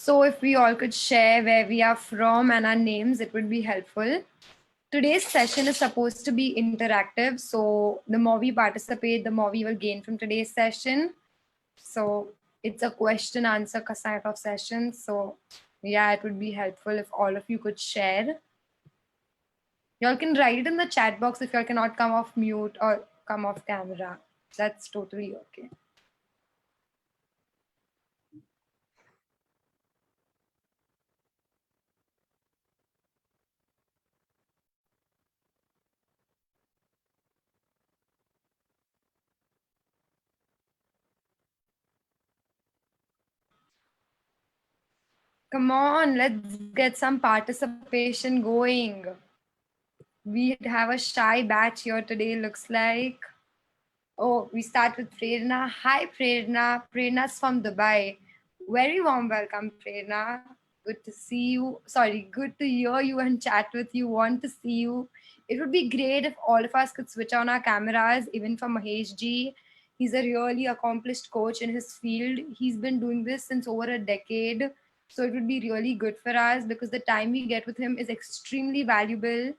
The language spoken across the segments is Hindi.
So if we all could share where we are from and our names, it would be helpful. Today's session is supposed to be interactive. So the more we participate, the more we will gain from today's session. So it's a question answer kind of session. So yeah, it would be helpful if all of you could share. Y'all can write it in the chat box if y'all cannot come off mute or come off camera. That's totally okay. Come on, let's get some participation going. We have a shy batch here today, looks like. Oh, we start with Prerna. Hi, Prerna. Prerna's from Dubai. Very warm welcome, Prerna. Good to see you. Sorry, good to hear you and chat with you. Want to see you. It would be great if all of us could switch on our cameras, even for Mahesh Ji. He's a really accomplished coach in his field. He's been doing this since over a decade. So it would be really good for us because the time we get with him is extremely valuable.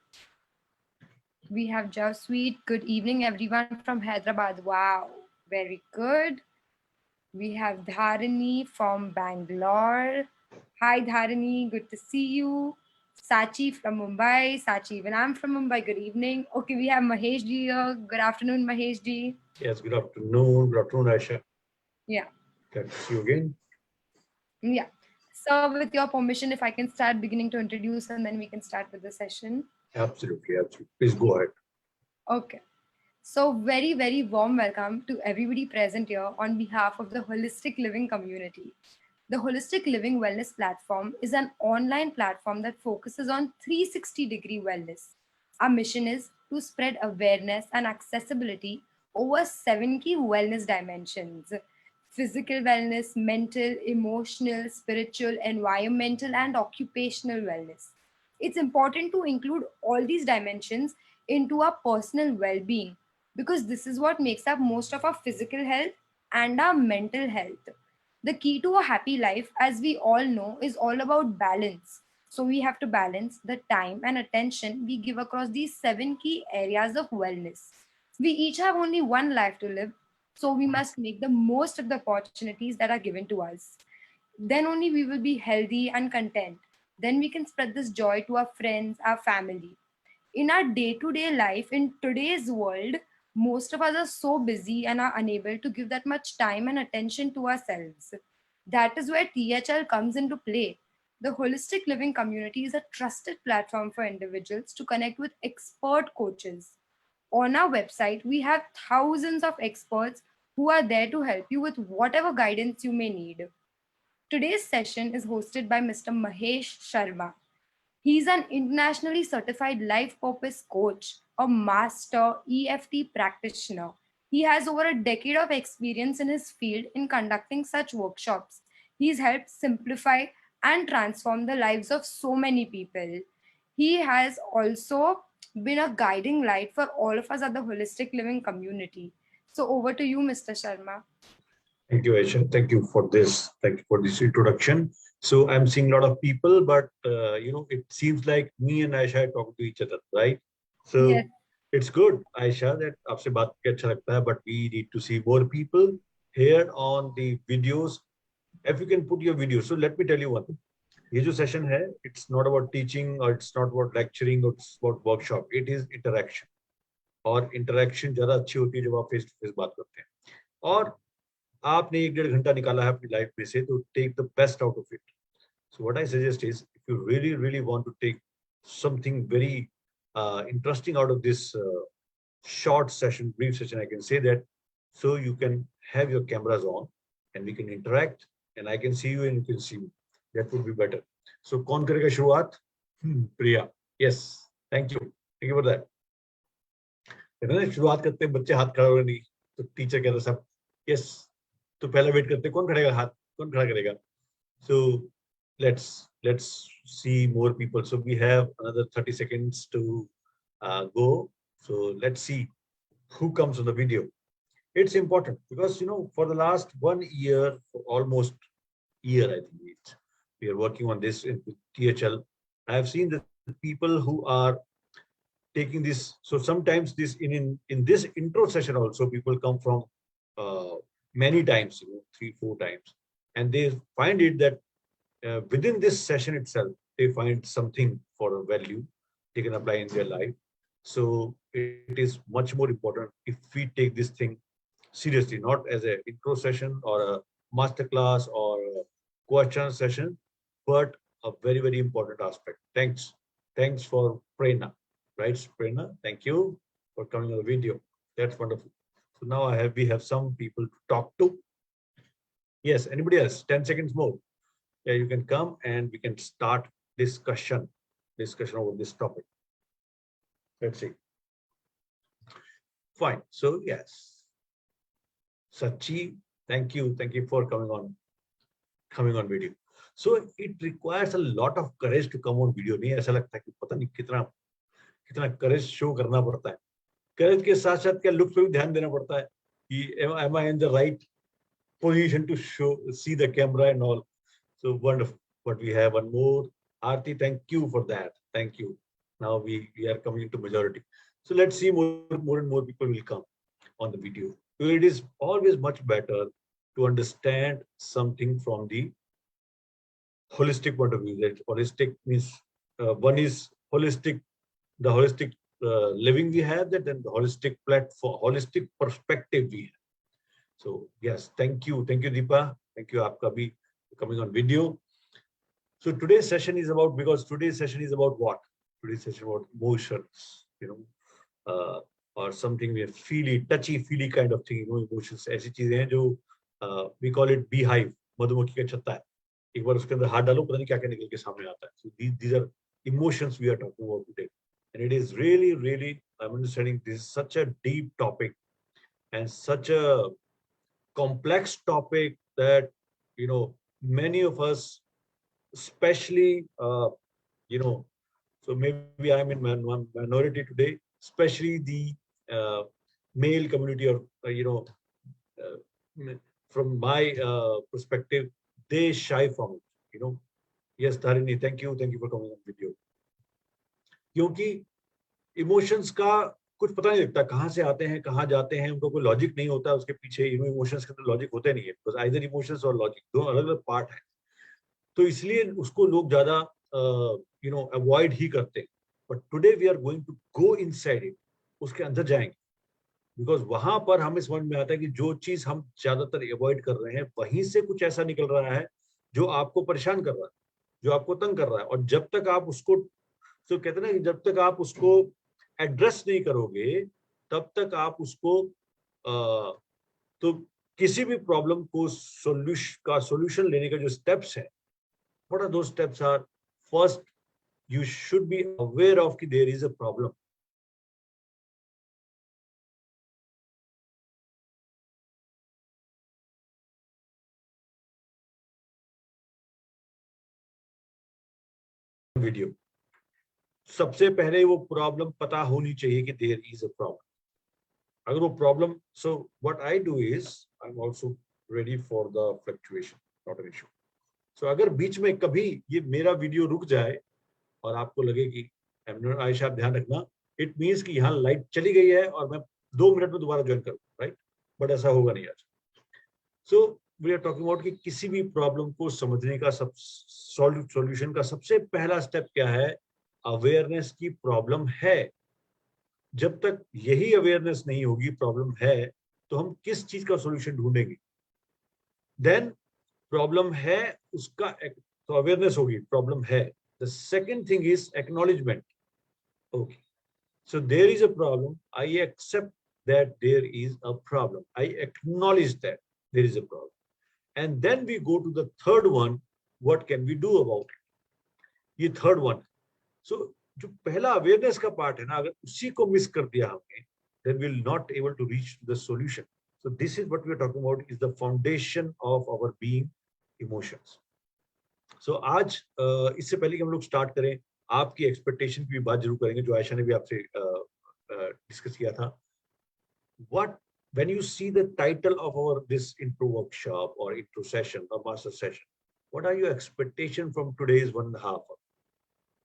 We have Javsweet. Good evening, everyone from Hyderabad. Wow, very good. We have Dharani from Bangalore. Hi, Dharani. Good to see you. Sachi from Mumbai. Sachi, even I'm from Mumbai. Good evening. Okay, we have Mahesh Ji here. Good afternoon, Mahesh Ji. Yes, good afternoon. Good afternoon, Aisha. Yeah. Glad to see you again. Yeah. So, with your permission, if I can start beginning to introduce and then we can start with the session. Absolutely, absolutely. Please go ahead. Okay. So very, very warm welcome to everybody present here on behalf of the Holistic Living community. The Holistic Living Wellness Platform is an online platform that focuses on 360-degree wellness. Our mission is to spread awareness and accessibility over 7 key wellness dimensions: physical wellness, mental, emotional, spiritual, environmental, and occupational wellness. It's important to include all these dimensions into our personal well being because this is what makes up most of our physical health and our mental health. The key to a happy life, as we all know, is all about balance. So we have to balance the time and attention we give across these 7 key areas of wellness. We each have only one life to live, so we must make the most of the opportunities that are given to us. Then only we will be healthy and content. Then we can spread this joy to our friends, our family. In our day to day life, in today's world, most of us are so busy and are unable to give that much time and attention to ourselves. That is where THL comes into play. The Holistic Living community is a trusted platform for individuals to connect with expert coaches. On our website, we have thousands of experts who are there to help you with whatever guidance you may need. Today's session is hosted by Mr. Mahesh Sharma. He's an internationally certified life purpose coach, a master EFT practitioner. He has over a decade of experience in his field in conducting such workshops. He's helped simplify and transform the lives of so many people. He has also been a guiding light for all of us at the Holistic Living community. So over to you, Mr. Sharma. Thank you, Aisha. Thank you for this. Thank you for this introduction. So I'm seeing a lot of people, but it seems like me and Aisha are talking to each other, right? So Yes. it's good, Aisha, that आपसे बात करके अच्छा लगता है, but we need to see more people here on the videos. If you can put your videos. So let me tell you one thing. ये जो session है, it's not about teaching or it's not about lecturing or it's about workshop. It is interaction. और interaction ज़्यादा अच्छी होती है जब आप face to face बात करते हैं. और आपने 1-1.5 घंटा निकाला है अपनी लाइफ में से तो take the best out of it. So what I suggest is if you really really want to take something very interesting out of this short session, brief session, I can say that, so you can have your cameras on and we can interact and I can see you and you can see me. That would be better. So कौन करेगा शुरुआत? प्रिया. Yes, thank you for that. शुरुआत करते हैं, बच्चे हाथ खड़ा नहीं तो टीचर कहता सब यस, तो पहला वेट करते कौन खड़ेगा, हाथ कौन खड़ा करेगा. So let's see more people. So we have another 30 seconds to go. So let's see who comes on the video. It's important because for the last 1 year, almost year, I think We are working on this in THL. I have seen the people who are taking this. So sometimes this in this intro session also people come from many times, 3-4 times, and they find it that within this session itself they find something for a value they can apply in their life. So it is much more important if we take this thing seriously, not as a intro session or a master class or a question session, but a very, very important aspect. Thanks for Prerna, right? Prerna, thank you for coming on the video. That's wonderful. So now we have some people to talk to. Yes, anybody else? 10 seconds more. Yeah, you can come and we can start discussion over this topic. Let's see. Fine. So yes, Sachi, thank you for coming on video. So it requires a lot of courage to come on video. नहीं ऐसा लगता है कि पता नहीं कितना courage show करना पड़ता है. Courage के साथ साथ क्या looks पे भी ध्यान देना पड़ता है कि am I in the right position to see the camera and all. So wonderful. But we have one more. Aarti, thank you for that. Thank you. Now we are coming to majority. So let's see more and more people will come on the video. So it is always much better to understand something from the holistic point of view. That holistic means one is holistic, the holistic living we have, that then the holistic platform, holistic perspective we have. So yes, thank you, Deepa. Thank you, Aapka bhi coming on video. So today's session is about, because today's session is about what? Today's session about emotions, or something we feely, touchy, feely kind of thing. Emotions ऐसी चीजें हैं जो we call it beehive, मधुमक्खी का छत्ता है. एक बार उसके अंदर हाथ डालो, पता नहीं क्या क्या निकल के सामने आता है. So these are emotions we are talking about today, and it is really, really, I'm understanding this is such a deep topic and such a complex topic that many of us, especially so maybe I'm in minority today, especially the male community, or from my perspective, they shy from it. Yes, Dharini, thank you for coming on video. क्योंकि इमोशंस का कुछ पता नहीं लगता, कहाँ से आते हैं, कहाँ जाते हैं, उनको कोई लॉजिक नहीं होता उसके पीछे. इमोशंस के अंदर लॉजिक होते नहीं है, बिकॉज आइदर इमोशंस और लॉजिक दो अलग अलग पार्ट है. तो इसलिए उसको लोग ज्यादा अवॉइड ही करते हैं. But today we are going to go inside it, उसके अंदर जाएंगे, बिकॉज वहां पर हमें समझ में आता है कि जो चीज हम ज्यादातर अवॉइड कर रहे हैं वहीं से कुछ ऐसा निकल रहा है जो आपको परेशान कर रहा है, जो आपको तंग कर रहा है. और जब तक आप उसको, तो कहते हैं ना कि जब तक आप उसको एड्रेस नहीं करोगे तब तक आप उसको तो किसी भी प्रॉब्लम को सॉल्यूशन लेने का जो स्टेप्स है, what are those steps are? First, you should be aware of that there is a problem. Video. सबसे पहले वो प्रॉब्लम पता होनी चाहिए कि there is a problem. अगर वो problem, so what I do is I'm also ready for the fluctuation, not an issue. So अगर बीच में कभी ये मेरा वीडियो रुक जाए और आपको लगे कि आयशा ध्यान रखना, इट मीन्स कि यहाँ लाइट चली गई है और मैं 2 मिनट में दोबारा ज्वाइन करूँ, राइट? बट ऐसा होगा नहीं आज. So we are talking about कि किसी भी प्रॉब्लम को समझने का सॉल्यूशन का सबसे पहला स्टेप क्या है? अवेयरनेस की प्रॉब्लम है. जब तक यही अवेयरनेस नहीं होगी प्रॉब्लम है, तो हम किस चीज का सॉल्यूशन ढूंढेंगे? देन प्रॉब्लम है उसका, तो अवेयरनेस होगी, प्रॉब्लम है. The second thing is acknowledgement. Okay, so there is a problem. I accept that there is a problem. I acknowledge that there is a problem. And then we go to the third one. What can we do about it? ये third one. So जो पहला awareness का part है ना, अगर उसी को miss कर दिया हमने, then we'll not able to reach the solution. So this is what we are talking about, is the foundation of our being, emotions. So आज इससे पहले कि हम लोग स्टार्ट करें, आपकी एक्सपेक्टेशन की भी बात जरूर करेंगे, जो आयशा ने भी आपसे डिस्कस किया था. What, when you see the title of our this intro workshop or intro session or master session, What are your expectation from today's 1.5 hour?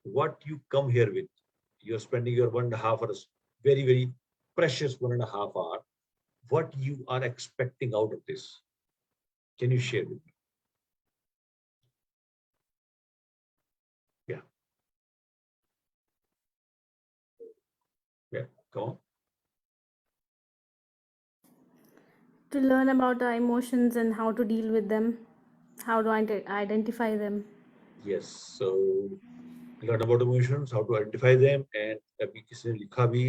What you come here with? You're spending your 1.5 hours, very, very precious 1.5 hour. What you are expecting out of this? Can you share with me? Yeah. Yeah. Come on. To learn about our emotions and how to deal with them, how to identify them. Yes. So learn about emotions, how to identify them, and अभी किसी ने लिखा भी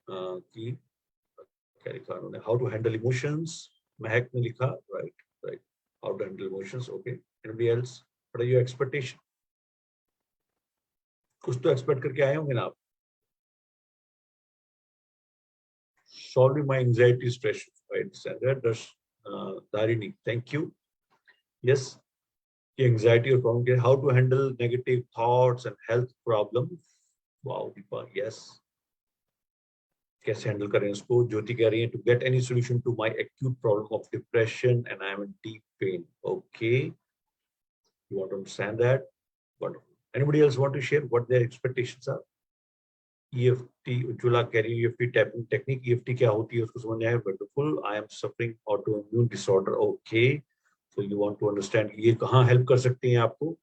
कि क्या लिखा उन्होंने, how to handle emotions. महक ने लिखा, right, right. How to handle emotions. Okay. Anybody else? What are your expectation? कुछ तो एक्सपेक्ट करके आए होंगे ना आप. Solving my anxiety stress. I understand that. That's Darini. Thank you. Yes. Anxiety or problem. How to handle negative thoughts and health problems. Wow, Deepa. Yes. कैसे हैंडल करें इसको. ज्योति कह रही है to get any solution to my acute problem of depression and I am in deep pain. Okay, you want to understand that. Wonderful. Anybody else want to share what their expectations are? EFT, Ujjwala कह रही है EFT टैपिंग टेक्निक. EFT क्या होती है उसको समझना है. Wonderful. I am suffering autoimmune disorder. Okay, so you want to understand ये कहाँ हेल्प कर सकते हैं आपको.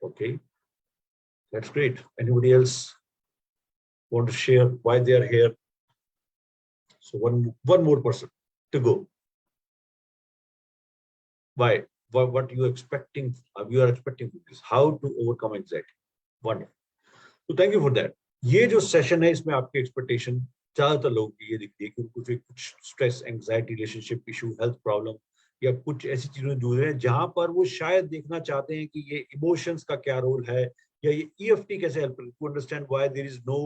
Okay, that's great. Anybody else want to share why they are here? So one more person to go. Why? What you expecting? You are expecting this? How to overcome anxiety? Wonderful. So thank you for that. ये जो सेशन है इसमें आपके एक्सपेक्टेशन ज्यादातर लोगों की ये दिखती है कि उनको कुछ stress, anxiety, relationship issue, health problem या कुछ ऐसी चीजों में जूझ रहे हैं जहां पर वो शायद देखना चाहते हैं कि ये इमोशंस का क्या रोल है या ये EFT कैसे help to understand why there is no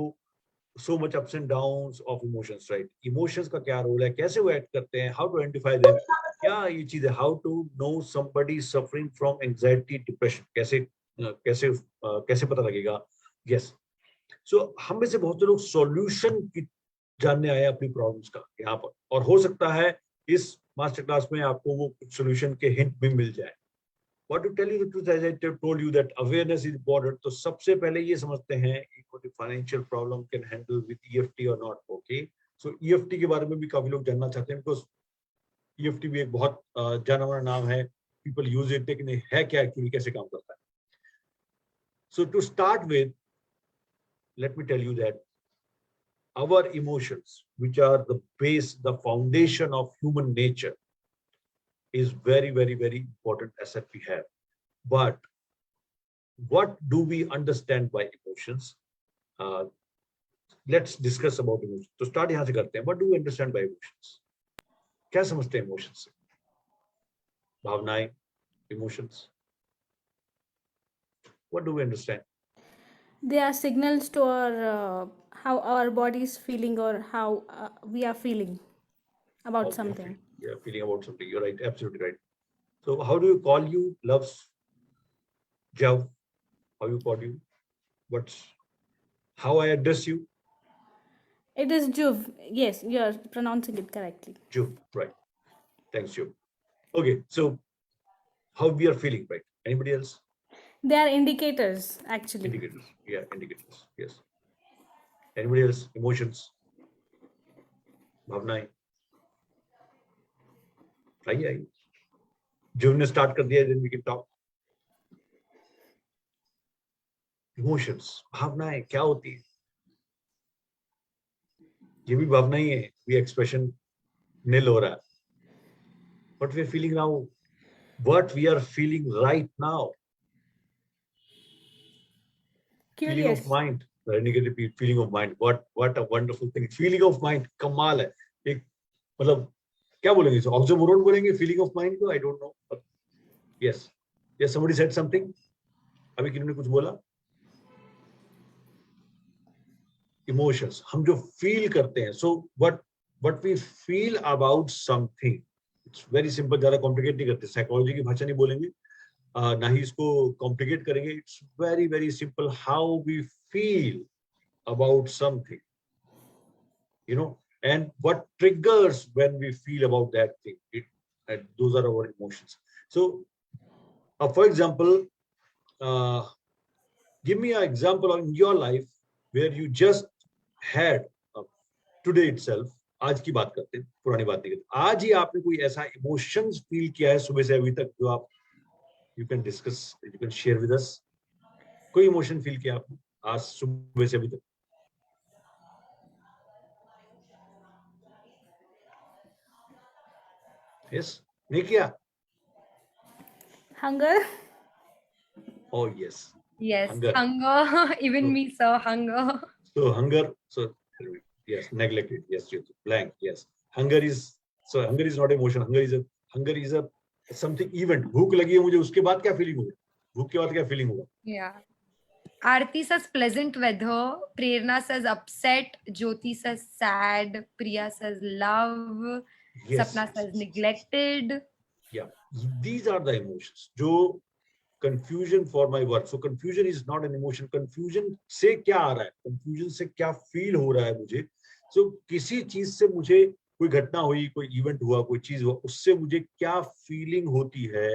so much ups and downs of emotions, right? Emotions का क्या रोल है, कैसे वो एक्ट करते हैं, how to identify them, क्या ये चीज है, how to know somebody suffering from anxiety, depression, कैसे कैसे कैसे पता लगेगा. yes, so हम में से बहुत से लोग सॉल्यूशन की जानने आए अपनी प्रॉब्लम्स का यहाँ पर, और हो सकता है इस मास्टर क्लास में आपको वो कुछ सॉल्यूशन के हिंट भी मिल जाए. What to tell you the truth, as I told you that awareness is important. तो सबसे पहले ये समझते हैं कि financial problem can handle with EFT or not. Okay, so EFT के बारे में भी काफी लोग जानना चाहते हैं, because EFT भी एक बहुत जाना माना नाम है. People use it, लेकिन है क्या एक्चुअली, कैसे काम करता है. So to start with, let me tell you that our emotions, which are the base, the foundation of human nature, is very, very, very important asset we have. But what do we understand by emotions? Let's discuss about emotions. तो start यहाँ से करते हैं. What do we understand by emotions? क्या समझते हैं emotions से? भावनाएं, emotions. What do we understand? They are signals to our how our body is feeling or how we are feeling about something. Yeah, feeling about something. You're right, absolutely right. So how do you call you? Loves, Jav. How you call you? What's how I address you? It is Juv. Yes, you are pronouncing it correctly. Juv, right? Thanks, Juv. Okay, so how we are feeling, right? Anybody else? They are indicators, actually. Indicators. Yeah, indicators. Yes. Anybody else? Emotions, भावनाएं. आइए आइए. जुव ने स्टार्ट कर दिया, then we can talk. Emotions, भावनाएं क्या होती है? ये भी भावना ही है. ये एक्सप्रेशन नील हो रहा है. What we are feeling now, what we are feeling right now. Curious. Feeling of mind. Negative feeling of mind. What a wonderful thing. Feeling of mind कमाल है. एक मतलब क्या बोलेंगे इसे? ऑक्सीमोरॉन बोलेंगे feeling of mind को? I don't know. But yes. Yes, somebody said something. अभी किन्होंने कुछ बोला? Emotions. हम जो feel करते हैं. So what we feel about something. It's very simple. ज़्यादा complicate नहीं करते. Psychology की भाषा नहीं बोलेंगे. ना ही इसको complicate करेंगे. It's very, very simple how we feel about something. You know, and what triggers when we feel about that thing. And those are our emotions. So For example, give me an example in your life where you just had today itself. आज की बात करते हैं, पुरानी बात नहीं करते. आज ही आपने कोई ऐसा इमोशंस फील किया है सुबह से अभी तक जो आप you can discuss, you can share with us. कोई इमोशन फील किया आपने आज सुबह से अभी तक? यस, नहीं किया? Hunger. Oh yes. Yes, Hunger. hunger. Even So- me, sir, hunger. So hunger. So yes, neglected. Yes, blank. Yes, hunger is not emotion. Hunger is a something event. भूख लगी है मुझे, उसके बाद क्या फीलिंग होगा? भूख के बाद क्या फीलिंग होगा? Yeah. Aarti says pleasant weather. Prerna says upset. Jyoti says sad. Priya says love. Yes. Sapna says neglected. Yeah, these are the emotions. जो confusion for my work. So confusion is not an emotion. Confusion से क्या आ रहा है? Confusion से क्या feel हो रहा है मुझे? So किसी चीज से मुझे कोई घटना हुई, कोई event हुआ, कोई चीज हुआ, उससे मुझे क्या feeling होती है?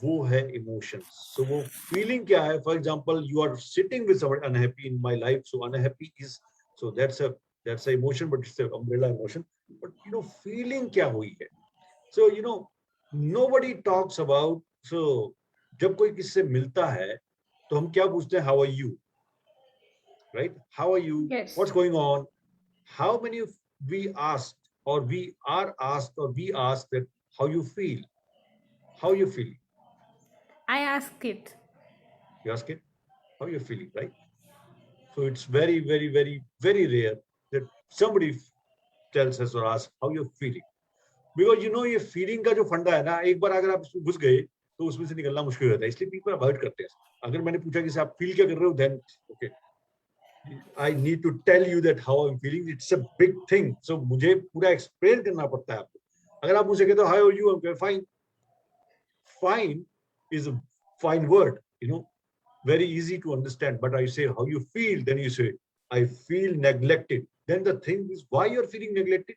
वो है emotions. So वो feeling क्या है? For example, you are sitting with somebody unhappy in my life. So unhappy is, so that's a emotion, but it's an umbrella emotion. But you know, feeling क्या हुई है? So you know, nobody talks about. So जब कोई किससे मिलता है तो हम क्या पूछते हैं? How are you? Right? How are you? Yes. What's going on? How many of we asked, or we are asked, or we ask that how you feel? How you feel? I ask it. You ask it, how you feeling, right? So it's very, very, very, very rare that somebody tells us or asks how you're feeling. Because you know, ये feeling का जो फंडा है ना, एक बार अगर आप उसमें घुस गए तो उसमें से निकलना मुश्किल हो जाता है. इसलिए people अवॉइड करते हैं. अगर मैंने पूछा कि आप फील क्या कर रहे हो, then okay, I need to tell you that how I'm feeling. It's a big thing. So मुझे पूरा explain करना पड़ता है आपको. अगर आप मुझे कहते हो how are you, I'm fine. Fine is a fine word, you know, very easy to understand. But I say how you feel, then you say I feel neglected. Then the thing is, why you're feeling neglected?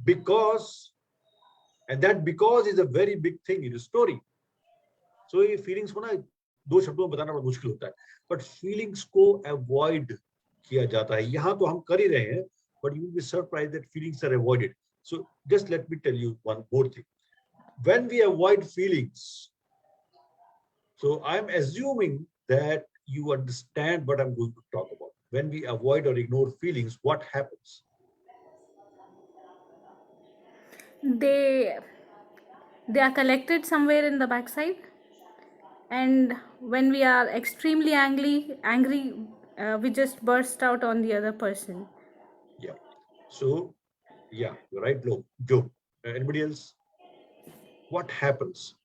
Because, and that because is a very big thing in the story. So ये feelings को ना दो शब्दों में बताना बड़ा मुश्किल होता है. But feelings को avoid किया जाता है. यहाँ तो हम कर ही रहे हैं, but you will be surprised that feelings are avoided. So just let me tell you one more thing. When we avoid feelings, so I'm assuming that you understand what I'm going to talk about. When we avoid or ignore feelings, what happens? They are collected somewhere in the backside, and when we are extremely angry, we just burst out on the other person. Yeah. So, yeah, you're right, Joe. Anybody else? What happens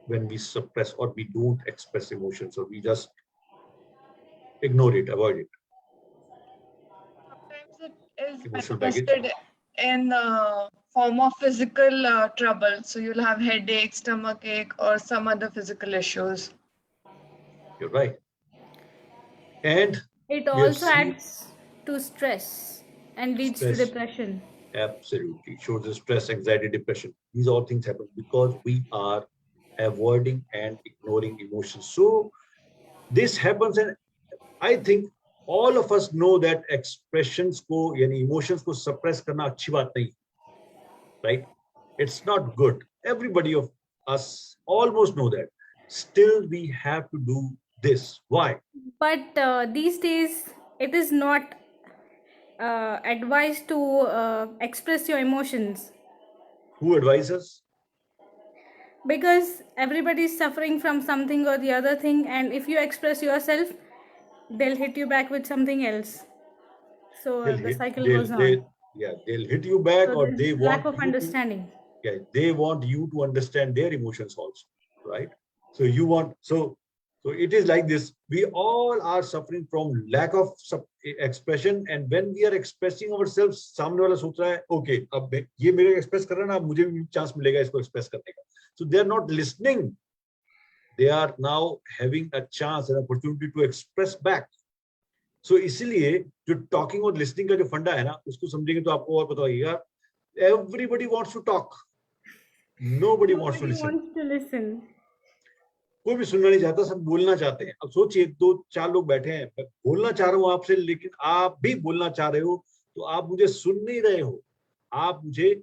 when we suppress or we don't express emotions, or we just ignore it, avoid it? Sometimes it is Emotional baggage. manifested in form of physical trouble. So you'll have headache, stomach ache, or some other physical issues. You're right. And It we have also seen- adds to stress and leads Stress. to depression. Absolutely. Shows the stress, anxiety, depression. These all things happen because we are avoiding and ignoring emotions. So this happens, and I think all of us know that expressions को यानी emotions को suppress करना अच्छी बात नहीं, right? It's not good. Everybody of us almost know that. Still, we have to do this. Why? But these days, it is not advised to express your emotions, Who advises? because everybody is suffering from something or the other thing, and if you express yourself, they'll hit you back with something else. So the cycle goes on. They'll hit you back, So or there's they lack want of you to, understanding. they want you to understand their emotions also, right? So you want, so it is like this. We all are suffering from lack of expression, and when we are expressing ourselves, सामने वाला सोच रहा है, okay, अब ये मेरे express कर रहा है ना, अब मुझे भी chance मिलेगा इसको express करने का. So they are not listening. They are now having a chance, an opportunity to express back. So इसीलिए जो talking और listening का जो फंडा है ना, उसको समझेंगे तो आपको और पता होगा. Everybody wants to talk. Nobody wants to Nobody listen. wants to listen. कोई भी सुनना नहीं चाहता, सब बोलना चाहते हैं। अब सोचिए 2-4 लोग बैठे हैं, मैं बोलना चाह रहा हूँ आपसे, लेकिन आप भी बोलना चाह रहे हो, तो आप मुझे सुन नहीं रहे हो। आप मुझे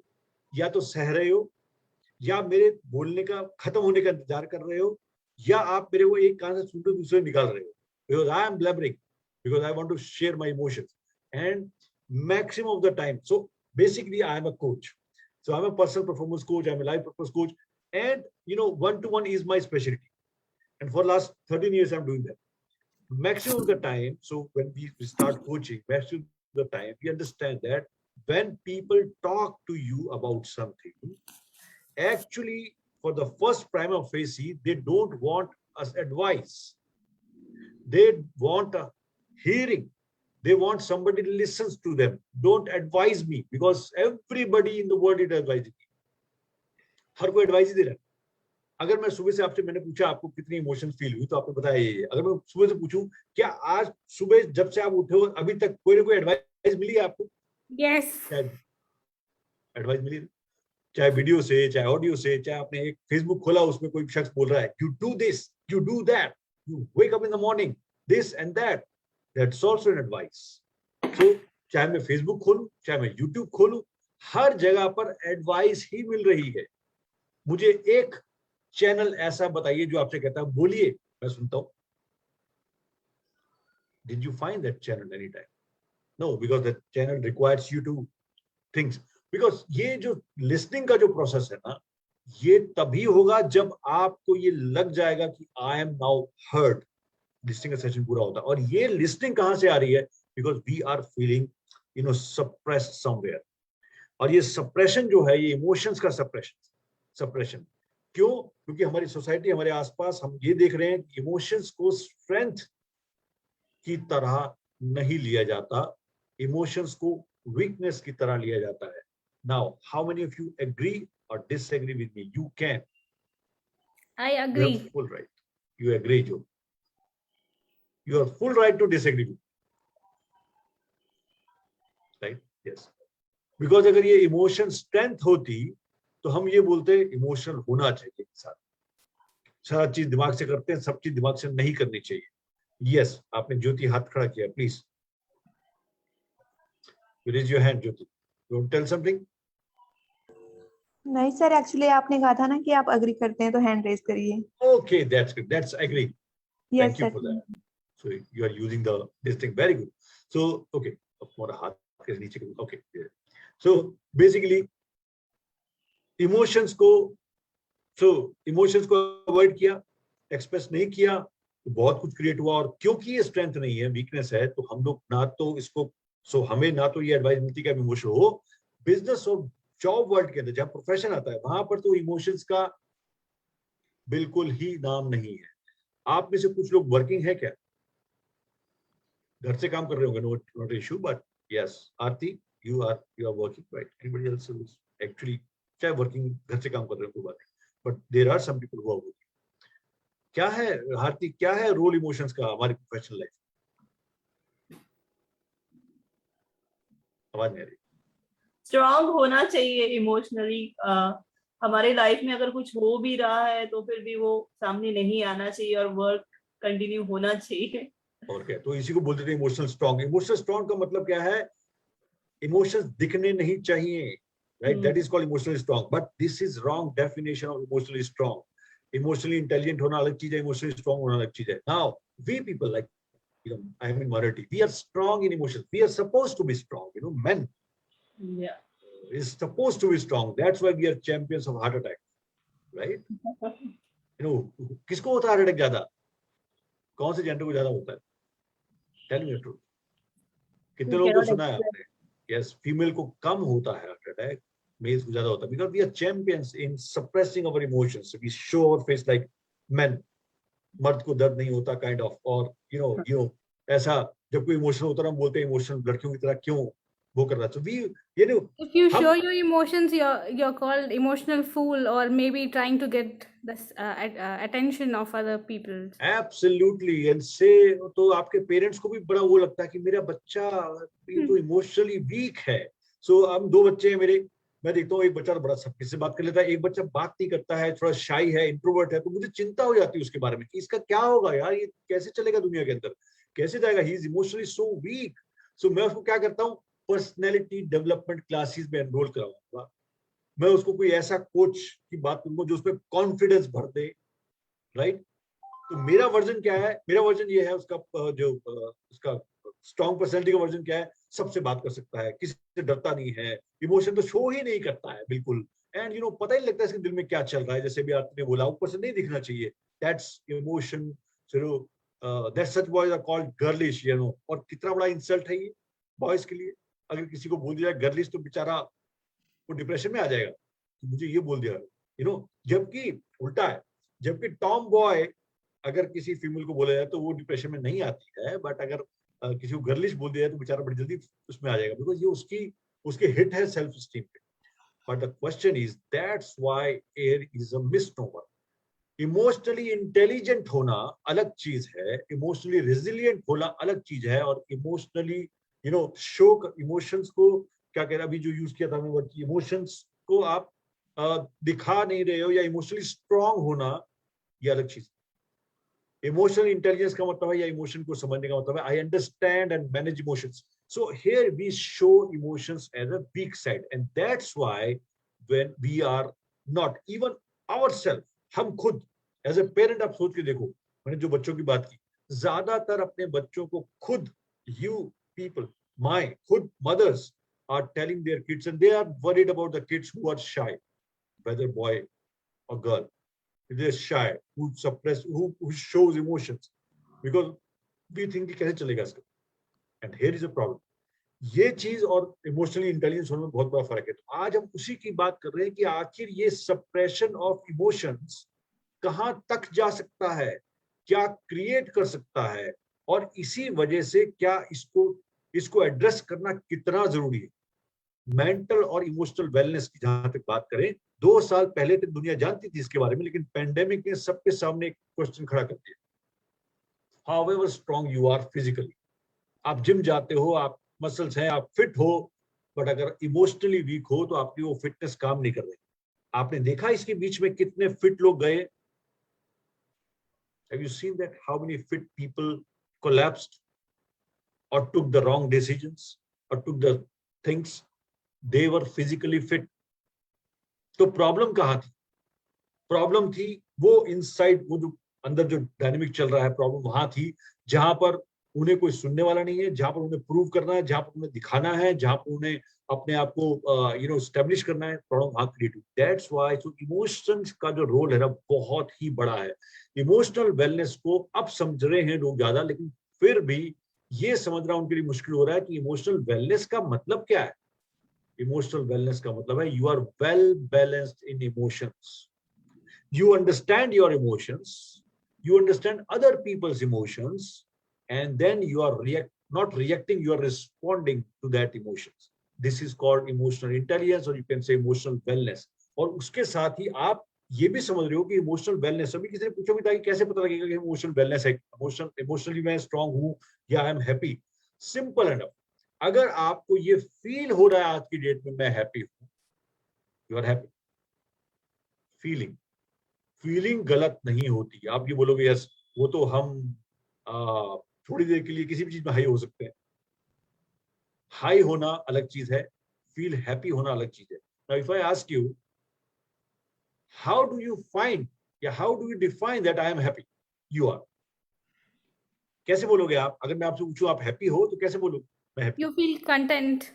या तो सह रहे हो, या मेरे बोलने का खत्म होने का इंतजार कर रहे हो, या आप मेरे को एक कान से सुन रहे दूसरे निकाल रहे हो। Because I am blabbering, because I want to share my emotions and maximum of the time. So basically I am a coach. So I'm a personal performance coach, I'm a life purpose coach, and one-to-one is my specialty. And for last 13 years I'm doing that. Maximum of the time, so when we start coaching, maximum of the time we understand that when people talk to you about something, actually for the first prima facie they don't want us advice, they want a hearing, they want somebody to listen to them. Don't advise me, because everybody in the world is advising me. हर कोई एडवाइस ही दे रहा है। अगर मैं सुबह से आपसे, मैंने पूछा आपको कितनी इमोशन फील हुई, तो आपने बताया ये। अगर मैं सुबह से पूछूं क्या आज सुबह जब से आप उठे हो अभी तक कोई ना कोई एडवाइस मिली है आपको? Yes. एडवाइस मिली, चाहे वीडियो से, चाहे ऑडियो से, चाहे आपने एक फेसबुक खोला उसमें कोई शख्स बोल रहा है you do this, you do that, you wake up in the morning, this and that, that's also an advice. So चाहे मैं फेसबुक खोलूं, चाहे मैं यूट्यूब खोलूं, हर जगह पर एडवाइस ही मिल रही है। मुझे एक चैनल ऐसा बताइए जो आपसे कहता है बोलिए मैं सुनता हूं। Did you find that channel anytime? No, because that channel requires you to think. Because ये जो listening का जो process है ना, ये तभी होगा जब आपको ये लग जाएगा कि I am now heard. Listening का सेशन पूरा होता है। और ये listening कहाँ से आ रही है? Because we are feeling suppressed somewhere. और ये suppression जो है, ये emotions का suppression क्यों? क्योंकि हमारी सोसाइटी, हमारे आसपास हम ये देख रहे हैं कि इमोशंस को स्ट्रेंथ की तरह नहीं लिया जाता, इमोशंस को वीकनेस की तरह लिया जाता है। Now how many of you agree और disagree with me? You can, I agree. you have full right. You agree, Joe. You have full right to disagree with me. Right? Yes. Because अगर ये इमोशन स्ट्रेंथ होती तो हम ये बोलते इमोशनल होना चाहिए साथ। सारा चीज दिमाग से करते हैं, सब चीज दिमाग से नहीं करनी चाहिए। यस, आपने ज्योति हाथ खड़ा किया, please raise your hand. Jyoti, you want to tell something? नहीं सर, एक्चुअली आपने कहा था ना कि आप अग्री करते हैं तो हैंड रेज करिए। Okay, that's good, that's agree. Yes thank you for that. So you are using the this thing, very good. So okay, हमारा हाथ के नीचे, ओके। सो बेसिकली इमोशंस को अवॉइड किया, एक्सप्रेस नहीं किया, तो बहुत कुछ क्रिएट हुआ। और क्योंकि ये स्ट्रेंथ नहीं है, वीकनेस है, तो हम लोग ना तो इसको हमें ना तो ये एडवाइस मिलती कि इमोशन हो। बिजनेस और जॉब वर्ल्ड के अंदर जहाँ प्रोफेशन आता है, वहां पर तो इमोशंस का बिल्कुल ही नाम नहीं है। आप में से कुछ लोग वर्किंग है क्या? घर से काम कर रहे होंगे, not issue, but yes Aarti, you are working, right? Anybody else is actually, चाहे वर्किंग घर से काम कर रहे हो कोई बात नहीं, but there are some people who are working. क्या है भारती, क्या है रोल इमोशंस का हमारी प्रोफेशनल लाइफ? आवाज नहीं आ रही। स्ट्रांग होना चाहिए इमोशनली। हमारे लाइफ में अगर कुछ हो भी रहा है तो फिर भी वो सामने नहीं आना चाहिए और वर्क कंटिन्यू होना चाहिए। और क्या, तो इसी को बोलते थे इमोशनल स्ट्रांग। इमोशनल स्ट्रांग का मतलब क्या है? इमोशंस दिखने नहीं चाहिए, right? That is called emotionally strong, but this is wrong definition of emotionally strong. Emotionally intelligent होना अलग चीज है, emotionally strong होना अलग चीज है। Now we people, like I am in minority, we are strong in emotions, we are supposed to be strong, men is supposed to be strong. That's why we are champions of heart attack, right? किसको होता है हार्ट अटैक ज्यादा? कौन से जेंडर को ज्यादा होता है? Tell me the truth. कितने लोगों को सुना है आपने? Yes, फीमेल को कम होता है हार्ट अटैक, मेल्स को ज्यादा होता है, because we are champions in suppressing our emotions. We show our face like men. मर्द को दर्द नहीं होता kind of, और ऐसा जब कोई इमोशनल होता है हम बोलते हैं इमोशनल लड़कियों की तरह क्यों वो कर रहा है। So we, If you show your emotions, you're called emotional fool, or maybe trying to get this attention of other people. Absolutely, and say तो आपके पेरेंट्स को भी बड़ा वो लगता है कि मेरा बच्चा ये तो इमोशनली वीक है। So हम 2 बच्चे हैं मेरे, मैं देखता हूँ एक बच्चा बड़ा सबके से बात कर लेता है, एक बच्चा बात नहीं करता है, थोड़ा शाई है, इंट्रोवर्ट है, तो मुझे चिंता हो जाती है उसके बारे में कि इसका क्या होगा यार, ये कैसे चलेगा दुनिया के अंदर, कैसे जाएगा, he is emotionally so weak. So मैं उसको क्या करता हूँ, पर्सनैलिटी डेवलपमेंट क्लासेस में एनरोल कराऊंगा। मैं उसको कोई ऐसा कोच की बात करूंगा जो उसमें कॉन्फिडेंस भर दे, राइट। तो मेरा वर्जन क्या है, मेरा वर्जन ये है उसका जो उसका स्ट्रॉन्ग पर्सनैलिटी का वर्जन क्या है, सबसे बात कर सकता है, किसी से डरता नहीं है, इमोशन तो शो ही नहीं करता है बिल्कुल, एंड पता ही नहीं लगता इसके दिल में क्या चल रहा है, जैसे भी आपने बोला ऊपर से नहीं दिखना चाहिए, that's emotion. That such boys are called girlish, और कितना बड़ा इंसल्ट है ये बॉयज के लिए। अगर किसी को बोल दिया गर्लिश तो बेचारा वो डिप्रेशन में आ जाएगा, तो मुझे ये बोल दिया, जबकि उल्टा है, जबकि टॉम बॉय अगर किसी फीमेल को बोला जाए तो वो डिप्रेशन में नहीं आती है, बट अगर किसी को गर्लिश बोल दिया तो बेचारा बड़ी जल्दी उसमें आ जाएगा, बिकॉज ये उसके हिट है सेल्फ स्टीम पे। But the question is that's why air is a misnomer. Emotionally intelligent होना अलग चीज है, इमोशनली रेजिलिएंट होना अलग चीज है, और इमोशनली शो इमोशंस को क्या कह रहा है अभी जो यूज किया था हमने वर्ड, इमोशंस को आप दिखा नहीं रहे हो, या इमोशनली स्ट्रांग होना, ये अलग चीज। इमोशनल इंटेलिजेंस का मतलब है या इमोशन को समझने का मतलब है I understand and manage emotions. So here we show emotions as a weak side, and that's why when we are not even ourself, हम खुद एज अ पेरेंट, आप सोच के देखो, मैंने जो बच्चों की बात की, ज्यादातर अपने बच्चों को खुद, यू पीपल, माय खुद mother's are telling their kids, and they are worried about the kids who are shy, whether boy or girl. If they're shy, who suppress, who shows emotions, because we think कि कैसे चलेगा इसका। And here is a problem. ये चीज और इमोशनली इंटेलिजेंस होने में बहुत बड़ा फर्क है। तो आज हम उसी की बात कर रहे हैं कि आखिर ये सप्रेशन ऑफ इमोशंस कहाँ तक जा सकता है, क्या क्रिएट कर सकता है, और इसी वजह से क्या इसको एड्रेस करना कितना जरूरी है। मेंटल और इमोशनल वेलनेस की जहां तक बात करें, 2 साल पहले तक दुनिया जानती थी इसके बारे में, लेकिन पैंडेमिक ने सबके सामने एक क्वेश्चन खड़ा कर दिया। However strong you are physically, आप जिम जाते हो, आप मसल्स हैं, आप फिट हो, बट अगर इमोशनली वीक हो तो आपकी वो फिटनेस काम नहीं कर रही। आपने देखा इसके बीच में कितने फिट लोग गए? Have you seen that how many fit people collapsed or took the wrong decisions or took the things? They were physically fit. तो प्रॉब्लम कहाँ थी? प्रॉब्लम थी वो इनसाइड, वो जो अंदर जो डायनेमिक चल रहा है, प्रॉब्लम वहां थी जहां पर उन्हें कोई सुनने वाला नहीं है, जहां पर उन्हें प्रूव करना है, जहां पर उन्हें दिखाना है, जहां पर उन्हें अपने आप को एस्टेब्लिश करना है, प्रॉब्लम वहां क्रिएट हुई। दैट्स व्हाई सो इमोशंस का जो रोल है ना बहुत ही बड़ा है। इमोशनल वेलनेस को अब समझ रहे हैं लोग ज्यादा, लेकिन फिर भी ये समझना उनके लिए मुश्किल हो रहा है कि इमोशनल वेलनेस का मतलब क्या है। इमोशनल वेलनेस का मतलब है you are well balanced in emotions, you understand your emotions, you understand other people's emotions, and then you are not reacting, you are responding to that emotions. This is called emotional intelligence, or you can say emotional wellness. और उसके साथ ही आप ये भी समझ रहे हो कि इमोशनल वेलनेस, अभी किसी ने पूछा भी था कि कैसे पता लगेगा कि इमोशनल वेलनेस है, इमोशनली मैं स्ट्रांग हूं या आई एम हैप्पी। सिंपल एंड, अगर आपको ये फील हो रहा है आज की डेट में मैं हैप्पी हूं, यू आर हैप्पी। फीलिंग गलत नहीं होती। आप ये बोलोगे यस वो तो हम थोड़ी देर के लिए किसी भी चीज में हाई हो सकते हैं। हाई होना अलग चीज है, फील हैप्पी होना अलग चीज है। Now if I ask you how do you find या how do you define that I am happy, you are, कैसे बोलोगे आप? अगर मैं आपसे पूछूं आप हैप्पी हो तो कैसे बोलोगे मैं happy? You feel content.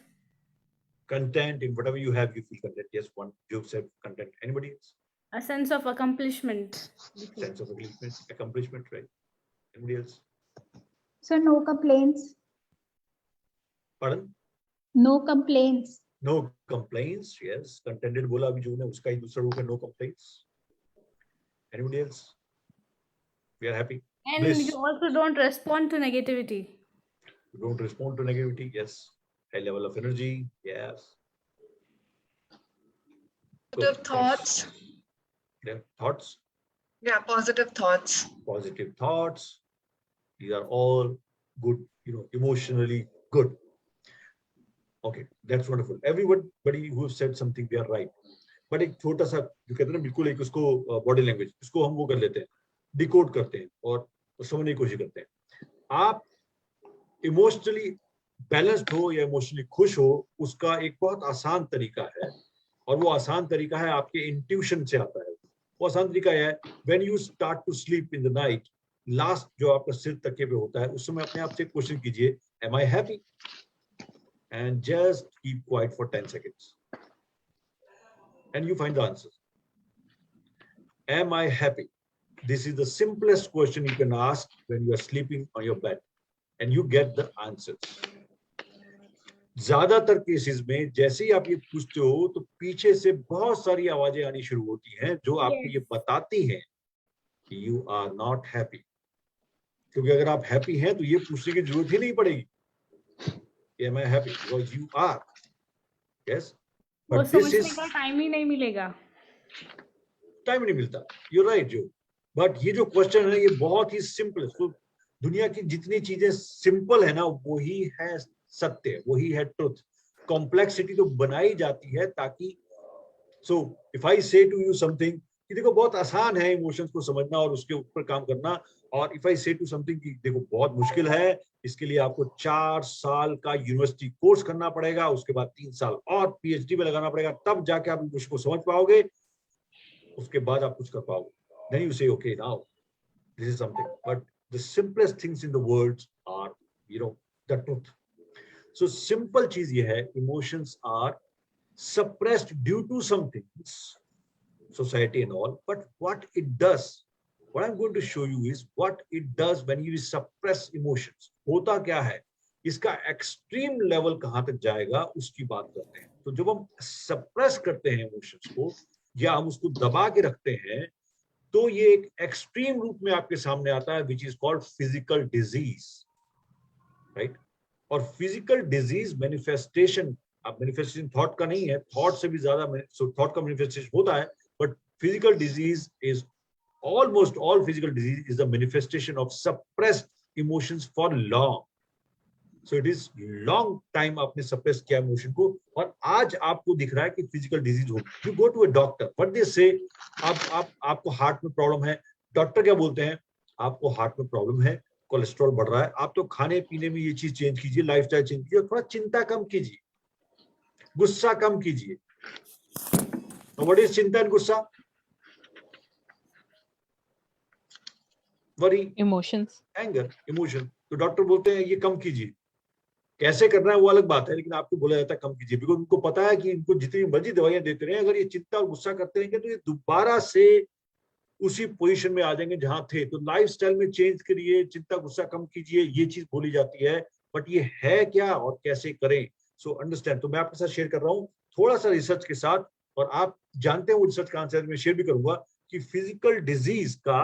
Content in whatever you have, you feel content. Yes, one you said content. Anybody else? A sense of accomplishment. Sense of accomplishment, right? Anybody else? So no complaints. Pardon? No complaints. No complaints. Yes, contented बोला अभी जो ने उसका ही दूसरा रूप है no complaints. Anybody else? We are happy. And Bliss. you also don't respond to negativity. You don't respond to negativity. Yes. High level of energy. Yes. Positive thoughts. Yeah. Thoughts. Yeah, positive thoughts. Positive thoughts. These are all good. Emotionally good. Okay, that's wonderful. Everybody who said something, they are right. But एक छोटा सा जो कहते हैं ना, बिल्कुल एक उसको बॉडी लैंग्वेज, इसको हम वो कर लेते हैं, डिकोड करते हैं और समझने की कोशिश करते हैं. आप इमोशनली बैलेंस्ड हो या इमोशनली खुश हो, उसका एक बहुत आसान तरीका है, और वो आसान तरीका है आपके इंट्यूशन से आता है. वो आसान तरीका है, when you start to sleep in the night, last जो आपका सिर तकिए पे होता है, उस समय अपने आप से क्वेश्चन कीजिए, am I happy? And just keep quiet for 10 seconds. And you find the answer. Am I happy? This is the simplest question you can ask when you are sleeping on your bed. And you get the answers. ज्यादातर केसेस में जैसे ही आप ये पूछते हो तो पीछे से बहुत सारी आवाजें आनी शुरू होती हैं जो आपको ये बताती हैं कि यू आर नॉट हैप्पी. क्योंकि अगर आप हैप्पी हैं तो ये पूछने की जरूरत ही नहीं पड़ेगी. Am I happy? Because you are. Yes. But this is time ही नहीं मिलेगा. टाइम नहीं मिलता. You're right, Joe. But ये जो क्वेश्चन है ये बहुत ही सिंपल है. So, दुनिया की जितनी चीजें सिंपल है ना, वही है सत्य, वही है ट्रुथ. कॉम्प्लेक्सिटी तो बनाई जाती है ताकि, so if I say to you something कि देखो बहुत आसान है इमोशंस को समझना और उसके ऊपर काम करना, और इफ आई से टू समथिंग कि देखो बहुत मुश्किल है, इसके लिए आपको 4 साल का यूनिवर्सिटी कोर्स करना पड़ेगा, उसके बाद 3 साल और पीएचडी में लगाना पड़ेगा, तब जाके आप उसको समझ पाओगे, उसके बाद आप कुछ कर पाओगे. Then you say okay now this is something. But the simplest things in the world are the truth. So simple चीज ये है, emotions are suppressed due to something, society and all, but what it does, what I'm going to show you is what it does when you suppress emotions. होता क्या है, इसका एक्सट्रीम लेवल कहां तक जाएगा उसकी बात करते हैं. तो जब हम सप्रेस करते हैं इमोशंस को या हम उसको दबा के रखते हैं, तो ये एक एक्सट्रीम रूप में आपके सामने आता है, which is called physical disease, right? और फिजिकल डिजीज मैनिफेस्टेशन, अब मैनिफेस्टेशन थॉट का नहीं है, थॉट से भी ज्यादा थॉट का मैनिफेस्टेशन होता है, but physical disease is almost all physical disease is a manifestation of suppressed emotions for long. So it is long time आपने suppress किया emotion को, और आज आपको दिख रहा है कि physical disease हो. You go to a doctor, what they say, आपको हार्ट में प्रॉब्लम है, डॉक्टर क्या बोलते हैं, आपको हार्ट में प्रॉब्लम है, कोलेस्ट्रॉल बढ़ रहा है, आप तो खाने पीने में ये चीज चेंज कीजिए, लाइफस्टाइल चेंज कीजिए, थोड़ा चिंता कम कीजिए, गुस्सा कम कीजिए. What is चिंता and गुस्सा? Worry, Emotions. anger, emotion. तो डॉक्टर बोलते हैं ये कम कीजिए. कैसे करना है वो अलग बात है, लेकिन आपको बोला जाता है कम कीजिए, बिकॉज उनको पता है कि इनको जितनी मर्जी दवाइयां देते रहे, अगर ये चिंता और गुस्सा करते रहेंगे तो ये दोबारा से उसी पोजीशन में आ जाएंगे जहां थे. तो लाइफस्टाइल में चेंज करिए, चिंता गुस्सा कम कीजिए, ये चीज बोली जाती है. बट ये है क्या और कैसे करें, सो अंडरस्टैंड. तो मैं आपके साथ शेयर कर रहा हूँ थोड़ा सा रिसर्च के साथ, और आप जानते हैं वो रिसर्च का आंसर मैं शेयर भी करूंगा कि फिजिकल डिजीज का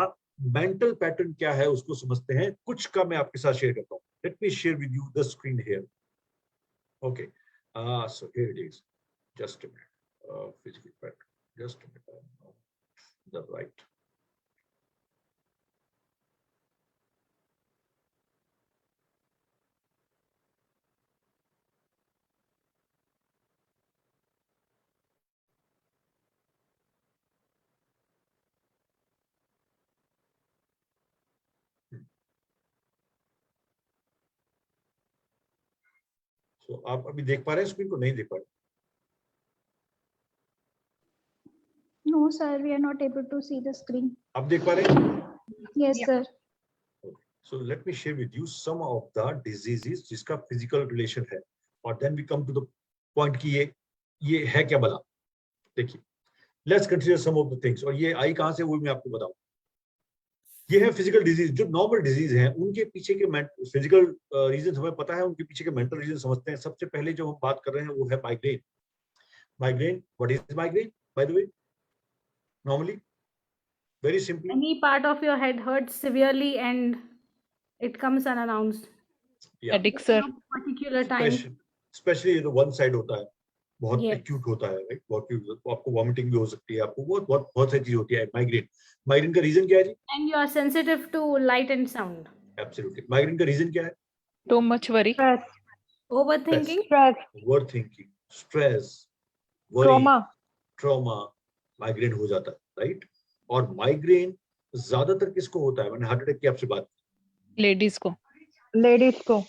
मेंटल पैटर्न क्या है उसको समझते हैं. कुछ का मैं आपके साथ शेयर करता हूँ. Let me share with you the screen here. Okay, so here it is. Just a minute. Physical pattern, just a minute. The right. तो आप अभी देख पा रहे हैं स्क्रीन को? नहीं देख पा रहे? No, sir, we are not able to see the screen. आप देख पा रहे हैं? Yes, sir. So let me share with you some of the diseases जिसका फिजिकल रिलेशन है, और then we come to the point कि ये है क्या भला. देखिए, let's consider some of the things, और ये आई कहां से वो मैं आपको बताऊं. ये है फिजिकल डिजीज. जो नॉर्मल डिजीज हैं उनके पीछे के फिजिकल रीजन हमें पता है, उनके पीछे के मेंटल रीजन समझते हैं. सबसे पहले जो हम बात कर रहे हैं वो है migraine. Migraine, what is migraine by the way? Normally, very simply, Any part of your head hurts severely and it comes unannounced. yeah, Headache, sir. Particular time. especially the one side होता है, बहुत Yes. एक्यूट होता है, राइट? बहुत आपको वॉमिटिंग भी हो सकती है, आपको बहुत सारी चीज होती है. माइग्रेन, माइग्रेन का रीजन क्या है जी? And you are sensitive to light and sound. Absolutely. Migraine का रीजन क्या है? Too much worry. Overthinking. Stress, overthinking, stress, worry, trauma. Trauma, migraine हो जाता है, राइट? और माइग्रेन ज्यादातर किसको होता है? मैंने हार्ट अटैक की आपसे बात लेडीज को। Ladies को.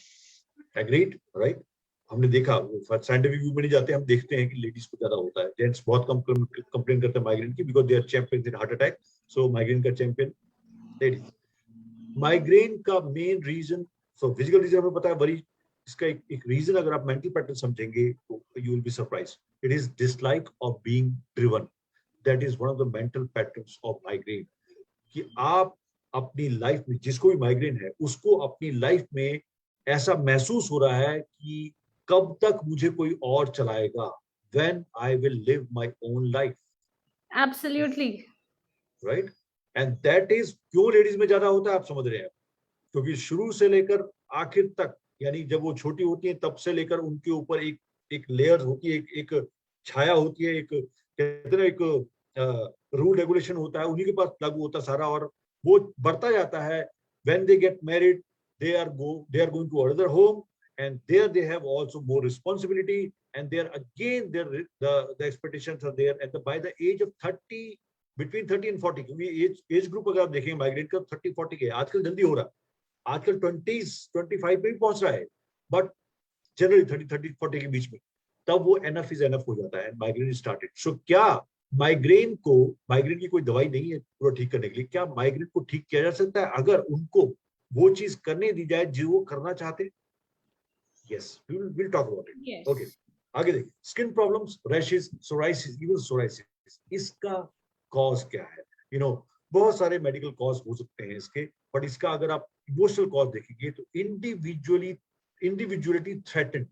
Agreed, right? हमने देखा, साइंटिफिक व्यू में नहीं जाते, हम देखते हैं कि लेडीज को ज्यादा होता है। जेंट्स बहुत कम कंप्लेन करते हैं माइग्रेन की, because they are champions in heart attack. So migraine का चैंपियन लेडीज। माइग्रेन का main reason, so physical reason हमें पता है, वरी। इसका एक रीजन अगर आप मेंटल पैटर्न समझेंगे तो you will be surprised. It is dislike of being driven. That is one of the mental patterns of migraine. कि आप अपनी लाइफ में, जिसको भी माइग्रेन है उसको अपनी लाइफ में ऐसा महसूस हो रहा है कि कब तक मुझे कोई और चलाएगा, when I will live my own life, Absolutely. right? And that is क्यों लेडीज में ज्यादा होता है, आप समझ रहे हैं? क्योंकि शुरू से लेकर आखिर तक, यानी जब वो छोटी होती है तब से लेकर उनके ऊपर एक लेयर होती है, एक छाया होती है, एक कहते हैं एक रूल रेगुलेशन होता है, उन्हीं के पास लागू होता सारा, और वो बढ़ता जाता है। when they get married, they are going to another home, and there they have also more responsibility, and there again the expectations are there, and by the age of 30, between 30 and 40, क्योंकि एज ग्रुप अगर आप देखेंगे माइग्रेन का 30-40 के, आजकल जल्दी हो रहा है, आजकल 20-25 पे भी पहुंच रहा है, बट जनरली 30-40 के बीच में, तब वो एनफ इज एनफ हो जाता है, माइग्रेन स्टार्टेड। सो क्या माइग्रेन की कोई दवाई नहीं है पूरा ठीक करने के लिए? क्या माइग्रेन को ठीक किया जा सकता है अगर उनको वो चीज करने दी जाए जो वो करना चाहते हैं? Yes, we'll talk about it. Yes. Okay. आगे देखिए, skin problems, rashes, psoriasis, even psoriasis, इसका कॉज क्या है? बहुत सारे मेडिकल कॉज हो सकते हैं इसके, बट इसका अगर आप इमोशनल कॉज देखेंगे तो individuality threatened,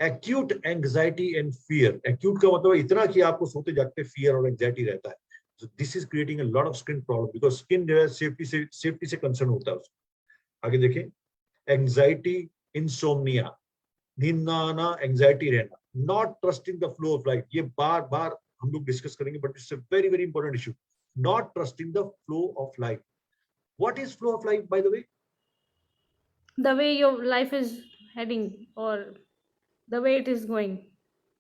acute anxiety and fear. Acute का मतलब इतना कि आपको सोते जागते फियर और एंग्जाइटी रहता है। So this is creating a lot of skin problem because skin जो है सेफ्टी से कंसर्न होता है उसको। आगे देखें, एंग्जाइटी, इंसोम्निया, नींद ना आना, एंग्जाइटी रहना, not trusting the flow of life. ये बार बार हम लोग डिस्कस करेंगे, but it's a very very important issue. Not trusting the flow of life. What is flow of life, by the way? The way your life is heading, or the way it is going.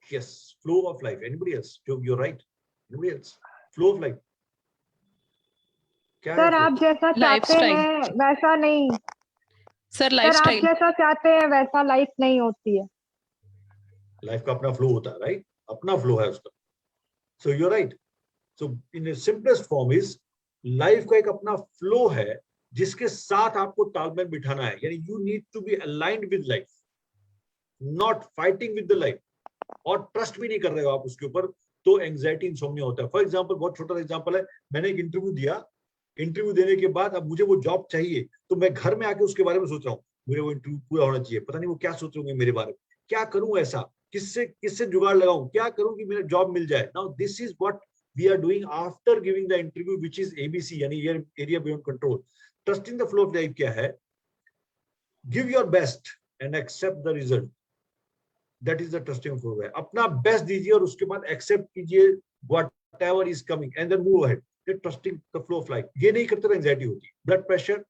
Yes, flow of life. Anybody else? You're right. Anybody else? Flow of life. क्या है सर flow? आप जैसा चाहते Lifestyle. हैं वैसा नहीं। सर सर आप लाइफस्टाइल। जैसा चाहते हैं वैसा लाइफ नहीं होती है। लाइफ का अपना फ्लो होता है, राइट? अपना फ्लो है उसका। So you are right. So in simplest form is, life का एक अपना फ्लो है जिसके साथ आपको तालमेल बिठाना है। यानी you need to be aligned with life, not fighting with the life, और ट्रस्ट भी नहीं कर रहे हो आप उसके ऊपर, तो एंग्जाइटी, इंसोम्निया होता है। फॉर एग्जांपल, बहुत छोटा सा एग्जांपल है, मैंने एक इंटरव्यू दिया, इंटरव्यू देने के बाद अब मुझे वो जॉब चाहिए, तो मैं घर में आके उसके बारे में सोच रहा हूँ, मुझे वो इंटरव्यू पूरा होना चाहिए, पता नहीं वो क्या सोच रहे होंगे मेरे बारे में, क्या करूं ऐसा, किससे जुगाड़ लगाऊं, क्या करूं कि मेरा जॉब मिल जाए। Now this is what we are doing after giving the interview, which is ABC, यानी area beyond control. Trusting the flow of life क्या है? Give your best and accept the result. That is the trusting flow है। अपना बेस्ट दीजिए और उसके बाद एक्सेप्ट कीजिए whatever is coming and then move ahead. Trusting the flow of life, ये नहीं करते तो एंजाइटी होती है। ब्लड प्रेशर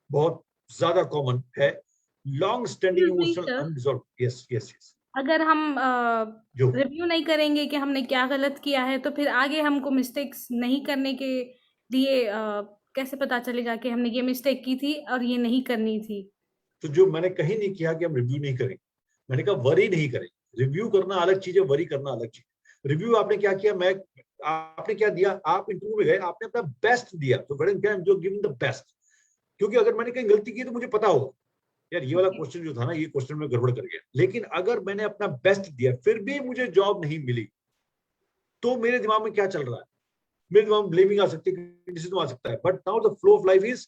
बहुत ज्यादा कॉमन है। Long standing emotional unresolved. Yes yes yes. अगर हम जो रिव्यू नहीं करेंगे कि हमने क्या गलत किया है, तो फिर आगे हमको मिस्टेक्स नहीं करने के लिए कैसे पता चलेगा कि हमने ये मिस्टेक की थी और ये नहीं करनी थी? तो जो मैंने कहीं नहीं किया कि हम रिव्यू नहीं करेंगे, मैंने कहा वरी नहीं करेंगे। रिव्यू करना अलग चीज है, वरी करना अलग चीज। रिव्यू आपने क्या किया, आपने क्या दिया, आप इंटरव्यू में गए, आपने अपना बेस्ट दिया, तो जो गिविंग द बेस्ट। क्योंकि अगर मैंने कहीं गलती की तो मुझे पता होगा, यार ये वाला क्वेश्चन जो था ना, ये क्वेश्चन में गड़बड़ कर गया। लेकिन अगर मैंने अपना बेस्ट दिया फिर भी मुझे जॉब नहीं मिली, तो मेरे दिमाग में क्या चल रहा है? मेरे दिमाग में ब्लेमिंग आ सकती है, क्रिटिसिज्म आ सकता है। But now the flow of life is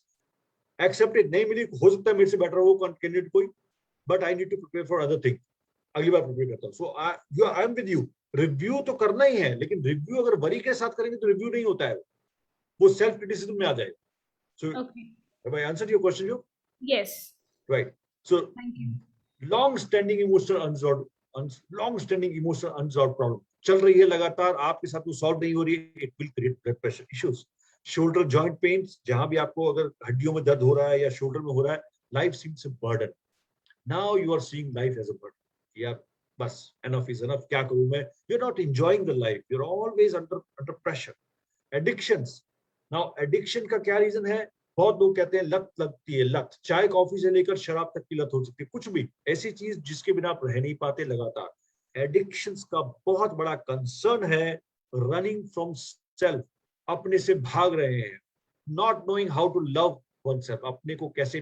accepted. नहीं मिली, हो सकता है मेरे से बेटर हो कैंडिडेट कोई, but I need to prepare for other thing. अगली बार प्रिपेयर करता हूँ। So I am with you. Review तो करना ही है, लेकिन रिव्यू अगर वरी के साथ करेंगे तो रिव्यू नहीं होता है, वो सेल्फ क्रिटिसिज्म में आ जाएगा। सो have I answered your question, Joe? Yes. Right. So Thank you. long-standing emotional unresolved problem चल रही है लगातार, आपके साथ वो सॉल्व नहीं हो रही है, it will create blood pressure issues. Shoulder joint pains, जहां भी आपको अगर हड्डियों में दर्द हो रहा है या शोल्डर में हो रहा है, life seems a burden. Now you are seeing life as a burden. Yeah, bas, enough is enough. क्या करूं मैं? You're not enjoying the life. You're always under pressure. Addictions. Now addiction का क्या reason है? बहुत लोग कहते हैं लत लगती है, लत, चाय कॉफी से लेकर शराब तक की लत हो सकती है, कुछ भी ऐसी चीज जिसके बिना आप रह नहीं पाते लगातार। एडिक्शंस का बहुत बड़ा कंसर्न है रनिंग फ्रॉम सेल्फ, अपने से भाग रहे हैं, not knowing how to love one self, अपने को कैसे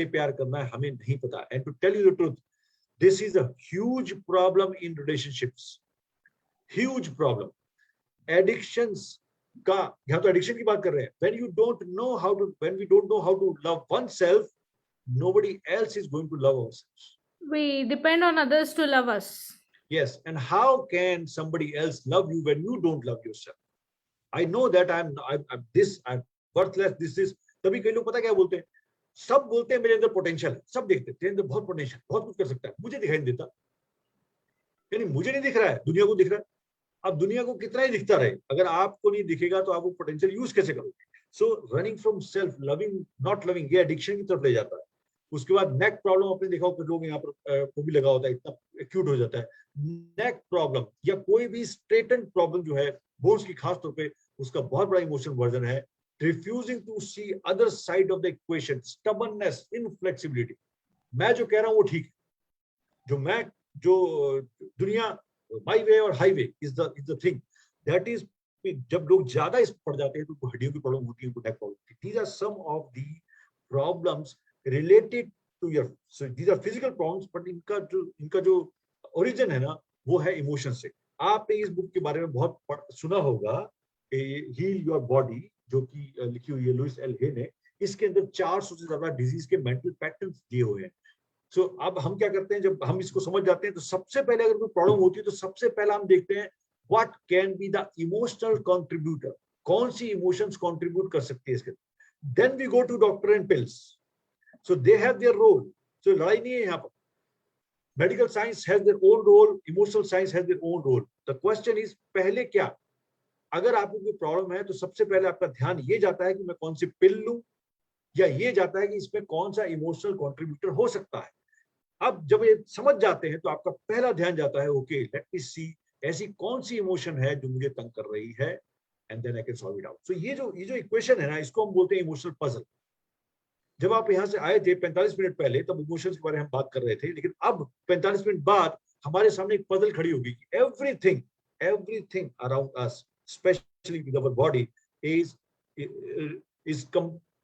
प्यार करना है हमें नहीं पता। And to tell you the truth, this is a huge problem in relationships, huge problem. Addictions का, यहाँ तो एडिक्शन की बात कर रहे हैं। when we don't know how to love oneself, nobody else is going to love ourselves. We depend on others to love us. Yes, and how can somebody else love you when you don't love yourself? I know that I'm worthless, this is, तभी कई लोग पता क्या बोलते हैं, सब बोलते हैं मेरे अंदर पोटेंशियल है, सब देखते हैं तेरे अंदर बहुत पोटेंशियल, बहुत कुछ कर सकता है, मुझे दिखाई नहीं देता, यानी मुझे नहीं दिख रहा है, दुनिया को दिख रहा है। अब दुनिया को कितना ही दिखता रहे, अगर आपको नहीं दिखेगा तो आप वो पोटेंशियल यूज कैसे करोगे? सो running from self, loving not loving, ये एडिक्शन की तरफ ले जाता है। उसके बाद नेक प्रॉब्लम, आपने देखा होगा लोग यहाँ पर को भी लगा होता है, इतना एक्यूट हो जाता है। नेक प्रॉब्लम या कोई भी स्ट्रेटन प्रॉब्लम जो है बोन्स की, खास तौर पे उसका बहुत बड़ा इमोशनल वर्जन है refusing to see other side of the equation, stubbornness, inflexibility. मैं जो कह रहा हूँ वो ठीक है, जो दुनिया माई वे और highway is the thing that is, जब लोग ज्यादा इस पड़ जाते हैं तो उनको हड्डियों की प्रॉब्लम होती है, उनको नेक प्रॉब्लम होती है। These are some of the problems related to your, so these are physical problems, but इनका जो ओरिजिन है ना वो है इमोशन से। आपने इस बुक के बारे में बहुत सुना होगा, हील योर बॉडी, जो कि लिखी हुई है लुइस एल हे ने। इसके अंदर 400 से ज्यादा डिजीज के मेंटल पैटर्न्स दिए हुए हैं। सो अब हम क्या करते हैं, जब हम इसको समझ जाते हैं तो सबसे पहले अगर कोई प्रॉब्लम होती है तो सबसे पहले हम देखते हैं what can be the emotional contributor, कौन सी इमोशंस कंट्रीब्यूट कर सकती है इसके। Then we go to doctor and pills, so they have their role. So लड़ाई नहीं है यहाँ पर, medical science has their own role, emotional science has their own role. The question is, पहले क्या, अगर आपको कोई प्रॉब्लम है तो सबसे पहले आपका ध्यान ये जाता है कि मैं कौन सी पिल लूं, या ये जाता है कि इसमें कौन सा इमोशनल कंट्रीब्यूटर हो सकता है। अब जब ये समझ जाते हैं तो आपका पहला ध्यान जाता है, ओके लेट मी सी ऐसी कौन सी इमोशन है जो मुझे तंग कर रही है, and then I can solve it out. So ये जो इक्वेशन है ना, इसको हम बोलते हैं इमोशनल पजल। जब आप यहाँ से आए थे 45 मिनट पहले, तब इमोशंस के बारे में हम बात कर रहे थे, लेकिन अब 45 मिनट बाद हमारे सामने एक पजल खड़ी होगी कि everything around us, specially with our body,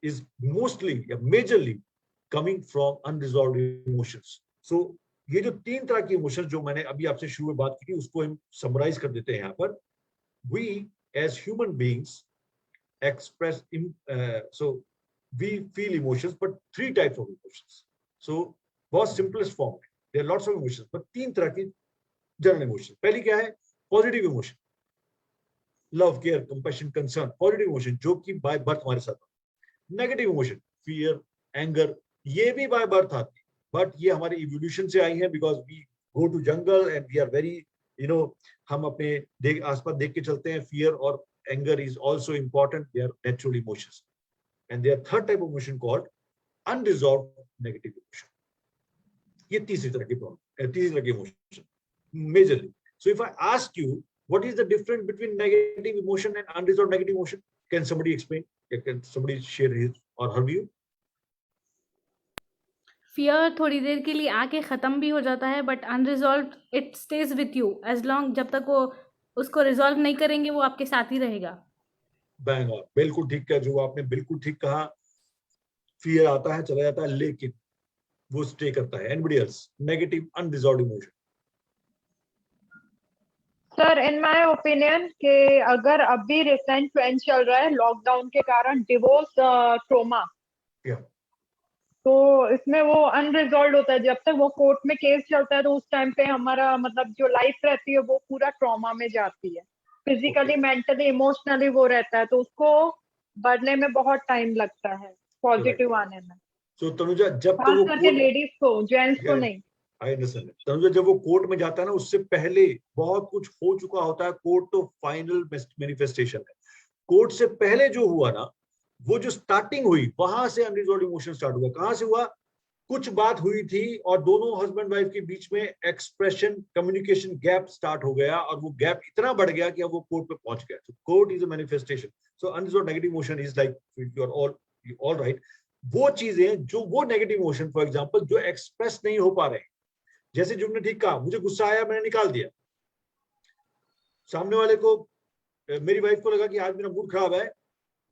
is mostly या majorly coming from unresolved emotions. So ये जो 3 तरह की इमोशंस जो मैंने अभी आपसे शुरू में बात की थी, उसको हम समराइज कर देते हैं यहाँ पर। We as human beings express so we feel emotions, but 3 types of emotions. So बहुत simplest form है, there are lots of emotions, but 3 तरह की जनरल इमोशन। पहली क्या है? Positive emotion, love, care, compassion, concern, positive emotion जो कि बाय बर्थ हमारे साथ। नेगेटिव इमोशन, फियर, एंगर, ये भी बाय बर्थ आती है, बट ये हमारी इवोल्यूशन से आई है, because we go to jungle and we are very, हम अपने आसपास देख के चलते हैं। फियर और anger is also important, they are natural emotions. And there third type of emotion called unresolved negative emotion. ये तीसरी तरह की emotion majorly. So if I ask you what is the difference between negative emotion and unresolved negative emotion, can somebody explain? Can somebody share his or her view? Fear थोड़ी देर के लिए आके खत्म भी हो जाता है, but unresolved it stays with you as long, जब तक वो उसको रिजॉल्व नहीं करेंगे वो आपके साथ ही रहेगा। बैंग ऑन, बिल्कुल ठीक कहा, जो आपने बिल्कुल ठीक कहा। फियर आता है, चला जाता है, लेकिन वो स्टे करता है। Anybody else? Negative unresolved emotion. Sir in my opinion कि अगर अभी रिसेंट ट्रेंड चल रहा है लॉकडाउन के कारण डिवोर्स ट्रॉमा, तो इसमें वो अनरिजॉल्व होता है। जब तक वो कोर्ट में केस चलता है तो उस टाइम पे हमारा मतलब जो लाइफ रहती है वो पूरा ट्रॉमा में जाती है, फिजिकली, मेंटली, इमोशनली वो रहता है, तो उसको बढ़ने में बहुत टाइम लगता है, पॉजिटिव आने में। सो तनुजा, जब खास करके लेडीज को, जेंट्स को नहीं। I understand. तनुजा, जब वो कोर्ट में जाता है ना, उससे पहले बहुत कुछ हो चुका होता है। कोर्ट तो फाइनल मैनिफेस्टेशन है। कोर्ट से पहले जो हुआ ना, वो जो स्टार्टिंग हुई, वहां से अनरिजॉल्व्ड इमोशन स्टार्ट हुआ। कहां से हुआ? कुछ बात हुई थी और दोनों हस्बैंड वाइफ के बीच में एक्सप्रेशन कम्युनिकेशन गैप स्टार्ट हो गया और वो गैप इतना बढ़ गया कि अब वो कोर्ट पे पहुंच गया. So court is a manifestation. So unresolved negative emotion is like you are all right. वो चीजें जो वो नेगेटिव इमोशन फॉर एग्जांपल जो एक्सप्रेस नहीं हो पा रहे हैं, जैसे जुमने ठीक कहा, मुझे गुस्सा आया मैंने निकाल दिया. सामने वाले को, मेरी वाइफ को लगा कि आज मेरा मूड खराब है,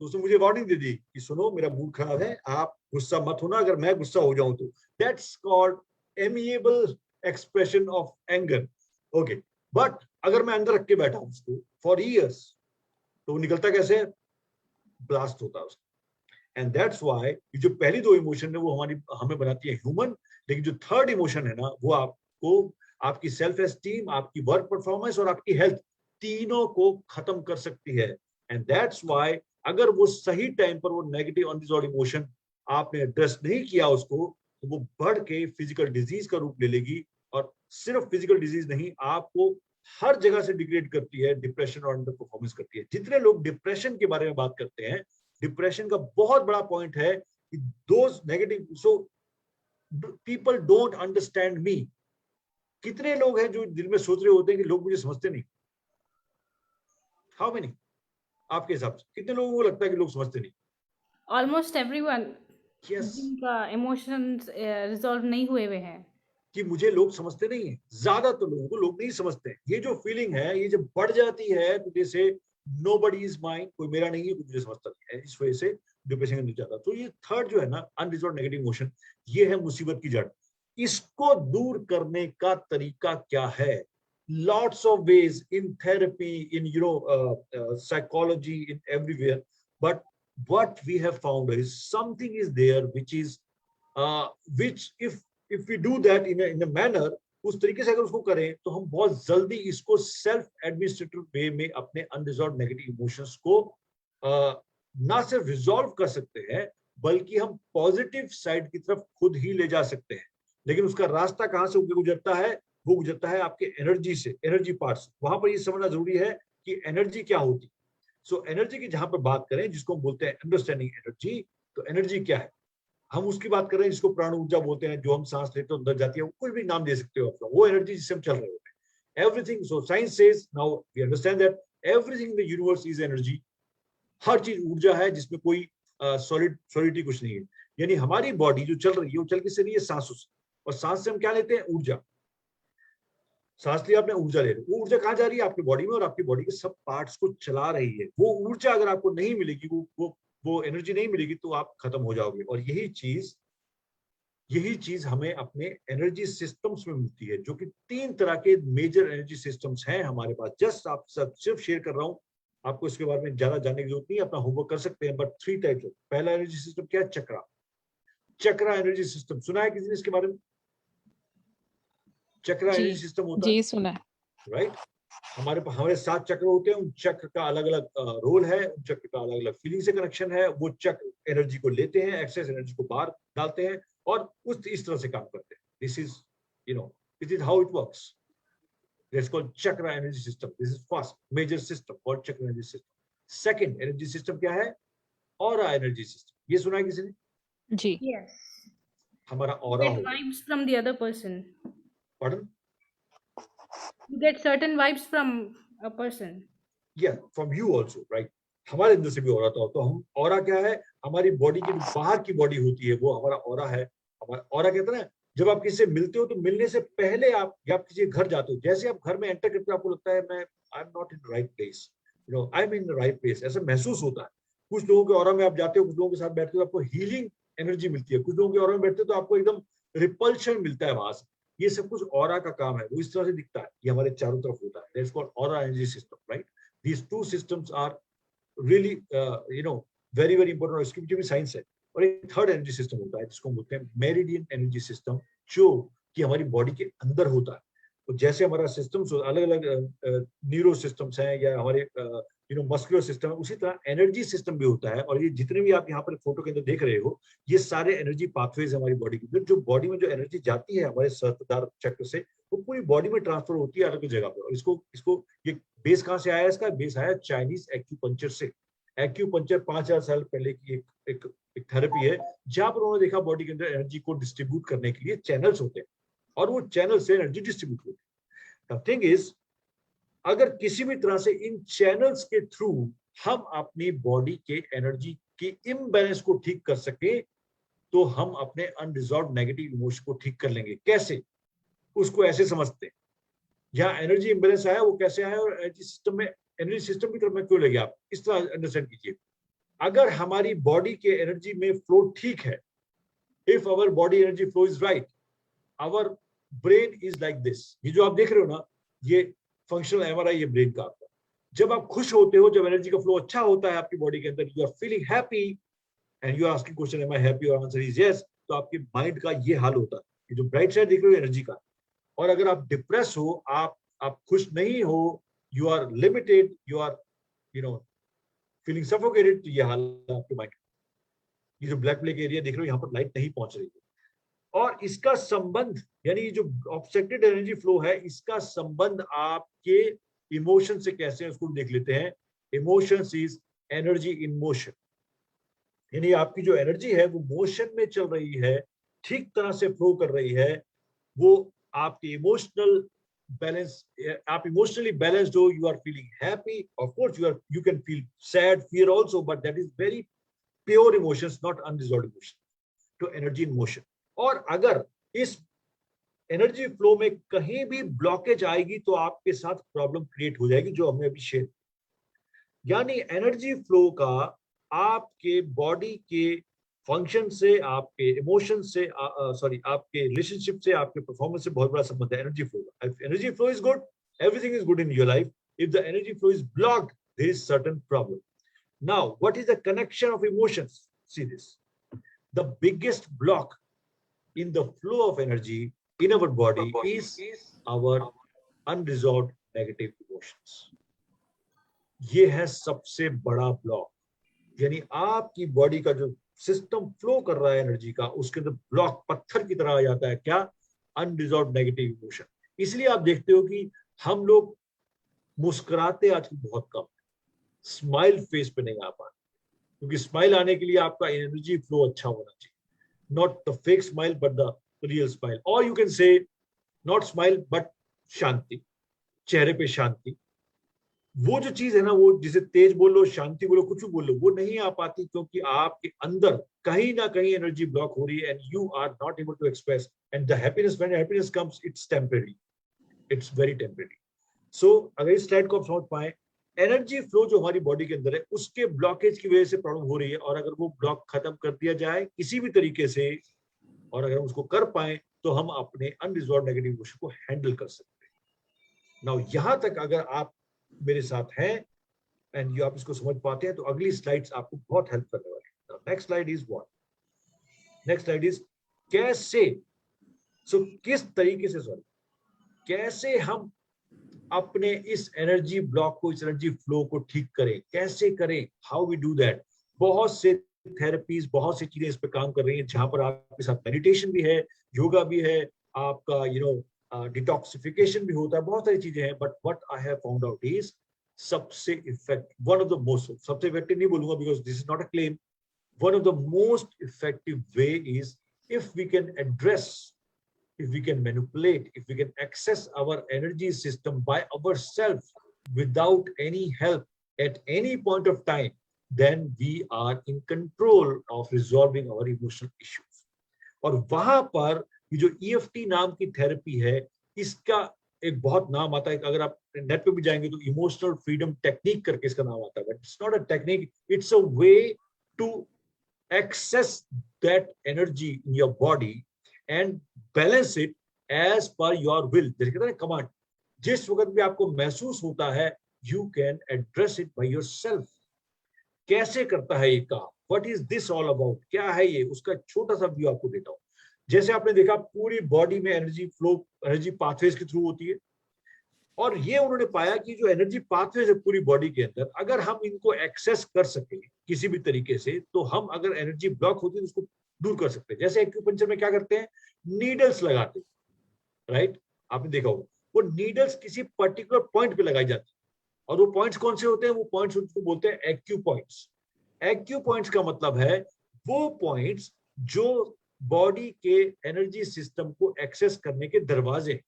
तो उसने मुझे वार्निंग दे दी कि सुनो मेरा मूड खराब है, आप गुस्सा मत होना, अगर मैं गुस्सा हो जाऊं तो. That's called amiable expression of anger. Okay, but अगर मैं अंदर रख के बैठा हूं उसको फॉर इयर्स, तो निकलता कैसे है? ब्लास्ट होता है उसका. एंड दैट्स व्हाई जो पहली दो इमोशन है वो हमें बनाती है ह्यूमन, लेकिन जो थर्ड इमोशन है ना वो आपको आपकी सेल्फ एस्टीम, आपकी वर्क परफॉर्मेंस और आपकी हेल्थ तीनों को खत्म कर सकती है. एंड दैट्स व्हाई अगर वो सही टाइम पर वो नेगेटिव अनरिजॉल्व्ड इमोशन आपने एड्रेस नहीं किया उसको, तो वो बढ़ के फिजिकल डिजीज का रूप ले लेगी. और सिर्फ फिजिकल डिजीज नहीं, आपको हर जगह से डिग्रेड करती है, डिप्रेशन और अंडर परफॉर्मेंस करती है. जितने लोग डिप्रेशन के बारे में बात करते हैं, डिप्रेशन का बहुत बड़ा पॉइंट है कि those negative, so people don't understand me. कितने लोग हैं जो दिल में सोच रहे होते हैं कि लोग मुझे समझते नहीं? How many? आपके हिसाब से कितने लोगों को लगता है कि लोग समझते नहीं? Almost everyone Yes. जिनका इमोशंस रिजॉल्व नहीं हुए हुए हैं, कि मुझे लोग समझते नहीं है. ज्यादातर लोगों को लोग नहीं समझते हैं. ये जो फीलिंग है, ये जब बढ़ जाती है तो जैसे नोबडी इज माइन, कोई मेरा नहीं है, कोई मुझे समझता नहीं है, इस वजह से डिप्रेशन में जाता. तो ये थर्ड जो है ना अनरिजॉल्व्ड नेगेटिव इमोशन, ये है मुसीबत की जड़. इसको दूर करने का तरीका क्या है? Lots of ways in therapy, in psychology, in everywhere. But what we have found is something is there which is which if we do that in a manner, उस तरीके से अगर उसको करें तो हम बहुत जल्दी इसको सेल्फ एडमिनिस्ट्रेटिव वे में अपने अनरिजॉल्व्ड नेगेटिव इमोशंस को ना सिर्फ रिजॉल्व कर सकते हैं, बल्कि हम पॉजिटिव साइड की तरफ खुद ही ले जा सकते हैं. लेकिन उसका रास्ता कहाँ से गुजरता है? वो गुजरता है आपके एनर्जी से, एनर्जी पार्ट्स. वहां पर ये समझना जरूरी है कि एनर्जी क्या होती है. सो एनर्जी की जहां पर बात करें, जिसको हम बोलते हैं अंडरस्टैंडिंग एनर्जी, तो एनर्जी क्या है हम उसकी बात कर रहे हैं, जिसको प्राण ऊर्जा बोलते हैं, जो हम सांस लेते हैं अंदर जाती है, कोई भी नाम दे सकते हो आप, वो एनर्जी जिससे हम चल रहे होते हैं. Everything, so science says now we understand that everything in the universe is energy. हर चीज ऊर्जा है, जिसमें कोई सॉलिडिटी कुछ नहीं है. यानी हमारी बॉडी जो चल रही है वो चल किससे रही है? सांसों से. और सांस से हम क्या लेते हैं? ऊर्जा. सांस लिया आपने, ऊर्जा ले रहे. वो ऊर्जा कहाँ जा रही है? आपकी बॉडी में, और आपकी बॉडी के सब पार्ट्स को चला रही है. वो ऊर्जा अगर आपको नहीं मिलेगी, वो एनर्जी नहीं मिलेगी, तो आप खत्म हो जाओगे. और यही चीज हमें अपने एनर्जी सिस्टम्स में मिलती है, जो कि 3 तरह के मेजर एनर्जी सिस्टम्स हैं हमारे पास. जस्ट आप सब सिर्फ शेयर कर रहा हूं, आपको इसके बारे में ज्यादा जानने की जरूरत नहीं, अपना होमवर्क कर सकते हैं. But 3 types. पहला एनर्जी सिस्टम क्या है? चक्रा एनर्जी सिस्टम. सुना है किसी ने इसके बारे में? चक्रा एनर्जी सिस्टम होता है. जी सुना है. राइट. हमारे 7 चक्र होते हैं. उन चक्र का अलग अलग रोल है, उन चक्र का अलग अलग फीलिंग से कनेक्शन है. वो चक्र एनर्जी को लेते हैं, एक्सेस एनर्जी को बाहर डालते हैं और इस तरह से काम करते हैं. This is how it works. It's called chakra energy system. This is first major system called chakra energy system. Second energy system क्या है? Aura energy system. ये सुना है किसी ने? जी. yes, हमारा aura get होगा. vibes from the other person. Pardon? You get certain vibes from a person. Yeah, from you also, right? हमारे अंदर से भी aura था. तो हम aura क्या है? हमारी बॉडी की बाहर की बॉडी होती है, वो हमारा aura है. हमारा aura कहते हैं ना, जब आप किसी से मिलते हो तो मिलने से पहले आप किसी घर जाते हो, जैसे आप घर में एंटर करते हो आपको लगता है मैं I am not in right place, I am in the right place, ऐसा महसूस होता है. कुछ लोगों के ऑरा में आप जाते हो, कुछ लोगों के साथ बैठते हो, आपको हीलिंग एनर्जी मिलती है. कुछ लोगों के ऑरा में बैठते हो तो आपको एकदम रिपल्शन मिलता है वहां से. ये सब कुछ ऑरा का काम है, वो इस तरह से दिखता है, ये हमारे चारों तरफ होता है. That's called aura energy system, right? These 2 systems are really very very important. और इसके पीछे भी साइंस है. और एक थर्ड एनर्जी सिस्टम होता है जिसको बोलते हैं मेरिडियन एनर्जी सिस्टम, जो कि हमारी बॉडी के अंदर होता है. तो जैसे हमारा सिस्टम्स अलग अलग न्यूरो सिस्टम्स हैं या हमारे मस्कुलर सिस्टम है, उसी तरह एनर्जी सिस्टम भी होता है. और ये जितने भी आप यहाँ पर फोटो के अंदर देख रहे हो, ये सारे एनर्जी पाथवेज हमारी बॉडी के अंदर. जो बॉडी में जो एनर्जी जाती है हमारे सहस्त्रधार चक्र से, वो पूरी बॉडी में ट्रांसफर होती है अलग जगह पे. और इसको ये बेस कहाँ से आया? इसका बेस आया चाइनीज एक्यूपंक्चर से. एक्यूपंक्चर 5000 साल पहले की एक थेरेपी है, जहां पर उन्होंने देखा बॉडी के अंदर एनर्जी को डिस्ट्रीब्यूट करने के लिए चैनल्स होते हैं और वो चैनल से एनर्जी डिस्ट्रीब्यूट होती है। द थिंग इज, अगर किसी भी तरह से इन चैनल्स के थ्रू हम अपनी बॉडी के एनर्जी की इम्बैलेंस को ठीक कर सके, तो हम अपने अनरिजॉल्व नेगेटिव इमोशन को ठीक कर लेंगे। कैसे? उसको ऐसे समझते हैं, जहां एनर्जी इम्बैलेंस आया वो कैसे आया और एनर्जी सिस्टम की तरफ में क्यों लगे, आप इस तरह अंडरस्टैंड कीजिए। अगर हमारी बॉडी के एनर्जी में फ्लो ठीक है, if our body energy flow is right, our brain is like this. ये जो आप देख रहे हो ना, ये फंक्शनल एमआरआई ये ब्रेन का आपका। जब आप खुश होते हो, जब एनर्जी का फ्लो अच्छा होता है आपकी बॉडी के अंदर, you are feeling happy and you are asking question am I happy, और आंसर इज यस, तो आपके माइंड का ये हाल होता है। ये जो ब्राइट साइड देख रहे हो एनर्जी का। और अगर आप डिप्रेस हो, आप खुश नहीं हो, you are limited, you are feeling suffocated, तो ये हाल आपके माइंड। ये जो ब्लैक एरिया देख रहे हो, यहाँ पर लाइट नहीं पहुंच रही है। और इसका संबंध, यानी जो ऑब्स्ट्रक्टेड एनर्जी फ्लो है, इसका संबंध आपके इमोशन से कैसे है उसको देख लेते हैं। Emotions is energy in motion, यानी आपकी जो एनर्जी है वो मोशन में चल रही है, ठीक तरह से फ्लो कर रही है। वो आपकी इमोशनल बैलेंस, आप इमोशनली बैलेंस्ड हो, you are feeling happy, of course you can feel sad, fear also, but that is very pure emotions, not unresolved emotion, तो एनर्जी इन मोशन। और अगर इस एनर्जी फ्लो में कहीं भी ब्लॉकेज आएगी तो आपके साथ प्रॉब्लम क्रिएट हो जाएगी, जो हमने अभी शेयर। यानी एनर्जी फ्लो का आपके बॉडी के फंक्शन से, आपके इमोशन से, आपके रिलेशनशिप से, आपके परफॉर्मेंस से बहुत बड़ा संबंध है एनर्जी फ्लो का। If energy flow is good, everything is good in your life. If the energy flow is blocked, there is certain problem. Now, what is the connection of emotions? See this. The biggest block in the flow of energy in our body is our unresolved negative emotions. ये है सबसे बड़ा ब्लॉक. यानी आपकी बॉडी का जो सिस्टम फ्लो कर रहा है एनर्जी का, उसके अंदर ब्लॉक पत्थर की तरह आ जाता है. क्या? Unresolved negative emotion. इसलिए आप देखते हो कि हम लोग मुस्कुराते आजकल बहुत कम, स्माइल फेस पे नहीं आ पाते, क्योंकि स्माइल आने के लिए आपका एनर्जी फ्लो अच्छा होना चाहिए. Not the fake smile but the real smile, और you can say not smile but shanti, चेहरे पे शांति. वो जो चीज है ना, वो जिसे तेज बोलो, शांति बोलो, कुछ भी बोलो, वो नहीं आ पाती, क्योंकि आपके अंदर कहीं ना कहीं एनर्जी ब्लॉक हो रही है, and you are not able to express. And the happiness, when happiness comes, it's temporary, it's very temporary. So अगर इस स्लाइड को आप समझ पाए, एनर्जी फ्लो जो हमारी बॉडी के अंदर है, उसके ब्लॉकेज की वजह से प्रॉब्लम हो रही है, और अगर वो ब्लॉक खत्म कर दिया जाए किसी भी तरीके से, और अगर हम उसको कर पाए, तो हम अपने अनरिजॉल्व नेगेटिव इमोशन को हैंडल कर सकते हैं. नाउ यहां तक अगर आप मेरे साथ हैं एंड आप इसको समझ पाते हैं, तो अगली स्लाइड्स आपको बहुत हेल्प करने वाली है. Next slide is what? Next slide is कैसे, किस तरीके से, कैसे हम अपने इस एनर्जी ब्लॉक को, इस एनर्जी फ्लो को ठीक करें, कैसे करें, हाउ वी डू दैट. बहुत से थेरेपीज, बहुत सी चीजें इस पे काम कर रही हैं, जहां पर आपके साथ मेडिटेशन भी है, योगा भी है, आपका डिटॉक्सिफिकेशन भी होता है, बहुत सारी चीजें हैं. But what I have found out is सबसे effective, one of the most, सबसे इफेक्टिव नहीं बोलूंगा because this is not a claim, one of the most effective way is if we can address, if we can manipulate, if we can access our energy system by ourselves without any help at any point of time, then we are in control of resolving our emotional issues. और वहां पर ये जो EFT नाम की थेरेपी है, इसका एक बहुत नाम आता है. अगर आप नेट पे भी जाएंगे तो इमोशनल फ्रीडम टेक्निक करके इसका नाम आता है. But it's not a technique, it's a way to access that energy in your body and balance it as per your will. जैसे कहते हैं कमांड, जिस वक्त भी आपको महसूस होता है, you can address it by yourself. कैसे करता है ये काम? What is this all about? क्या है ये? उसका छोटा सा व्यू आपको देता हूँ. जैसे आपने देखा, पूरी बॉडी में एनर्जी फ्लो, एनर्जी पाथवेज के थ्रू होती है, और ये उन्होंने पाया कि जो एनर्जी पाथवेज है पूरी बॉडी के अंदर, अगर हम इनको एक्सेस कर सके किसी भी तरीके से, तो हम अगर एनर्जी ब्लॉक होती है तो उसको दूर कर सकते हैं. जैसे एक्यूपंक्चर में क्या करते हैं, नीडल्स लगाते हैं, राइट? आपने देखा होगा, वो नीडल्स किसी पर्टिकुलर पॉइंट पे लगाई जाती है. और वो पॉइंट्स कौन से होते हैं? वो पॉइंट्स उसको बोलते हैं एक्यू पॉइंट्स। एक्यू पॉइंट्स का मतलब है वो पॉइंट्स जो बॉडी के एनर्जी सिस्टम को एक्सेस करने के दरवाजे,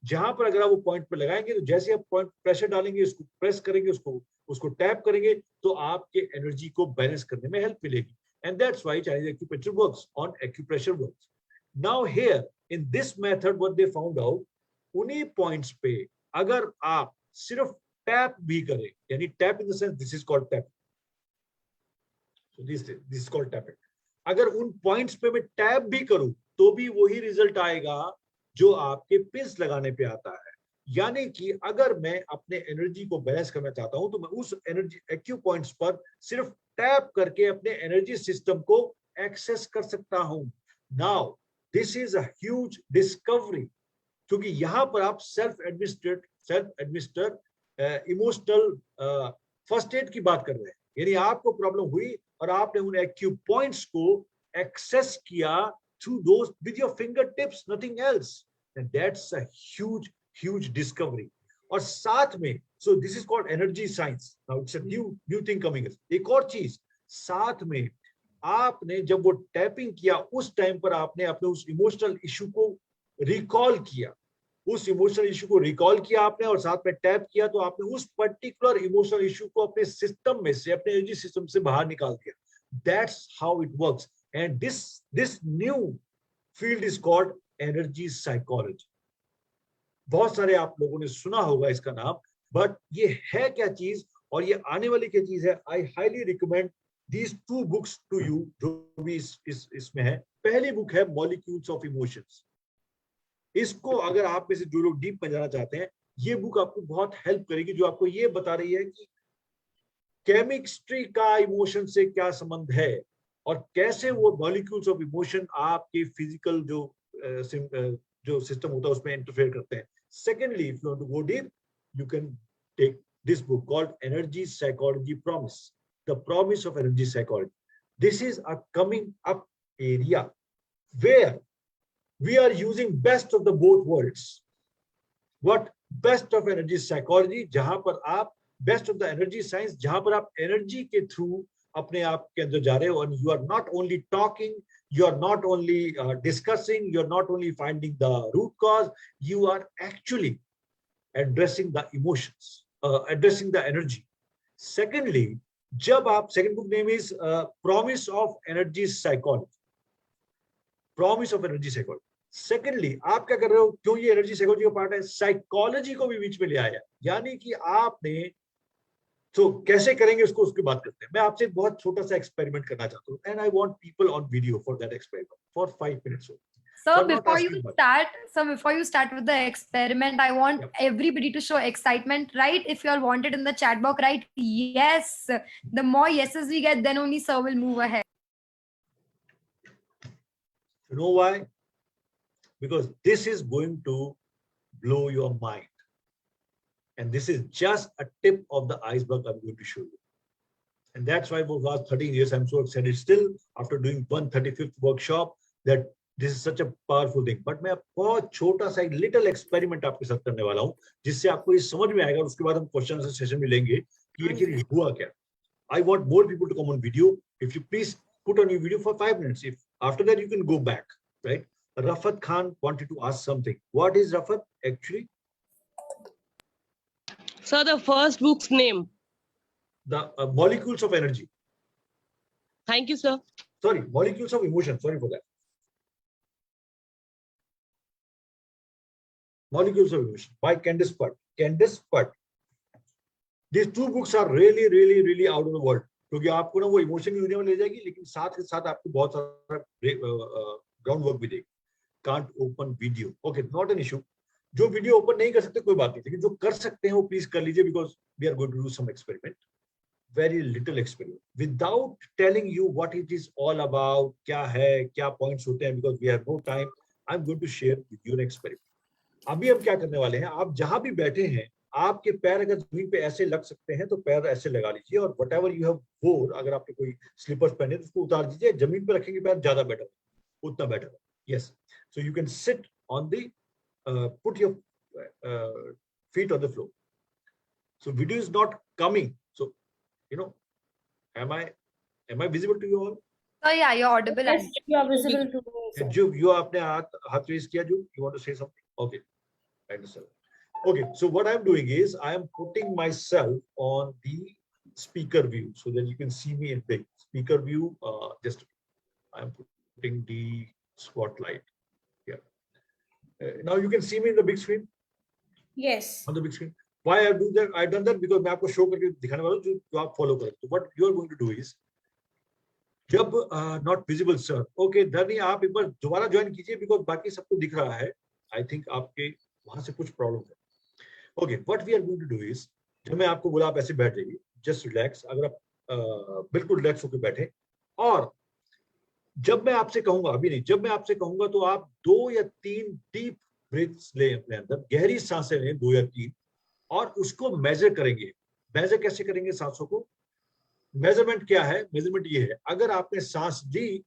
जहां पर अगर आप वो पॉइंट पे लगाएंगे तो जैसे आप पॉइंट प्रेशर डालेंगे, उसको प्रेस करेंगे, उसको टैप करेंगे, तो आपके एनर्जी को बैलेंस करने में हेल्प मिलेगी। And that's why Chinese acupressure works on acupressure works. Now here in this method what they found out, उन्हीं पॉइंट्स पे अगर आप सिर्फ टैप भी करें, यानी tap in the sense this is called tap, so this is called tapping. अगर उन पॉइंट्स पे मैं टैप भी करूं तो भी वही रिजल्ट आएगा जो आपके पिंस लगाने पे आता है। यानी कि अगर मैं अपने एनर्जी को बैलेंस करना चाहता हूं तो मैं उस एनर्जी एक्यू पॉइंट्स पर सिर्फ टैप करके अपने एनर्जी सिस्टम को एक्सेस कर सकता हूं। Now this is a huge discovery, क्योंकि यहां पर आप self administered emotional first aid की बात कर रहे हैं। यानी आपको प्रॉब्लम हुई और आपने उन एक्यू पॉइंट्स को एक्सेस किया through those with your finger tips, nothing else, and that's a huge discovery. और साथ में so this is called energy science. Now it's a new thing coming. एक और चीज साथ में, आपने जब वो टैपिंग किया उस टाइम पर आपने अपने उस इमोशनल इशू को रिकॉल किया, उस इमोशनल इशू को रिकॉल किया आपने और साथ में टैप किया, तो आपने उस पर्टिकुलर इमोशनल इशू को अपने सिस्टम में से, अपने एनर्जी सिस्टम से बाहर निकाल दिया। That's how it works, and this new field is called energy psychology. बहुत सारे आप लोगों ने सुना होगा इसका नाम, बट ये है क्या चीज और ये आने वाली क्या चीज है? I highly recommend these 2 books to you, जो भी इसमें है। पहली बुक है मॉलिक्यूल्स ऑफ इमोशंस। इसको अगर आप में से जो लोग डीप में जाना चाहते हैं, ये बुक आपको बहुत हेल्प करेगी, जो आपको ये बता रही है कि केमिस्ट्री का इमोशन से क्या संबंध है और कैसे वो मॉलिक्यूल्स ऑफ इमोशन आपके फिजिकल जो सिस्टम होता है उसमें इंटरफेयर करते हैं। Secondly, if you want to go deep, you can take this book called energy psychology promise, the promise of energy psychology. This is a coming up area where we are using best of the both worlds. What? Best of energy psychology, जहां पर आप best of the energy science, जहां पर आप एनर्जी के थ्रू अपने आप के अंदर जा रहे हो, and you are not only talking, you are not only discussing, you are not only finding the root cause, you are actually addressing the emotions, addressing the energy. Secondly, जब आप, second book name is Promise of Energy Psychology, Promise of Energy Psychology. Secondly, आप क्या कर रहे हो? क्यों ये एनर्जी साइकोलॉजी का पार्ट है, साइकोलॉजी को भी बीच में ले आया। यानी कि आपने तो कैसे करेंगे उसको, उसकी बात करते हैं। मैं आपसे एक बहुत छोटा सा एक्सपेरिमेंट करना चाहता हूँ, and I want people on video for that experiment for 5 minutes. So before you start with the experiment, I want everybody to show excitement, right? If you all want it in the chat box, right? Yes. The more yeses we get, then only sir will move ahead. You know why? Because this is going to blow your mind. And this is just a tip of the iceberg I'm going to show you. And that's why for the last 13 years, I'm so excited still after doing 135th workshop that this is such a powerful thing. But मैं बहुत छोटा सा एक little experiment आपके साथ करने वाला हूँ, जिससे आपको ये समझ में आएगा। उसके बाद हम क्वेश्चन आंसर सेशन में लेंगे कि ये हुआ क्या। I want more people to come on video. If you please put on your video for 5 minutes. If after that you can go back, right? Rafat Khan wanted to ask something. What is Rafat actually? Sir, the first book's name. The Molecules of Energy. Thank you, sir. Sorry, Molecules of Emotion. Sorry for that. Molecules of Emotion by Candice Pert. Candice Pert. These 2 books are really out of the world. क्योंकि आपको ना वो इमोशन की दुनिया में ले जाएगी, लेकिन साथ के साथ आपको बहुत सारा ग्राउंड वर्क भी देगी। Can't open video. Okay, not an issue. जो वीडियो ओपन नहीं कर सकते कोई बात नहीं, लेकिन जो कर सकते हैं वो प्लीज कर लीजिए, because we are going to do some experiment. Very little experiment. Without telling you what it is all about, क्या है, क्या points होते हैं, because we have no time, I'm going to share with you an experiment. अभी हम क्या करने वाले हैं, आप जहां भी बैठे हैं, आपके पैर अगर जमीन पे ऐसे लग सकते हैं तो पैर ऐसे लगा लीजिए, और whatever you have wore, अगर आपने कोई स्लीपर्स पहने तो उसको उतार दीजिए। जमीन पे रखेंगे पैर ज्यादा बेटर, उतना better. Yes. So you can sit on the, put your feet on the floor. So video is not coming. So, am I visible to you all? So yeah, you're audible. Yes, And you are visible to me. sir. Ju, you आपने हाथ raise किया, Ju, you want to say something? Okay, I understand. Okay, so what I'm doing is I am putting myself on the speaker view so that you can see me in big speaker view. Just I'm putting the spotlight here. Now you can see me in the big screen. Yes. On the big screen. Why I do that? I've done that because मैं आपको show करके दिखाने वाला हूँ जो आप follow करें. So what you are going to do is जब not visible sir, okay, धरनी आप एक बार दोबारा ज्वाइन कीजिए because बाकी सबको दिख रहा है. I think आपके वहां से कुछ प्रॉब्लम है. Okay, what we are going to do is जब मैं आपको बोला आप ऐसे बैठ जाइए, just relax. अगर आप बिल्कुल रिलैक्स होकर बैठे और जब मैं आपसे कहूंगा, अभी नहीं, जब मैं आपसे कहूंगा तो आप 2 या 3 डीप ब्रीथ्स लें अपने अंदर, गहरी सांसें लें 2 या 3 और उसको मेजर करेंगे. मेजर कैसे करेंगे सांसों को? मेजरमेंट क्या है? मेजरमेंट ये है, अगर आपने सांस ली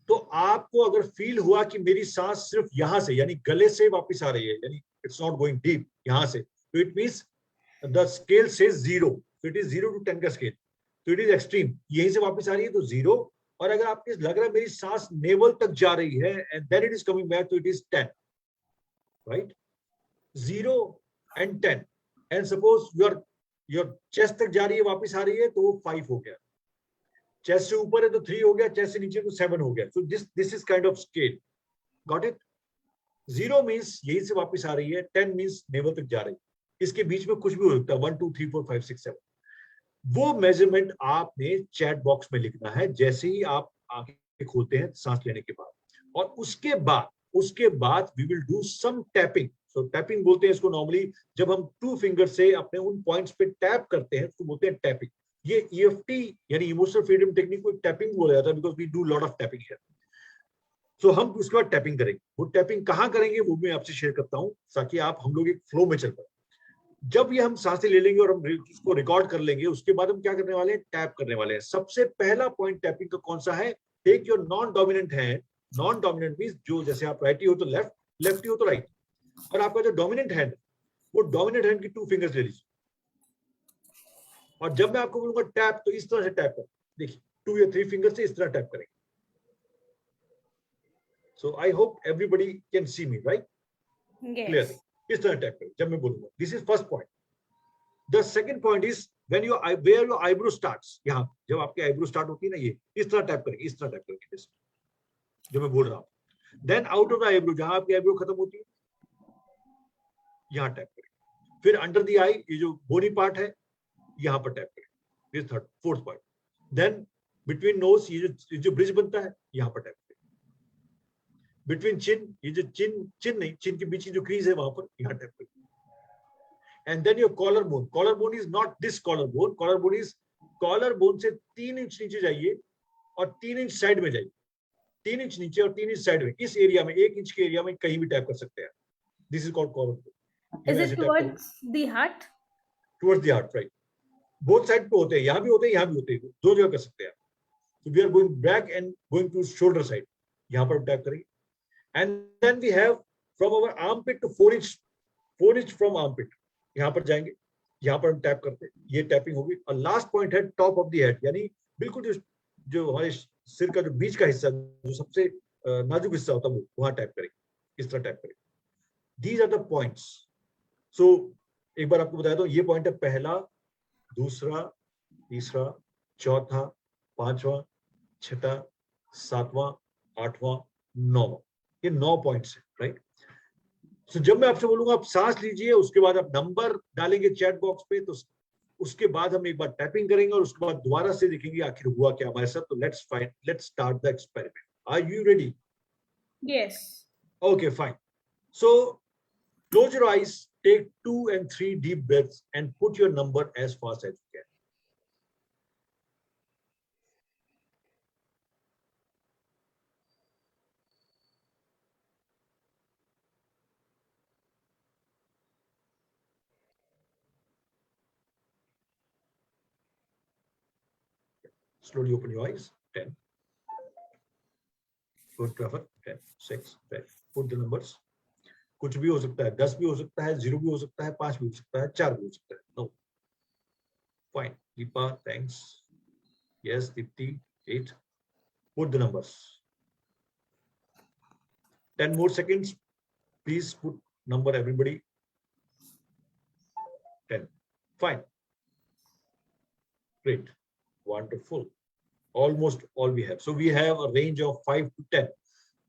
तो आपको अगर फील हुआ कि मेरी सांस सिर्फ यहां से यानी गले से वापस आ रही है, यानी इट्स नॉट गोइंग डीप यहां से, तो it means the scale says 0. तो इट इज 0 to 10 का स्केल, तो इट इज एक्सट्रीम. यहीं से वापस आ रही है तो 0. और अगर आपको लग रहा है मेरी सांस नेवल तक जा रही है and then it is coming back, तो it is 10. Right? 0 and 10. And suppose your chest तक जा रही है, वापस आ रही है, तो वो 5 हो गया. चेस्ट से ऊपर है तो 3 हो गया, चेस्ट से नीचे तो 7 हो गया. So this is kind of scale. Got it? 0 means यहीं से वापस आ रही है, 10 मींस नेवल तक जा रही है. इसके बीच में कुछ भी हो सकता है, 1 2 3 4 5 6 7. वो मेजरमेंट आपने चैट बॉक्स में लिखना है जैसे ही आप आंखें खोलते हैं सांस लेने के बाद. और उसके बाद we will do some tapping. So tapping बोलते हैं इसको नॉर्मली, जब हम 2 फिंगर से अपने उन पॉइंट्स पे टैप करते हैं तो बोलते हैं टैपिंग. ये EFT यानी इमोशनल फ्रीडम टेक्निक को टैपिंग बोला जाता है because we do lot of tapping here. So हम उसके बाद टैपिंग करेंगे. वो टैपिंग कहाँ करेंगे वो मैं आपसे शेयर करता हूँ ताकि हम लोग एक फ्लो में चल पाए. जब ये हम सांसें ले लेंगे और हम उसको रिकॉर्ड कर लेंगे, उसके बाद हम क्या करने वाले हैं? टैप करने वाले हैं. सबसे पहला पॉइंट टैपिंग का कौन सा है? Take your non dominant hand. Non dominant means जो, जैसे आप राइटी हो तो लेफ्ट, लेफ्टी हो तो राइट, और आपका जो डोमिनेंट हैंड, वो डोमिनेंट हैंड की 2 फिंगर्स ले लीजिए. और जब मैं आपको बोलूंगा टैप, तो इस तरह से टैप कर. देखिए 2 या 3 फिंगर से इस तरह टैप करेंगे. So I hope everybody can see me, right? Clear? इस तरह टैप करें जब मैं बोलूंगा. This is first point. The second point is when where your eyebrow starts. यहां जब आपकी आईब्रो स्टार्ट होती है ना, ये इस तरह टैप करेंगे, इस तरह टैप करेंगे जो मैं बोल रहा हूं. Then out of the eyebrow, जहां आपकी आईब्रो खत्म होती है, यहां टैप करेंगे. फिर अंडर द आई, ये जो बोनी पार्ट है, यहां पर टैप करें. This third fourth point. Then between nose, ये जो ब्रिज बनता है, यहां पर टैप करें. बिटवीन चिन, ये जो चिन नहीं, चिन के बीच की जो क्रीज है वहां पर, यहां टैप करें. And then your collar bone. Collar bone is not this collar bone. Collar bone is, collar bone से 3 इंच नीचे जाइए और 3 इंच साइड में जाइए. 3 इंच नीचे और 3 इंच साइड में, इस एरिया में, 1 इंच के एरिया में कहीं भी टैप कर सकते हैं. This is called collar bone. Is it towards the heart? Towards the heart, right? Both side पे होते हैं, यहाँ भी होते हैं, यहाँ भी होते हैं, 2 जगह कर सकते हैं. So we are going back and going to shoulder side. यहाँ पर टैप करेंगे. And then we have from our armpit to 4 inch from armpit. यहाँ पर जाएंगे, यहाँ पर हम टैप करते हैं. ये टैपिंग होगी. और लास्ट पॉइंट है टॉप ऑफ द हेड, यानी बिल्कुल जो हमारे सिर का जो बीच का हिस्सा, जो सबसे नाजुक हिस्सा होता है, वो वहां टैप करेंगे. इस तरह टैप करेंगे. These are the points. So एक बार आपको बताया दो, ये पॉइंट है पहला, दूसरा, तीसरा, चौथा, पांचवा, छठा, सातवां, आठवां, 9वां. ये 9 पॉइंट्स है, राइट? सो जब मैं आपसे बोलूंगा आप सांस लीजिए, उसके बाद आप नंबर डालेंगे चैट बॉक्स पे, तो उसके बाद हम एक बार टैपिंग करेंगे और उसके बाद दोबारा से देखेंगे आखिर हुआ क्या हमारे साथ. तो let's start the experiment. Are you ready? Yes. Okay, fine. So close your eyes, take 2 and 3 deep breaths and put your number as fast as you can. Slowly open your eyes. 10. Good, 10, 6, 10. Put the numbers. कुछ भी हो सकता है, 10 भी हो सकता है, 0 भी हो सकता है, 5 भी हो सकता है, 4 भी हो सकता है. No. Fine. Deepa, thanks. Yes, Dipti, 8. Put the numbers. 10 more seconds. Please put number, everybody. 10. Fine. Great. Wonderful. Almost all we have. So we have a range of 5 to 10.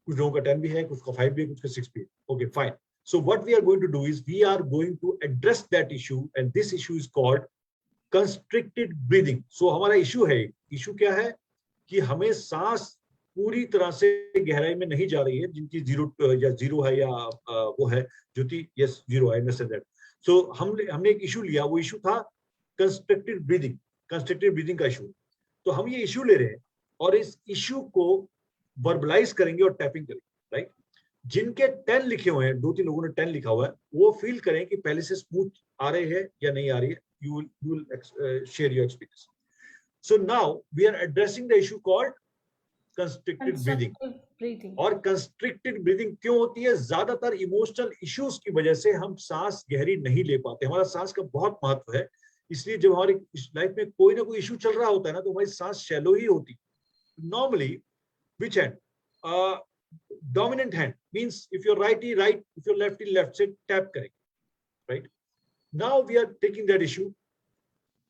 कुछ लोगों का 10 भी है, कुछ का 5 भी है, कुछ का 6 भी है. Okay, fine. So what we are going to do is we are going to address that issue, and this issue is called constricted breathing. So हमारा issue है, issue क्या है कि हमें सांस पूरी तरह से गहराई में नहीं जा रही है, जिनकी जीरो है या वो है Jyoti, yes zero, I understand that. So हमने एक इशू लिया, वो इशू था कंस्ट्रक्टेड ब्रीदिंग का इशू. तो हम ये इशू ले रहे हैं और इस इशू को वर्बलाइज करेंगे और टैपिंग करेंगे, राइट. जिनके 10 लिखे हुए हैं, 2-3 लोगों ने 10 लिखा हुआ है, वो फील करें कि पहले से स्मूथ आ रहे हैं या नहीं आ रही है. You will share your experience. So now we are addressing the issue called constricted breathing. और constricted breathing क्यों होती है? ज्यादातर इमोशनल इश्यूज की वजह से हम सांस गहरी नहीं ले पाते. हमारा सांस का बहुत महत्व है, इसलिए जब हमारी लाइफ में कोई ना कोई इशू चल रहा होता है ना, तो हमारी सांस शैलो ही होती. Normally which hand? Dominant hand means if you're righty right, if you're lefty left, से tap करेंगे, right? Now we are taking that issue.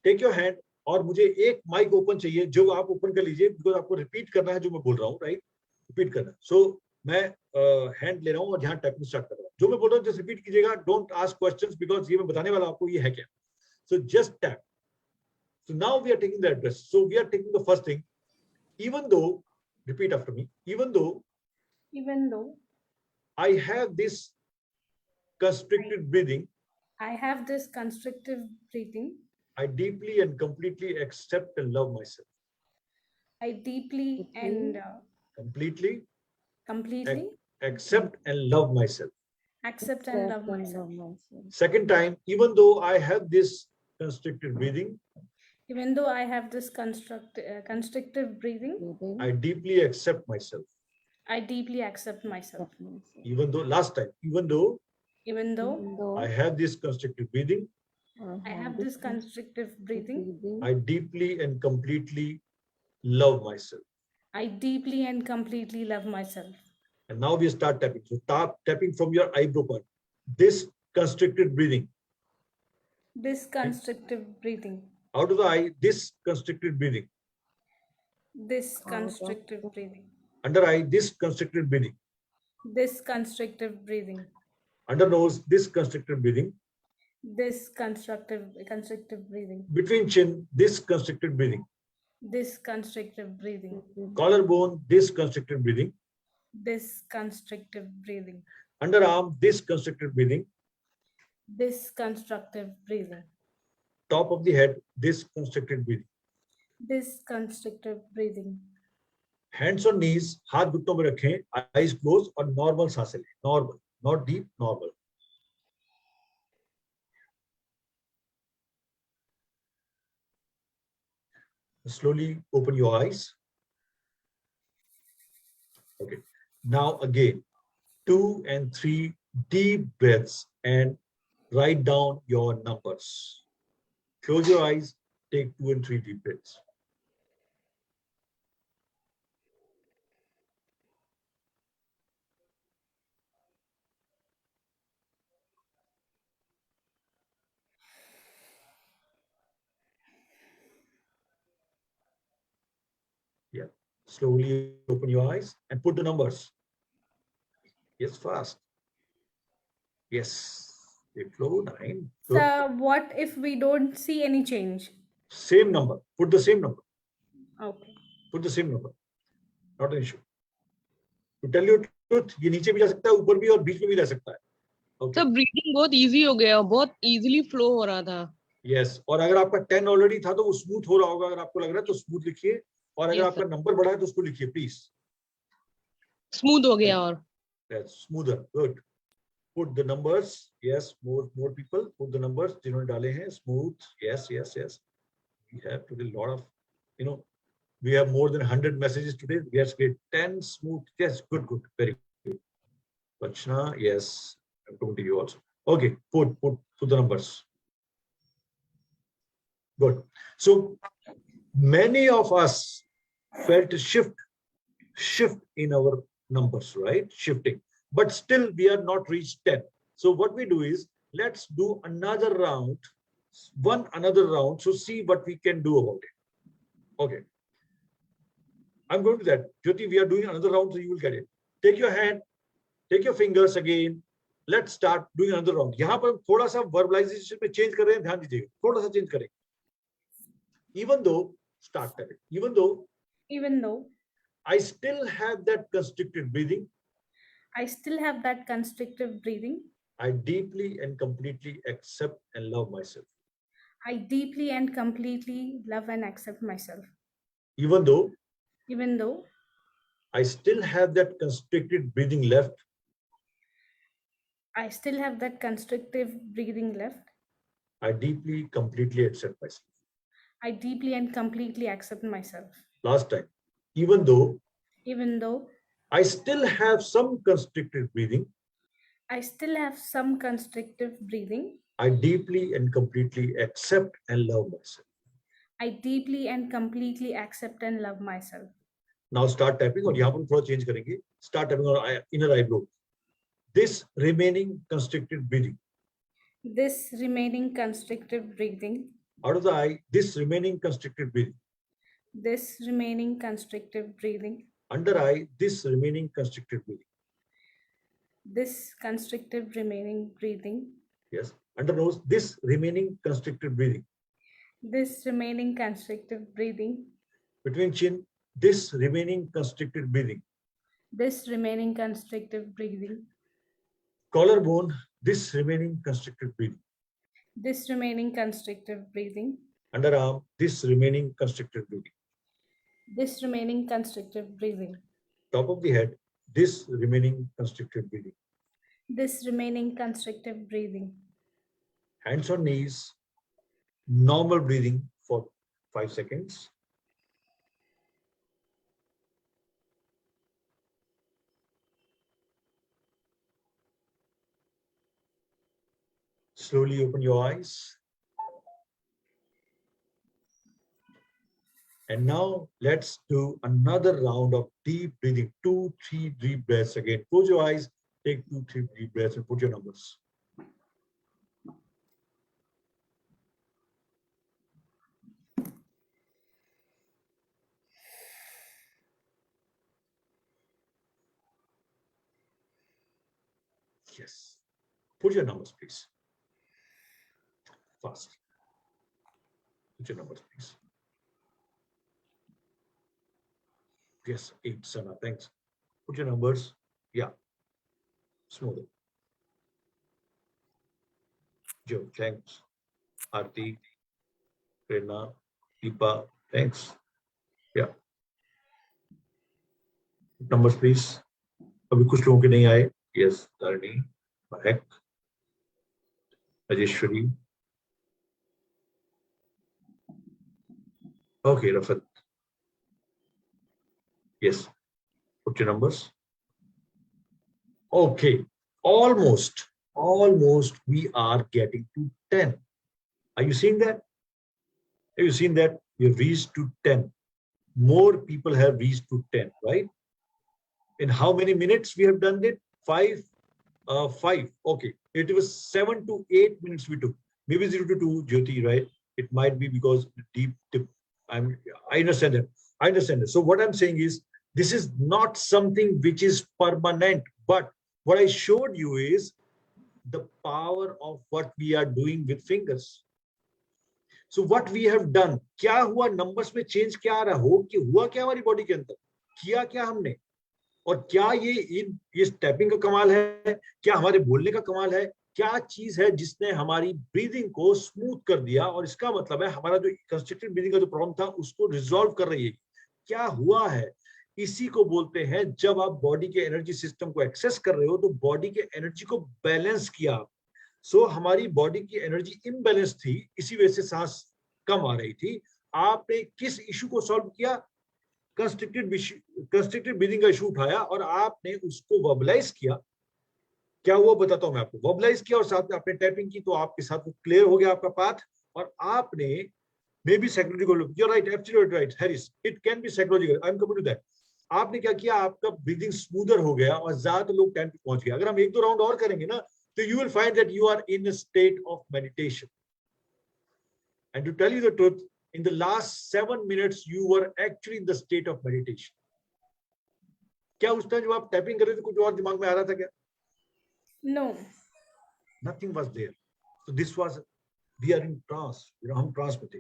Take your hand और मुझे एक माइक ओपन चाहिए, जो आप ओपन कर लीजिए, बिकॉज आपको रिपीट करना है जो मैं बोल रहा हूँ, राइट. रिपीट करना. सो मैं हैंड ले रहा हूँ और ध्यान टाइपिंग स्टार्ट कर रहा हूँ. जो मैं बोल रहा हूँ जस्ट रिपीट कीजिएगा. डोंट आस्क क्वेश्चंस, बिकॉज ये मैं बताने वाला आपको ये है क्या. So just tap. So now we are taking the address. So we are taking the first thing. Even though, repeat after me. Even though I have this constricted breathing, I deeply and completely accept and love myself. I deeply and Completely completely accept and love myself. accept and love myself. Second time, even though I have this constricted breathing, Even though I have this constrictive breathing, I deeply accept myself. I deeply accept myself. Even though, last time, even though Even though I have this constricted breathing, I have this constrictive breathing, I deeply and completely love myself. I deeply and completely love myself. And now we start tapping. So tapping from your eyebrow point. This constricted breathing. This constrictive breathing. Out of the eye, this constricted breathing. This constrictive breathing. Under eye, this constricted breathing. This constrictive breathing. Under nose, this constricted breathing. This constrictive breathing. Between chin, this constricted breathing. This constrictive breathing. Collarbone, this constricted breathing. This constrictive breathing. Underarm, this constricted breathing. This constructive breathing. Top of the head, this constricted breathing. This constrictive breathing. Hands on knees, हाथ घुटनों में रखें, eyes closed और normal सांसें लें. Normal, not deep, normal. Slowly open your eyes. Okay. Now again, 2 and 3 deep breaths and write down your numbers. Close your eyes, take 2 and 3 deep breaths. Yeah. Slowly open your eyes and put the numbers. Yes, fast. Yes. They flow 9. Good. So what if we don't see any change? Same number. Put the same number. Okay. Put the same number. Not an issue. To tell you the truth, ये नीचे भी जा सकता है, ऊपर भी और बीच में भी रह सकता है. Okay. सब ब्रीदिंग बहुत इजी हो गया, बहुत इजीली फ्लो हो रहा था. Yes. और अगर आपका 10 ऑलरेडी था तो वो स्मूथ हो रहा होगा. अगर आपको लग रहा है तो स्मूथ लिखिए, और अगर Yes, आपका नंबर बढ़ा है तो उसको लिखिए प्लीज. स्मूथ हो गया और That's smoother. Good. Put the numbers. Yes, more people. Put the numbers. जिन्होंने डाले हैं smooth. Yes. We have today a lot of, we have more than 100 messages today. Yes, great. 10 smooth. Yes, good. Very good. Vachna, yes. I'm talking to you also. Okay, put the numbers. Good. So many of us felt a shift in our numbers, right? Shifting, but still we are not reached 10. So what we do is, let's do another round, another round. So see what we can do about it. Okay. I'm going to that. Jyoti, we are doing another round, so you will get it. Take your hand, take your fingers again. Let's start doing another round. यहाँ पर थोड़ा सा verbalization में change कर रहे हैं, ध्यान दीजिएगा. थोड़ा सा change करें. Even though, start करें. Even though I still have that constricted breathing. I still have that constrictive breathing. I deeply and completely accept and love myself. I deeply and completely love and accept myself. Even though I still have that constricted breathing left. I still have that constrictive breathing left. I deeply, completely accept myself. I deeply and completely accept myself. Last time. Even though I still have some constricted breathing. I still have some constrictive breathing. I deeply and completely accept and love myself. I deeply and completely accept and love myself. Now start tapping, और यहाँ पर थोड़ा change करेंगे. Start tapping on inner eyebrow. This remaining constricted breathing. This remaining constrictive breathing. Out of the eye, this remaining constricted breathing. This remaining constrictive breathing. Under eye, this remaining constricted breathing. This constrictive remaining breathing. Yes. Under nose, this remaining constricted breathing. This remaining constrictive breathing. Between chin, this remaining constricted breathing. This remaining constrictive breathing. Collarbone, this remaining constricted breathing. This remaining constrictive breathing. Underarm, this remaining constricted breathing. This remaining constrictive breathing. Top of the head, this remaining constricted breathing. This remaining constrictive breathing. Hands on knees, normal breathing for 5 seconds. Slowly open your eyes. And now let's do another round of deep breathing. 2-3 deep breaths again. Close your eyes, take 2-3 deep breaths and put your numbers. Yes. Put your numbers, please. Fast. Put your numbers, please. Yes, 8, Sana, thanks. Put your numbers. Yeah. Smoother. Joe, thanks. Aarti, Prerna, Deepa, thanks. Yeah. Numbers, please. अभी कुछ लोगों के नहीं आए. Yes, Dharani, Mahek, Rajeshwari. Okay, Rafat. Yes. Put your numbers. Okay. Almost we are getting to 10. Are you seeing that? Have you seen that? We've reached to 10. More people have reached to 10, right? In how many minutes we have done it? 5. Okay. It was 7 to 8 minutes we took. Maybe 0 to 2, Jyoti, right? It might be because the deep tip. I understand that. So what I'm saying is, this is not something which is permanent, but what I showed you is the power of what we are doing with fingers. So what we have done, क्या हुआ numbers में change क्या आ रहा हो कि हुआ क्या हमारी body के अंदर, किया क्या हमने, और क्या ये stepping का कमाल है, क्या हमारे बोलने का कमाल है, क्या चीज है जिसने हमारी ब्रीदिंग को स्मूथ कर दिया, और इसका मतलब है हमारा जो कंस्ट्रिक्टेड ब्रीदिंग का जो प्रॉब्लम था उसको रिजॉल्व कर रही है. क्या हुआ है, इसी को बोलते हैं जब आप बॉडी के एनर्जी सिस्टम को एक्सेस कर रहे हो तो बॉडी के एनर्जी को बैलेंस किया. सो हमारी बॉडी की एनर्जी इम्बैलेंस थी, इसी वजह से सांस कम आ रही थी. आपने किस इशू को सॉल्व किया? कंस्ट्रिक्टेड ब्रीदिंग का इशू उठाया और आपने उसको वर्बलाइज किया. क्या हुआ बताता हूं मैं आपको। वर्बलाइज किया और साथ में आपने टैपिंग की, तो आपके साथ क्लियर हो गया आपका पाथ, और आपने maybe psychological, you are right, absolutely right Harris, it can be psychological, I am coming to that. आपने क्या किया, आपका ब्रीदिंग स्मूदर हो गया और ज्यादा लोग टाइम पे पहुंच गए। अगर हम 1-2 राउंड और करेंगे ना, तो you will find that you are in a state of meditation. And to tell you the truth, in the last 7 minutes you were actually in the state of meditation. क्या उस टाइम जब आप टाइपिंग कर रहे थे कुछ और दिमाग में आ रहा था क्या? No. Nothing was there. So this was, we are in trance, हम ट्रांस में थे।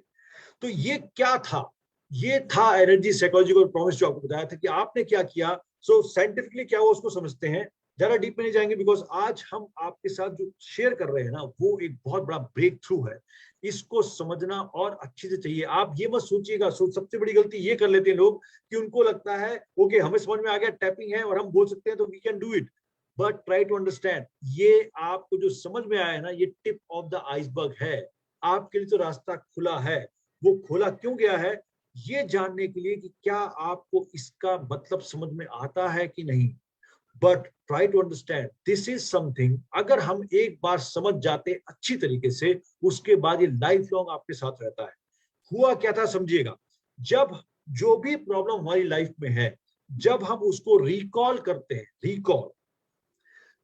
तो ये क्या था? ये था एनर्जी साइकोलॉजिकल प्रॉमिस जो आपको बताया था कि आपने क्या किया। सो साइंटिफिकली क्या वो उसको समझते हैं, ज्यादा डीप में नहीं जाएंगे, बिकॉज आज हम आपके साथ जो शेयर कर रहे हैं ना, वो एक बहुत बड़ा ब्रेक थ्रू है। इसको समझना और अच्छे से चाहिए। आप ये मत सोचिएगा, सबसे बड़ी गलती ये कर लेते हैं लोग कि उनको लगता है ओके हमें समझ में आ गया टैपिंग है और हम बोल सकते हैं तो we can do it, but try to understand, ये आपको जो समझ में आया है ना, ये टिप ऑफ द आइसबर्ग है। आपके लिए तो रास्ता खुला है। वो खोला क्यों गया है, ये जानने के लिए कि क्या आपको इसका मतलब समझ में आता है कि नहीं। But try to understand, this is something, अगर हम एक बार समझ जाते अच्छी तरीके से, उसके बाद ये लाइफ लॉन्ग आपके साथ रहता है। हुआ क्या था समझिएगा, जब जो भी प्रॉब्लम हमारी लाइफ में है, जब हम उसको रिकॉल करते हैं, रिकॉल,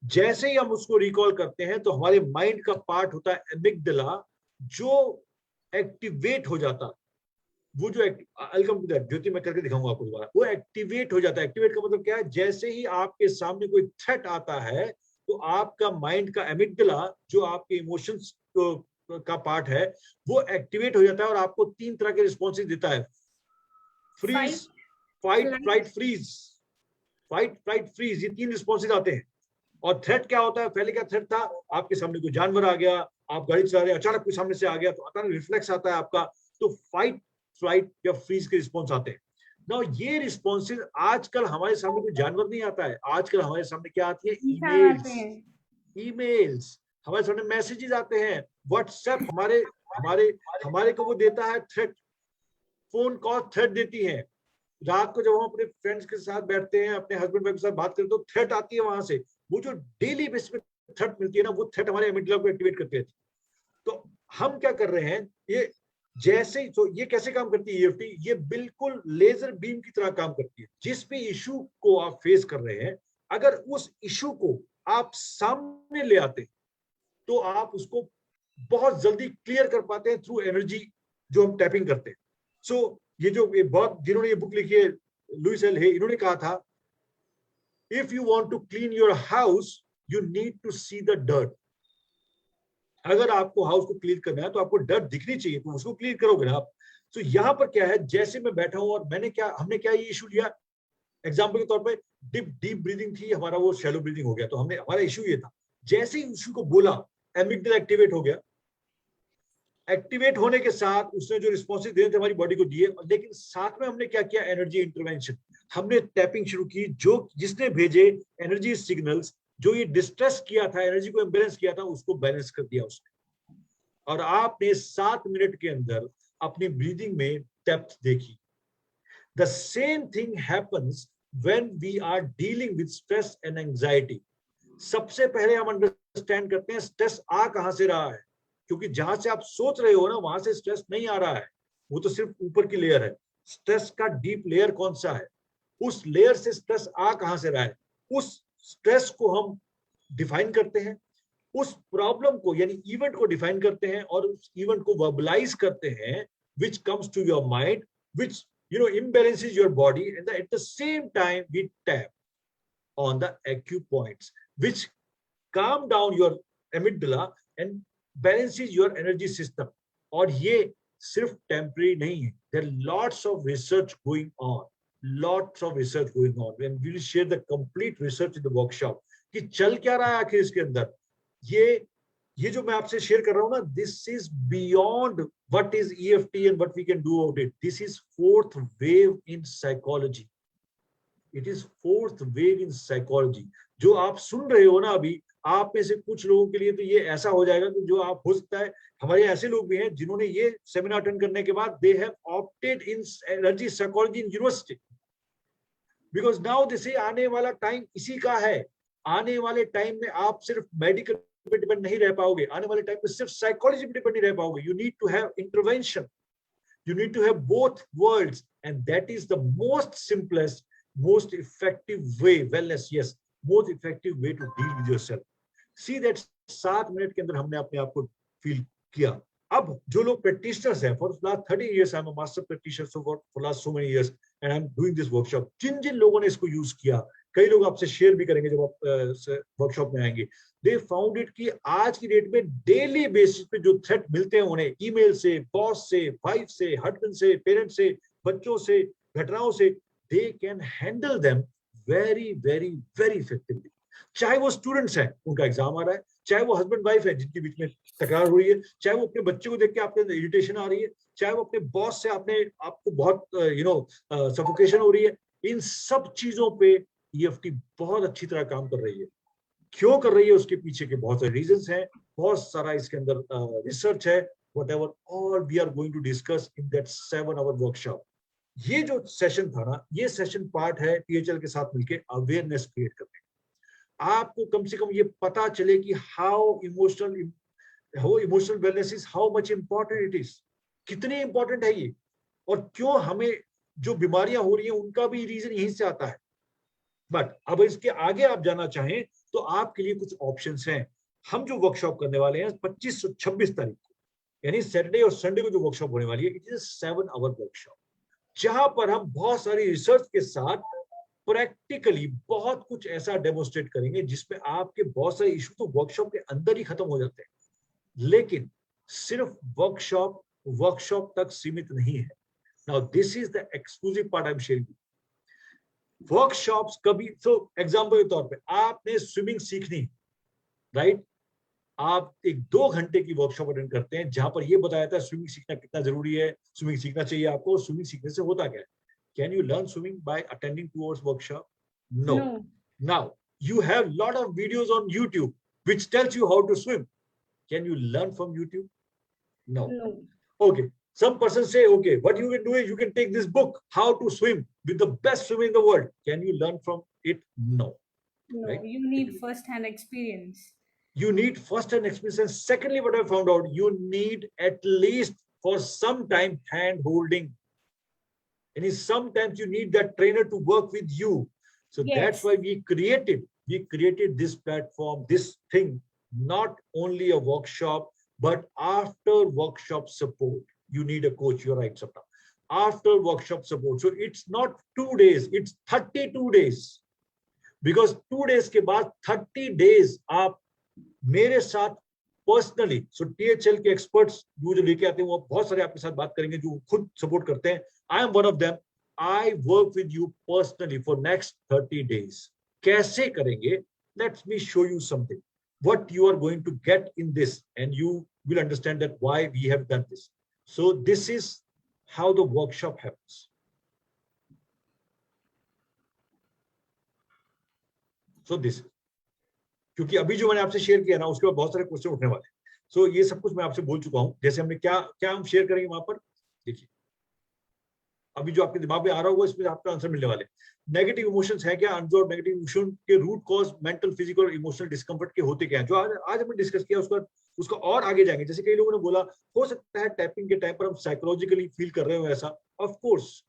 जैसे ही हम उसको रिकॉल करते हैं तो हमारे माइंड का पार्ट होता है एमिग्डाला, जो एक्टिवेट हो जाता है। वो जो ज्योति मैं करके दिखाऊंगा आपको दोबारा, वो एक्टिवेट हो जाता है। एक्टिवेट का मतलब क्या है, जैसे ही आपके सामने कोई थ्रेट आता है तो आपका माइंड का एमिग्डाला, जो आपके इमोशंस का पार्ट है, वो एक्टिवेट हो जाता है और आपको 3 तरह के रिस्पॉन्सेस देता है। Freeze, fight, flight, freeze. Fight, flight, freeze, ये 3 रिस्पॉन्सेस आते हैं। और थ्रेट क्या होता है, पहले क्या थ्रेट था, आपके सामने कोई जानवर आ गया, आप गाड़ी चला रहे हैं, अचानक कोई सामने से आ गया तो अचानक रिफ्लेक्स आता है आपका, तो फाइट, फ्लाइट या फ्रीज के रिस्पॉन्स आते हैं। नाउ ये रिस्पॉन्सेज, आजकल हमारे सामने कोई जानवर नहीं आता है, आजकल हमारे सामने क्या आती है, ईमेल्स, ईमेल्स हमारे सामने, मैसेजेस आते हैं, व्हाट्सएप हमारे हमारे हमारे को वो देता है थ्रेट, फोन कॉल थ्रेट देती है। रात को जब हम अपने फ्रेंड्स के साथ बैठते हैं, अपने हस्बैंड वाइफ के साथ बात करते हैं, तो थ्रेट आती है वहां से। वो जो डेली बेसिस पे थ्रेट मिलती है ना, वो थ्रेट हमारे एमिग्डाला को एक्टिवेट करती है। तो हम क्या कर रहे हैं, ये जैसे ही, तो ये कैसे काम करती है ईएफटी, ये बिल्कुल लेजर बीम की तरह काम करती है। जिस भी इशू को आप फेस कर रहे हैं, अगर उस इशू को आप सामने ले आते तो आप उसको बहुत जल्दी क्लियर कर पाते हैं थ्रू एनर्जी जो हम टैपिंग करते हैं। सो ये जो बहुत जिन्होंने ये बुक लिखी है, लुइस एल हे, इन्होंने कहा था, if you want to clean your house you need to see the dirt. अगर आपको हाउस को क्लीन करना है तो आपको डर्ट दिखनी चाहिए, तो उसको क्लीन करोगे ना आप। तो यहाँ पर क्या है, जैसे मैं बैठा हूं और हमने क्या ये इशू लिया, एग्जाम्पल के तौर पे डीप ब्रीदिंग थी हमारा, वो शैलो ब्रीदिंग हो गया, तो हमारा इशू ये था, जैसे ही इशू को बोला एमिग्डाला एक्टिवेट हो गया। एक्टिवेट होने के साथ उसने जो रिस्पॉन्सेज दिए थे हमारी बॉडी को दिए, लेकिन साथ में हमने क्या किया, एनर्जी इंटरवेंशन, हमने टैपिंग शुरू की, जो जिसने भेजे एनर्जी सिग्नल्स, जो ये डिस्ट्रेस किया था, एनर्जी को इम्बैलेंस किया था, उसको बैलेंस कर दिया उसने। और आपने 7 मिनट के अंदर अपनी ब्रीदिंग में डेप्थ देखी। The same thing happens when we are dealing with stress and anxiety. सबसे पहले हम अंडरस्टैंड करते हैं स्ट्रेस आ कहां से रहा है, क्योंकि जहां से आप सोच रहे हो ना, वहां से स्ट्रेस नहीं आ रहा है, वो तो सिर्फ ऊपर की लेयर है। स्ट्रेस का डीप लेयर कौन सा है, उस लेयर से स्ट्रेस आ कहां से रहा है, उस स्ट्रेस को हम डिफाइन करते हैं, उस प्रॉब्लम को यानी इवेंट को डिफाइन करते हैं और उस इवेंट को वर्बलाइज करते हैं, which comes to your mind, which imbalances your body, and at the same time we tap on the acupoints which calm down your amygdala and balances your energy system. और ये सिर्फ टेम्पररी नहीं है, there are lots of research going on, and we will share the complete research in the workshop कि चल क्या रहा है आखिर इसके अंदर। ये जो मैं आपसे शेयर कर रहा हूं ना, this is beyond what is EFT and what we can do about it. This is fourth wave in psychology. It is fourth wave in psychology. जो आप सुन रहे हो ना अभी, आप में से कुछ लोगों के लिए तो ये ऐसा हो जाएगा कि जो आप, हो सकता है हमारे ऐसे लोग भी हैं जिन्होंने ये सेमिनार अटेंड करने के बाद they have opted in energy psychology in university, because now they say आने वाला टाइम इसी का है। आने वाले टाइम में आप सिर्फ मेडिकल पे डिपेंड नहीं रह पाओगे, आने वाले टाइम में सिर्फ साइकोलॉजी पे डिपेंड नहीं रह पाओगे. You need to have intervention, you need to have both worlds, and that is the most simplest, most effective way. Wellness, yes, most effective way to deal with yourself. See that 7 minute के अंदर हमने अपने आप को फील किया. अब जो लोग practitioners हैं, for last 30 years I'm a master practitioner, so for last so many years and I'm doing this workshop. जिन जिन लोगों ने इसको यूज किया, कई लोग आपसे शेयर भी करेंगे जब आप वर्कशॉप में आएंगे. दे फाउंड इट कि आज की डेट में डेली बेसिस पे जो थ्रेट मिलते हैं उन्हें, ईमेल से, बॉस से, वाइफ से, हस्बैंड से, पेरेंट्स से, बच्चों से, घटनाओं से, they can handle them very very very effectively. चाहे वो स्टूडेंट्स हैं, उनका एग्जाम आ रहा है, चाहे वो हस्बैंड वाइफ है जिनके बीच में तकरार हो रही है, चाहे वो अपने बच्चे को देख के आपके इरिटेशन आ रही है, चाहे वो अपने बॉस से आपको बहुत सफोकेशन हो रही है. इन सब चीजों पे EFT बहुत अच्छी तरह काम कर रही है. क्यों कर रही है, उसके पीछे के बहुत सारे रीजंस हैं, बहुत सारा इसके अंदर रिसर्च है. whatever all we are going to discuss in that 7-hour workshop. ये जो सेशन था ना, ये सेशन पार्ट है THL के साथ मिलके अवेयरनेस क्रिएट करने. आपको कम से कम ये पता चले कि how emotional wellness is, how much important it is, कितनी इंपॉर्टेंट है ये, और क्यों हमें जो बीमारियां हो रही हैं उनका भी रीजन यहीं से आता है. बट अब इसके आगे आप जाना चाहें तो आपके लिए कुछ ऑप्शंस हैं. हम जो वर्कशॉप करने वाले हैं 25 और 26 तारीख को, यानी सैटरडे और संडे को जो वर्कशॉप होने वाली है, इट इज 7-hour वर्कशॉप, जहां पर हम बहुत सारी रिसर्च के साथ प्रैक्टिकली बहुत कुछ ऐसा डेमोन्स्ट्रेट करेंगे जिसमें आपके बहुत सारे इशू तो वर्कशॉप के अंदर ही खत्म हो जाते हैं. लेकिन सिर्फ वर्कशॉप तक सीमित नहीं है. Now this is the exclusive part I am sharing. Workshops कभी, सो एग्जांपल के तौर पे आपने स्विमिंग सीखनी, राइट, आप 1-2 घंटे की वर्कशॉप अटेंड करते हैं जहां पर यह बताया जाता है स्विमिंग सीखना कितना जरूरी है, स्विमिंग सीखना चाहिए आपको, स्विमिंग सीखने से होता क्या है. Can you learn swimming by attending 2 hours workshop? No. Now you have lot of videos on YouTube which tells you how to swim. Can you learn from YouTube? No. Okay. Some persons say, okay, what you can do is you can take this book, How to Swim, with the best swimmer in the world. Can you learn from it? No. Right? You need first-hand experience. You need first-hand experience. And secondly, what I found out, you need at least for some time hand-holding. And sometimes you need that trainer to work with you. So that's why we created this platform, this thing, not only a workshop, but after workshop support. You need a coach, you're right, Sapna. After workshop support. So it's not 2 days, it's 32 days. Because 2 days के बाद 30 days आप मेरे साथ पर्सनली, सो THL के एक्सपर्ट्स जो लेके आते हैं वो बहुत सारे आपके साथ बात करेंगे जो खुद सपोर्ट करते हैं. I am one of them. I work with you personally for next 30 days. कैसे करेंगे? Let me show you something. What you are going to get in this, and you will understand that why we have done this. So this is how the workshop happens. So this, क्योंकि अभी जो मैंने आपसे शेयर किया ना उसके बाद बहुत सारे क्वेश्चन उठने वाले हैं. सो ये सब कुछ मैं आपसे बोल चुका हूं. जैसे हमने क्या हम शेयर करेंगे वहां पर, देखिए अभी जो आपके दिमाग में आ रहा होगा इसमें आपका आंसर मिलने वाले. नेगेटिव इमोशंस है क्या, अनरिजॉल्व्ड नेगेटिव इमोशन के रूट कॉज मेंटल, फिजिकल और इमोशनल डिस्कम्फर्ट के होते क्या हैं, जो आज हमने डिस्कस किया. उसका और आगे जाएंगे. जैसे कई लोगों ने बोला हो सकता है टैपिंग के टाइम पर हम साइकोलॉजिकली फील कर रहे हो ऐसा. ऑफ कोर्स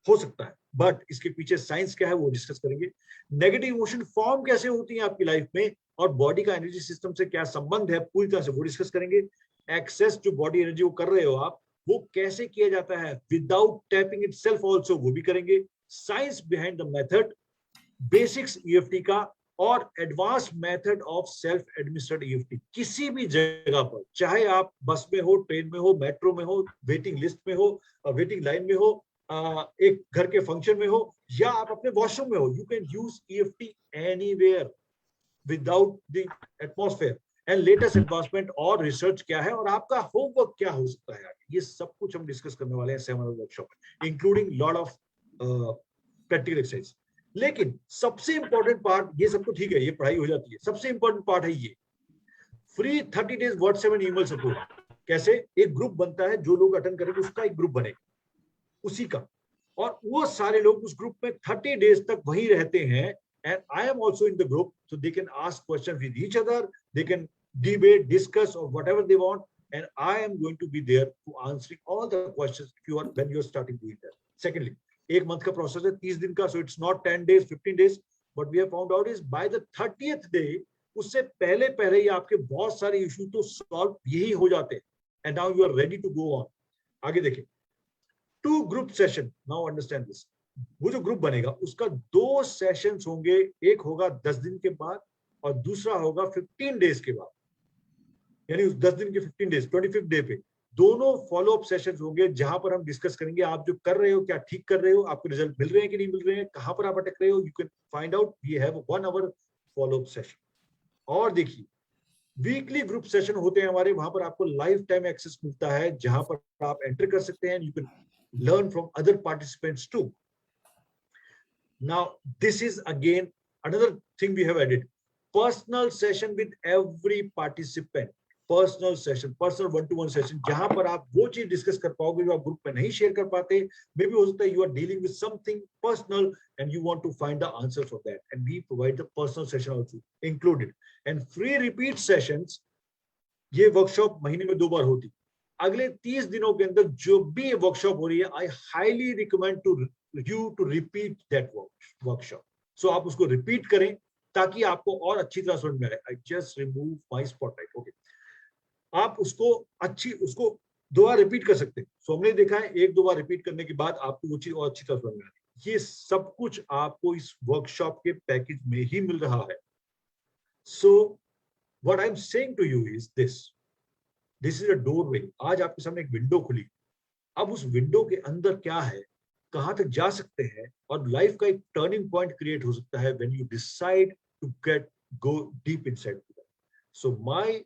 हो सकता है, बट इसके पीछे साइंस क्या है वो डिस्कस करेंगे. नेगेटिव इमोशन फॉर्म कैसे होती है आपकी लाइफ में और बॉडी का एनर्जी सिस्टम से क्या संबंध है पूरी तरह से वो डिस्कस करेंगे. एक्सेस जो बॉडी एनर्जी वो कर रहे हो आप, वो कैसे किया जाता है विदाउट टैपिंग इटसेल्फ आल्सो, वो भी करेंगे. Science behind the method, basics EFT का और advance method of self administered EFT. किसी भी जगह पर, चाहे आप बस में हो, ट्रेन में हो, मेट्रो में हो, वेटिंग लिस्ट में हो, वेटिंग लाइन में हो, एक घर के फंक्शन में हो, या आप अपने वॉशरूम में हो, you can use EFT anywhere without the atmosphere. And latest advancement और रिसर्च क्या है और आपका होमवर्क क्या हो सकता है, ये सब कुछ हम डिस्कस करने वाले हैं 7-hour वर्कशॉप में, including lot of practical exercise. लेकिन सबसे इंपॉर्टेंट पार्ट, ये सब तो ठीक है, ये पढ़ाई हो जाती है, सबसे इंपॉर्टेंट पार्ट है ये free 30 days WhatsApp and email support. कैसे? एक ग्रुप बनता है, जो लोग अटेंड करेंगे उसका एक ग्रुप बनेगा उसी का, और वो सारे लोग उस ग्रुप में 30 days तक वहीं रहते हैं. and I am also in the group, so they can ask questions with each other, they can debate, discuss, or whatever they want, and I am going to be there to answering all the questions when you are starting doing that. Secondly, 1 month का process है, 30 दिन का, so it's not 10 days, 15 days. What we have found out is by the 30th day, उससे पहले ही आपके बहुत सारे इश्यू तो सॉल्व यही हो जाते हैं, and now you are ready to go on. आगे देखें, 2 group session. Now understand this. वो जो ग्रुप बनेगा उसका 2 सेशंस होंगे, एक होगा 10 दिन के बाद और दूसरा होगा 15 डेज के बाद, यानी उस 10 दिन के 15 डेज 25th डे पे दोनों फॉलो अप सेशंस होंगे, जहां पर हम डिस्कस करेंगे आप जो कर रहे हो क्या ठीक कर रहे हो, आपको रिजल्ट मिल रहे हैं कि नहीं मिल रहे हैं, कहां पर आप अटक रहे हो, you can find out. We have 1 hour follow up session. और देखिए, वीकली ग्रुप सेशन होते हैं हमारे, वहां पर आपको लाइफ टाइम एक्सेस मिलता है, जहां पर आप एंटर कर सकते हैं. You can learn from other participants too. Now, this is again another thing we have added. Personal session with every participant. Personal session, personal one-to-one session, जहां पर आप वो चीज डिस्कस कर पाओगे जो आप ग्रुप में नहीं शेयर कर पाते. मे बी हो सकता है you are dealing with something personal and you want to find the answer for that, and we provide the personal session also included. And free repeat sessions, ये वर्कशॉप महीने में 2 बार होती. अगले 30 दिनों के अंदर जो भी वर्कशॉप हो रही है, I highly recommend to you to repeat that workshop. So आप उसको रिपीट करें ताकि आपको और अच्छी तरह समझ में आए. I just remove my spotlight. Okay. आप उसको 2 बार रिपीट कर सकते हैं. So हमने देखा है 1-2 बार रिपीट करने के बाद आपको वो चीज और अच्छी तरह समझ में आती है. ये सब कुछ आपको इस वर्कशॉप के पैकेज में ही मिल रहा है. So what I'm saying to you is this. This is a doorway. आज आपके सामने एक विंडो खुली. अब उस विंडो के अंदर क्या है, कहां तक जा सकते हैं, और लाइफ का एक टर्निंग पॉइंट क्रिएट हो सकता है when you decide to go deep inside to that. So my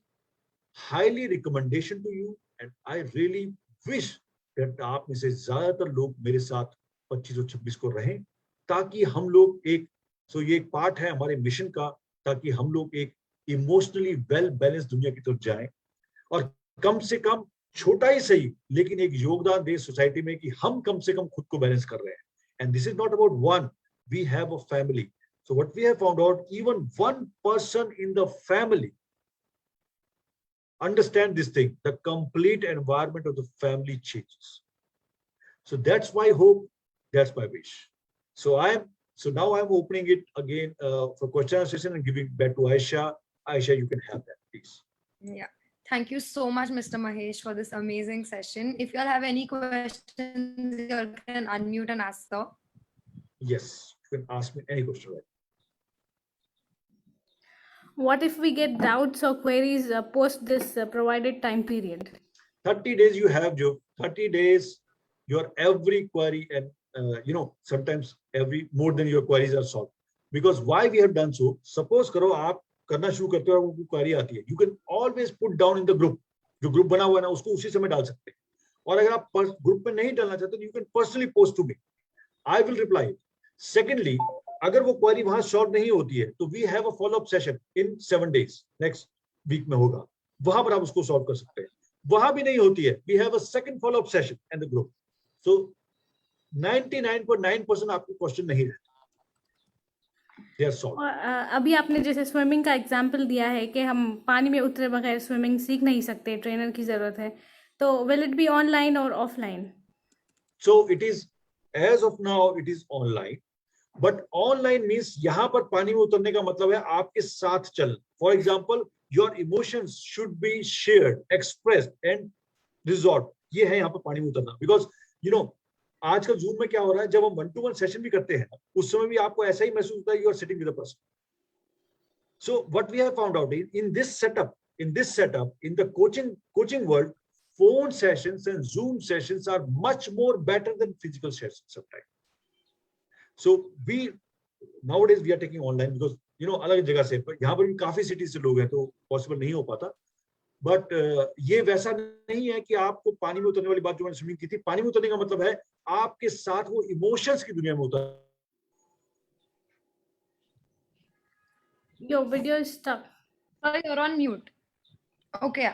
highly recommendation to you, and I really wish that आप में से ज्यादातर लोग मेरे साथ 25 और 26 को रहें, ताकि हम लोग ये एक पार्ट है हमारे मिशन का, ताकि हम लोग एक इमोशनली वेल बैलेंस दुनिया की तरफ जाएं, और कम से कम छोटा ही सही लेकिन एक योगदान दे सोसाइटी में कि हम कम से कम खुद को बैलेंस कर रहे हैं. And this is not about one, we have a family. So what we have found out, even one person in the family understand this thing, the complete environment of the family changes. So that's my hope, that's my wish. So now I'm opening it again for question and session and giving back to Aisha. Aisha, you can have that, please. Yeah. Thank you so much, Mr. Mahesh, for this amazing session. If you all have any questions, you all can unmute and ask, sir. Yes, you can ask me any question. Right? What if we get doubts or queries post this provided time period? 30 days you have, Joe. 30 days, your every query and sometimes more than your queries are solved. Because why we have done so? Suppose करो आप करना शुरू करते हो, आपको क्वेरी आती है, you can always put down in the group. जो ग्रुप बना हुआ है ना, उसको उसी समय डाल सकते हैं. और अगर आप ग्रुप में नहीं डालना चाहते, you can personally post to me. I will reply it. Secondly, अगर वो क्वेरी वहां सॉल्व नहीं होती है, तो we have a follow up session in 7 days, next week में होगा, वहां पर आप उसको सॉल्व कर सकते हैं. वहां भी नहीं होती है, we have a second follow up session in the group. So 99.9% आपको क्वेश्चन नहीं रहता, दे आर सॉल्व. अभी आपने जैसे स्विमिंग का एग्जांपल दिया है कि हम पानी में उतरे बगैर स्विमिंग सीख नहीं सकते, ट्रेनर की जरूरत है, तो विल इट बी ऑनलाइन और offline? So it is, as of now it is online. But online means यहाँ पर पानी में उतरने का मतलब है आपके साथ चल. For example, your emotions should be shared, expressed and resolve. ये है यहाँ पर पानी में उतरना. बिकॉज आजकल जूम में क्या हो रहा है, जब हम 1-to-1 सेशन भी करते हैं, उस समय भी आपको ऐसा ही महसूस होता है, you are sitting with a person. So what we have found out in this setup, in the coaching world, phone sessions and Zoom sessions are much more better than physical sessions sometimes. So nowadays we are taking online because अलग जगह से, यहाँ पर भी काफी सिटीज से लोग हैं, तो पॉसिबल नहीं हो पाता. बट ये वैसा नहीं है कि आपको पानी में उतरने वाली बात जो मैंने स्विमिंग की थी, पानी में उतरने का मतलब है आपके साथ वो इमोशंस की दुनिया में उतर. Your video is stuck. Sorry, you're on mute. Okay.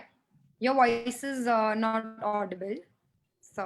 Your voice is not audible. So.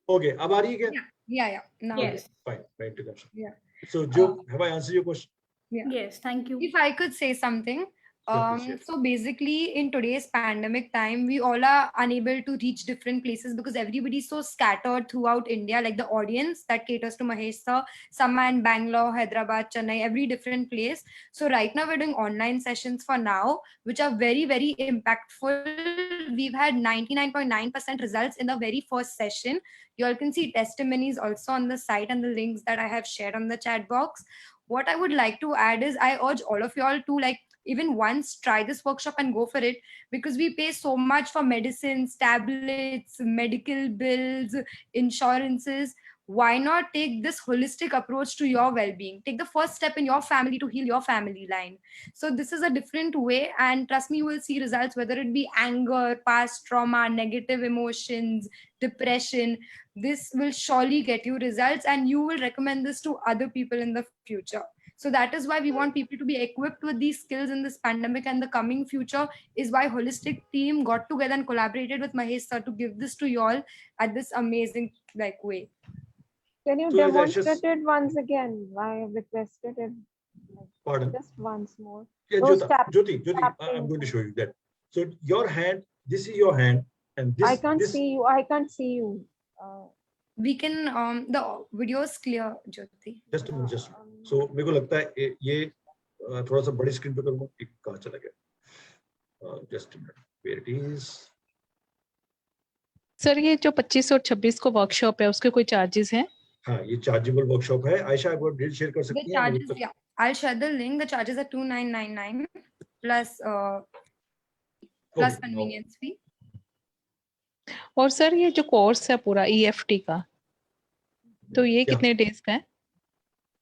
Okay, अब आ रही है क्या? Yeah. Now. Yes. Fine. Right to that. Yeah. So, Joe, have I answered your question? Yeah. Yes, thank you. If I could say something, please, yes. so basically in today's pandemic time, we all are unable to reach different places because everybody's so scattered throughout India, like the audience that caters to Mahesh sir, some are in Bangalore, Hyderabad, Chennai, every different place. So right now we're doing online sessions for now, which are very, very impactful. We've had 99.9% results in the very first session. You all can see testimonies also on the site and the links that I have shared on the chat box. What I would like to add is I urge all of y'all to like even once try this workshop and go for it, because we pay so much for medicines, tablets, medical bills, insurances. Why not take this holistic approach to your well-being? Take the first step in your family to heal your family line. So this is a different way, and trust me, you will see results, whether it be anger, past trauma, negative emotions, depression. This will surely get you results, and you will recommend this to other people in the future. So that is why we want people to be equipped with these skills in this pandemic and the coming future, is why holistic team got together and collaborated with Mahesh sir to give this to you all at this amazing like way. Can you So as demonstrate Aisha- it once again? I have requested it. Pardon? Just once more. Yeah, Those Jyoti, tapping. I'm going to show you that. So your hand, this is your hand, and this. I can't this, see you. I can't see you. We can the video is clear, Jyoti. Just a minute, just. So मेरे को लगता है ये थोड़ा सा बड़ी स्क्रीन पे करूँगा, एक कहाँ चला गया? Just a minute. Where it is? Sir ये जो 25 और 26 को वर्कशॉप है उसके कोई चार्जेस हैं? हाँ, ये चार्जेबल वर्कशॉप है. आयशा, आप डिटेल शेयर कर The सकती हैं? charges, yeah, I'll share the link. The charges are 2999 plus plus convenience fee. और सर ये जो कोर्स है पूरा EFT का, तो ये कितने डेज का है?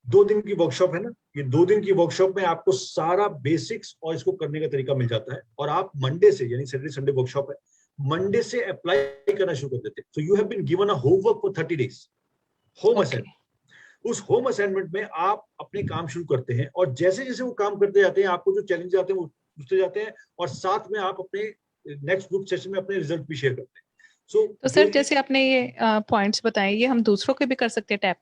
2 दिन की वर्कशॉप है ना. ये 2 दिन की वर्कशॉप में आपको सारा बेसिक्स और इसको करने का तरीका मिल जाता है, और आप मंडे से, यानी सैटरडे संडे वर्कशॉप है, मंडे से अप्लाई करना शुरू कर देते हैं. So you have been given a homework for 30 days, home assignment. उस होम असाइनमेंट में आप अपने काम शुरू करते हैं, और जैसे जैसे वो काम करते जाते हैं, आपको जो चैलेंज आते हैं वो पूछते जाते हैं, और साथ में आप अपने नेक्स्ट ग्रुप सेशन में अपने रिजल्ट भी शेयर करते हैं. तो सर जैसे आपने ये पॉइंट्स बताए, ये हम दूसरों के भी कर सकते हैं टैप?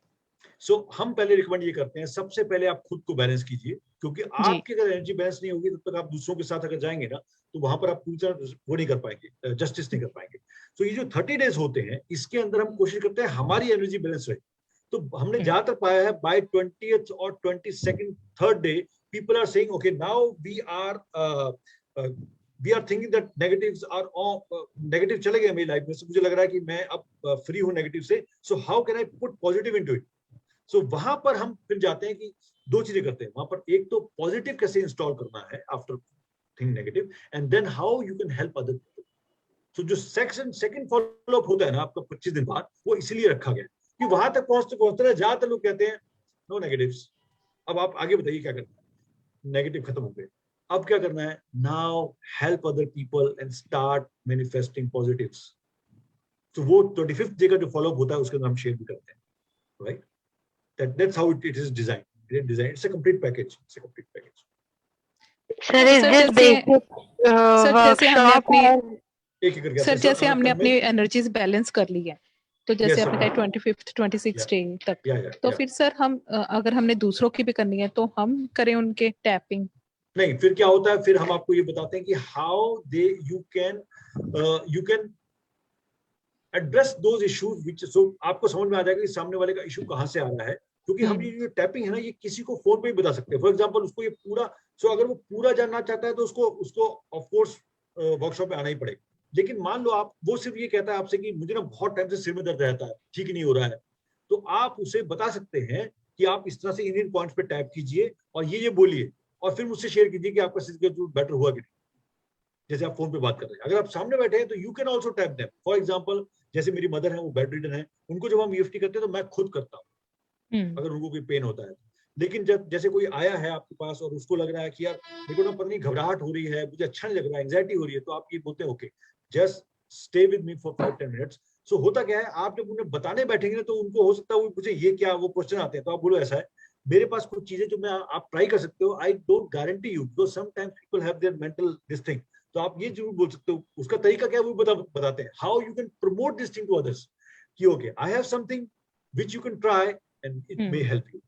हम पहले रिकमेंड ये करते हैं, सबसे पहले आप खुद को बैलेंस कीजिए, क्योंकि आपकी अगर एनर्जी बैलेंस नहीं होगी तब तक आप दूसरों के साथ अगर जाएंगे ना, तो वहां पर आप पूरी तरह वो नहीं कर पाएंगे, जस्टिस नहीं कर पाएंगे. तो ये जो 30 डेज होते हैं, इसके अंदर हम कोशिश करते हैं हमारी एनर्जी बैलेंस रहे. तो हमने ज्यादातर पाया है बाय 20th और 22nd, 3rd day, people are saying okay now we are thinking that negatives are negative चले गए मेरी लाइफ में, मुझे लग रहा है कि मैं अब फ्री हूं नेगेटिव से, so how can I put positive into it. So वहां पर हम फिर जाते हैं कि 2 चीजें करते हैं वहां पर. एक तो पॉजिटिव कैसे इंस्टॉल करना है after think negative, and then how you can help other people. So जो सेकंड फॉलो अप होता है ना आपका 25 दिन बाद, वो इसीलिए रखा गया कि वहां तक पहुंचते रहे. ज्यादातर लोग कहते हैं नो नेगेटिव्स. अब आप आगे बताइए क्या करना है. नेगेटिव खत्म हो गए, अब क्या करना है? Now help other people and start manifesting positives. तो वो 25th डे का जो फॉलो अप होता है उसके अंदर हम शेयर भी करते हैं, right? That's how it is designed. It's a complete package. It's a complete package. Sir, is this basic workshop? Sir जैसे हमने अपनी एनर्जीज बैलेंस कर ली है, तो जैसे आपने कहा 25th 26th डे तक, तो फिर सर हम अगर हमने दूसरों की भी करनी है तो हम करें उनके टैपिंग? नहीं, फिर क्या होता है, फिर हम आपको ये बताते हैं कि how they you can address those issues which. So आपको समझ में आ जाएगा कि सामने वाले का इशू कहाँ से आ रहा है, क्योंकि हम ये टैपिंग है ना, ये किसी को फोन पे ही बता सकते हैं. फॉर एग्जांपल उसको ये पूरा, अगर वो पूरा जानना चाहता है तो उसको ऑफ कोर्स वर्कशॉप में आना ही पड़ेगा. लेकिन मान लो आप, वो सिर्फ ये कहता है आपसे कि मुझे ना बहुत टाइम से सिर में दर्द रहता है, ठीक ही नहीं हो रहा है, तो आप उसे बता सकते हैं कि आप इस तरह से इन पॉइंट्स पे टैप कीजिए और ये बोलिए, और फिर मुझसे शेयर कीजिए कि आपका सिर बेटर हुआ कि नहीं, जैसे आप फोन पे बात कर रहे हैं. अगर आप सामने बैठे हैं तो you can also tap them. For example जैसे मेरी मदर है, वो बेड रिडन है, उनको जब हम EFT करते हैं तो मैं खुद करता हूँ अगर उनको कोई पेन होता है. लेकिन जब जैसे कोई आया है आपके पास और उसको लग रहा है कि यार मेरे को ना पता नहीं घबराहट हो रही है, मुझे अच्छा नहीं लग रहा है, एंजाइटी हो रही है, तो आप ये बोलते हैं okay just stay with me for 5-10 minutes. So होता क्या है, आप जब उन्हें बताने बैठेंगे ना, तो उनको हो सकता है वो मुझे ये क्या, वो क्वेश्चन आते हैं, तो आप बोलो ऐसा है, मेरे पास कुछ चीजें जो मैं आप ट्राई कर सकते हो. I don't guarantee you, because sometimes people have their mental this thing. तो आप ये जरूर बोल सकते हो. उसका तरीका क्या है वो बताते हैं. How you can promote this thing to others, कि okay I have something which you can try and it may help you.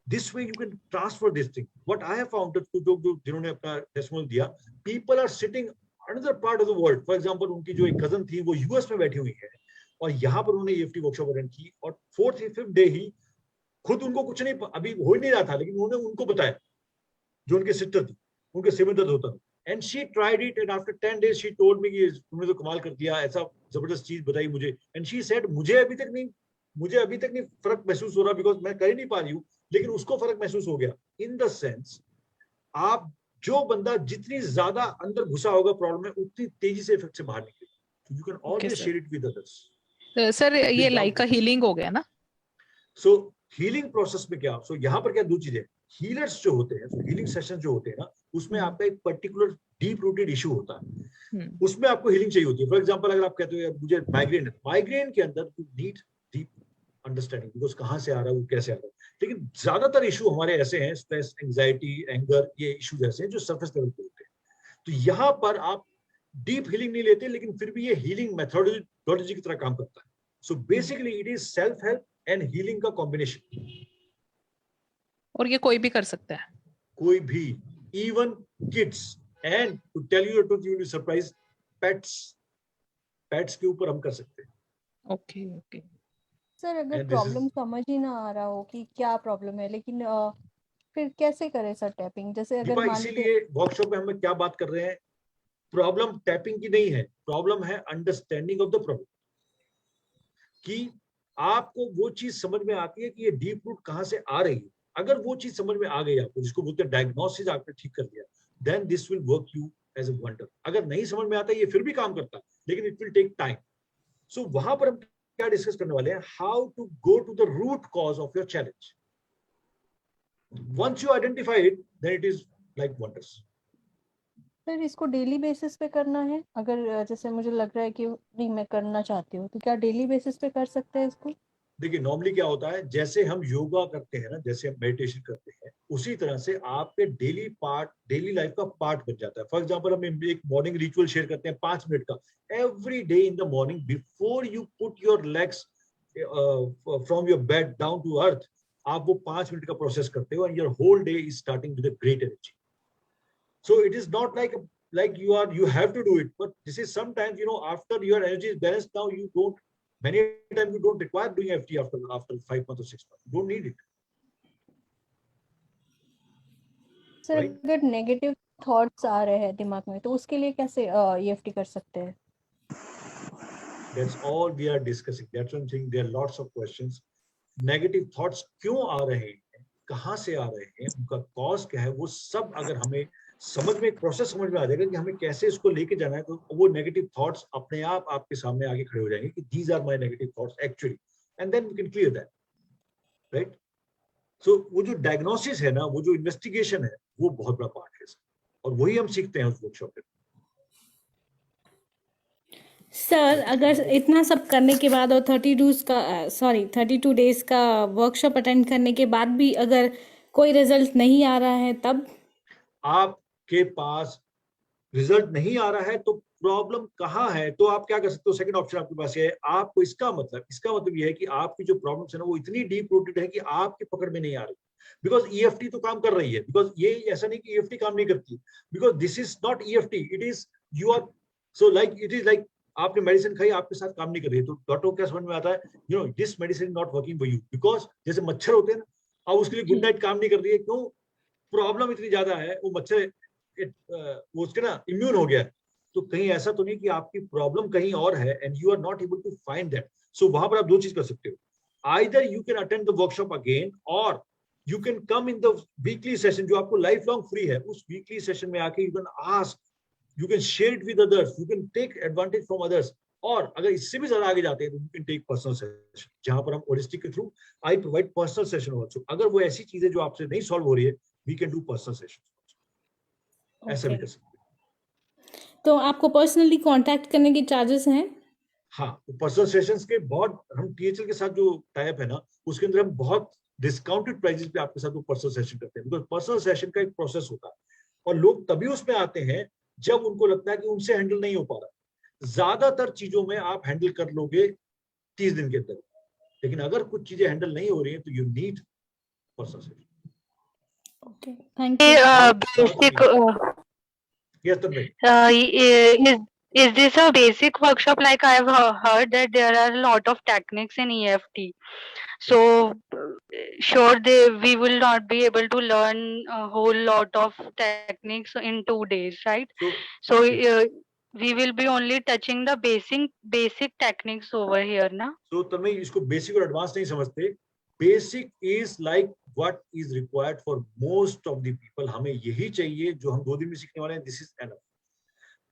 This way you can transfer this thing. What I have found that जिन्होंने अपना टेस्टिमोनियल दिया, people are sitting another part of the world. For example, उनकी जो एक कजन थी वो यूएस में बैठी हुई है और यहाँ पर उन्होंने EFT वर्कशॉप अटेंड की और 4th या 5th डे ही खुद उनको कुछ नहीं अभी हो ही नहीं रहा था, लेकिन उन्होंने उनको बताया जो उनके सिस्टर थी, उनके सिर में दर्द होता था, and she tried it and after 10 days she told me कि तुमने तो कमाल कर दिया, ऐसा जबरदस्त चीज बताई मुझे, and she said मुझे अभी तक नहीं फर्क महसूस हो रहा बिकॉज मैं कर ही नहीं पा रही हूँ, लेकिन उसको फर्क महसूस हो गया. इन द सेंस आप जो बंदा जितनी ज्यादा अंदर घुसा होगा प्रॉब्लम में उतनी तेजी से इफेक्ट से बाहर निकलेगा. You can always share it with others. Sir ये लाइक का हीलिंग हो गया ना. सो हीलिंग प्रोसेस में क्या, सो यहाँ पर क्या दो चीजें, हीलर्स जो होते हैं, हीलिंग सेशन जो होते हैं ना, उसमें आपका एक पर्टिकुलर डीप रूटेड इशू होता है, उसमें आपको हीलिंग चाहिए होती है. फॉर एग्जांपल अगर आप कहते हो मुझे माइग्रेन के अंदर you need deep understanding because कहाँ से आ रहा है, वो कैसे आ रहा है. लेकिन ज्यादातर इशू हमारे ऐसे हैं, स्ट्रेस, एंजाइटी, एंगर, ये इशूज ऐसे हैं जो सरफेस लेवल पे होते हैं. तो यहाँ पर आप डीप हीलिंग नहीं लेते, लेकिन फिर भी ये हीलिंग मेथोडोलॉजी की तरह काम करता है. So basically it is self help and healing का कॉम्बिनेशन. और ये कोई भी कर सकता है, कोई भी, even kids. And to tell you the truth you will be surprised, pets के ऊपर हम कर सकते हैं. Okay okay. सर अगर प्रॉब्लम समझ ही ना आ रहा हो कि क्या प्रॉब्लम है, लेकिन फिर कैसे करें सर टैपिंग? जैसे अगर मान इसीलिए वर्कशॉप में हम क्या बात कर रहे हैं, प्रॉब्लम टैपिंग की नहीं है, प्रॉब्लम है अंडरस्टैंडिंग ऑफ द प्रॉब्लम. कि आपको वो चीज समझ में आती है कि ये डीप रूट कहाँ से आ रही है. अगर वो चीज समझ में आ गई आपको, जिसको बोलते हैं डायग्नोसिस आपने ठीक कर दिया, then this will work you as a wonder. अगर नहीं समझ में आता, ये फिर भी काम करता है, लेकिन it will take time. So वहां पर हम क्या डिस्कस करने वाले हैं, how to go to the root cause of your challenge. Once you identify it, then it is like wonders. Sir इसको डेली बेसिस पे करना है? अगर जैसे मुझे लग रहा है कि नहीं मैं करना चाहती हूँ, तो क्या डेली बेसिस पे कर सकते हैं इसको? देखिए नॉर्मली क्या होता है, जैसे हम योगा करते हैं ना, जैसे हम मेडिटेशन करते हैं, उसी तरह से आपके डेली लाइफ का पार्ट बन जाता है. फॉर एग्जांपल हम एक मॉर्निंग रिचुअल शेयर करते हैं 5 मिनट का. Every day in the morning before you put your legs from your bed down to earth, आप वो 5 मिनट का प्रोसेस करते हो, and your whole day is starting with a great energy. So it is not like you have to do it, but this is sometimes, after your energy is balanced, now many times you don't require doing EFT after 5 months or 6 months. You don't need it. Sir अगर नेगेटिव थॉट्स आ रहे हैं दिमाग में, तो उसके लिए कैसे EFT कर सकते हैं? That's all we are discussing. That's one thing. There are lots of questions. Negative thoughts क्यों आ रहे हैं, कहाँ से आ रहे हैं, उनका कॉज क्या है, वो सब अगर हमें समझ में, एक प्रोसेस समझ में आ जाएगा कि हमें कैसे इसको लेके जाना है, तो वो नेगेटिव थॉट्स अपने आप आपके सामने आके खड़े हो जाएंगे कि these are my negative thoughts actually, and then we can clear that, right. So वो जो डायग्नोसिस है ना, वो जो इन्वेस्टिगेशन है, वो बहुत बड़ा पार्ट है, और वही हम सीखते हैं उस वर्कशॉप में. सर अगर इतना सब करने के बाद और 32 डेज का वर्कशॉप अटेंड करने के बाद भी अगर कोई रिजल्ट नहीं आ रहा है, तब आपके पास रिजल्ट नहीं आ रहा है, तो प्रॉब्लम कहाँ है, तो आप क्या कर सकते हो. सेकंड ऑप्शन आपके पास है, आपको इसका मतलब ये है कि आपकी जो प्रॉब्लम्स है ना, वो इतनी डीप रूटेड है कि आपकी पकड़ में नहीं आ रही. बिकॉज EFT तो काम कर रही है, बिकॉज ये ऐसा नहीं कि EFT काम नहीं करती, because this is not EFT, it is you are so like, it is like आपने मेडिसिन खाई, आपके साथ काम नहीं कर रही है, तो डॉक्टर को क्या समझ में आता है, this medicine is not working for you. Because जैसे मच्छर होते हैं ना, अब उसके लिए गुड नाइट काम नहीं कर रही है, क्यों, प्रॉब्लम इतनी ज्यादा है, वो मच्छर वो उसके ना इम्यून हो गया है. तो कहीं ऐसा तो नहीं कि आपकी प्रॉब्लम कहीं और है and you are not able to find that. So वहां पर आप दो चीज कर सकते हो, either you can attend the workshop again, और you can come in the weekly session जो आपको लाइफ लॉन्ग फ्री है. उस वीकली सेशन में आके you can ask, you can share it with others, you can take advantage from others. और अगर इससे भी ज्यादा आगे जाते हैं तो you can take personal session, जहां पर हम होलिस्टिक के through I provide personal session also. अगर वो ऐसी चीजें जो आपसे नहीं सॉल्व हो रही है, we can do personal session. ऐसा भी कर सकते हैं. तो आपको पर्सनली कांटेक्ट करने के चार्जेस हैं? हाँ, तो पर्सनल सेशंस के बहुत, हम THL के साथ जो टाइप है ना, उसके अंदर हम बहुत डिस्काउंटेड प्राइसेस पे आपके साथ वो पर्सनल सेशन करते हैं. बिकॉज पर्सनल सेशन का एक प्रोसेस होता है, और लोग तभी उसमें आते हैं जब उनको लगता है कि उनसे हैंडल नहीं हो पा रहा. ज्यादातर चीजों में आप हैंडल कर लोगे 30 दिन के अंदर, लेकिन अगर कुछ चीजें हैंडल नहीं हो रही है, तो you need personal session. Okay, thank you. Basic. Yes, Tanvi. Is this a basic workshop? Like I've heard that there are a lot of techniques in EFT. So sure, we will not be able to learn a whole lot of techniques in 2 days, right? So we will be only touching the basic techniques over here, na? So Tanvi, इसको basic और advanced नहीं समझते. Basic is like what is required for most of the people. हमें यही चाहिए जो हम 2 दिन में सीखने वाले हैं. This is enough.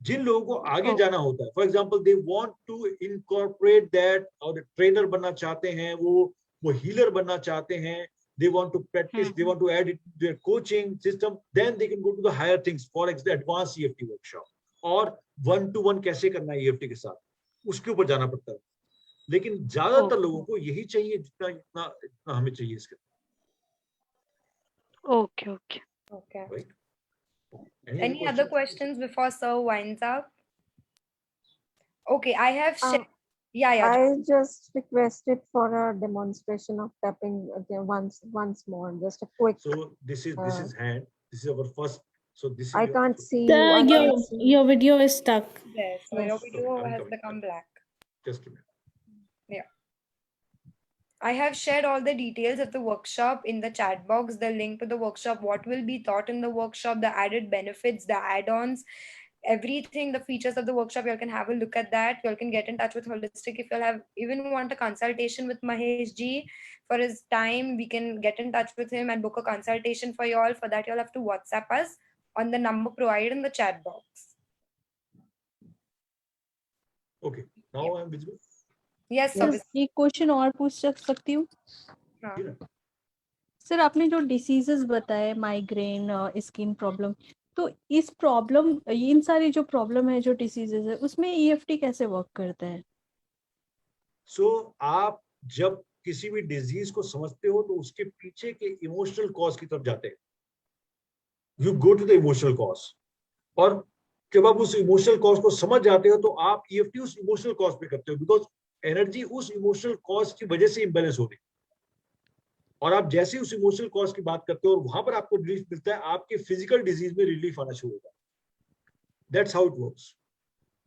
जिन लोगों को आगे जाना होता है, for example they want to incorporate that, और ट्रेनर बनना चाहते हैं, वो हीलर बनना चाहते हैं, they want to practice, they want to add it to their coaching system, then they can go to the higher things, for example advanced EFT workshop, और 1-to-1 कैसे करना है EFT के साथ, उसके ऊपर जाना पड़ता है. लेकिन ज्यादातर लोगों को यही चाहिए जितना हमें चाहिए इसके. Okay. Right? Any other questions before Sir winds up? Okay, I have shared. Yeah. I just requested for a demonstration of tapping again once more, just a quick. So this is hand. This is our first. So this is. I can't see you. Your video is stuck. Yes, your video has become black. Just a minute. Yeah. I have shared all the details of the workshop in the chat box, the link to the workshop, what will be taught in the workshop, the added benefits, the add-ons, everything, the features of the workshop. You all can have a look at that. You all can get in touch with Holistic. If you all even want a consultation with Mahesh Ji for his time, we can get in touch with him and book a consultation for you all. For that, you all have to WhatsApp us on the number provided in the chat box. Okay, now I'm visible. Yes, sir. एक क्वेश्चन और पूछ सकती हूँ सर? आपने जो डिसीजेस बताए, माइग्रेन, स्किन प्रॉब्लम, तो इस प्रॉब्लम, इन सारी जो प्रॉब्लम है, जो डिसीजेस है, उसमें EFT कैसे वर्क करता है? आप जब किसी भी डिजीज को समझते हो तो उसके पीछे के इमोशनल कॉज की तरफ जाते हैं. You go to the emotional cause, और जब आप उस इमोशनल कॉज को समझ जाते हो तो आप EFT उस इमोशनल कॉज पे करते हो, बिकॉज एनर्जी उस इमोशनल कॉज की वजह से इम्बैलेंस हो रही है. और आप जैसे उस इमोशनल कॉज की बात करते हो और वहां पर आपको रिलीफ मिलता है, आपके फिजिकल डिजीज में रिलीफ आना शुरू होता है. That's how it works.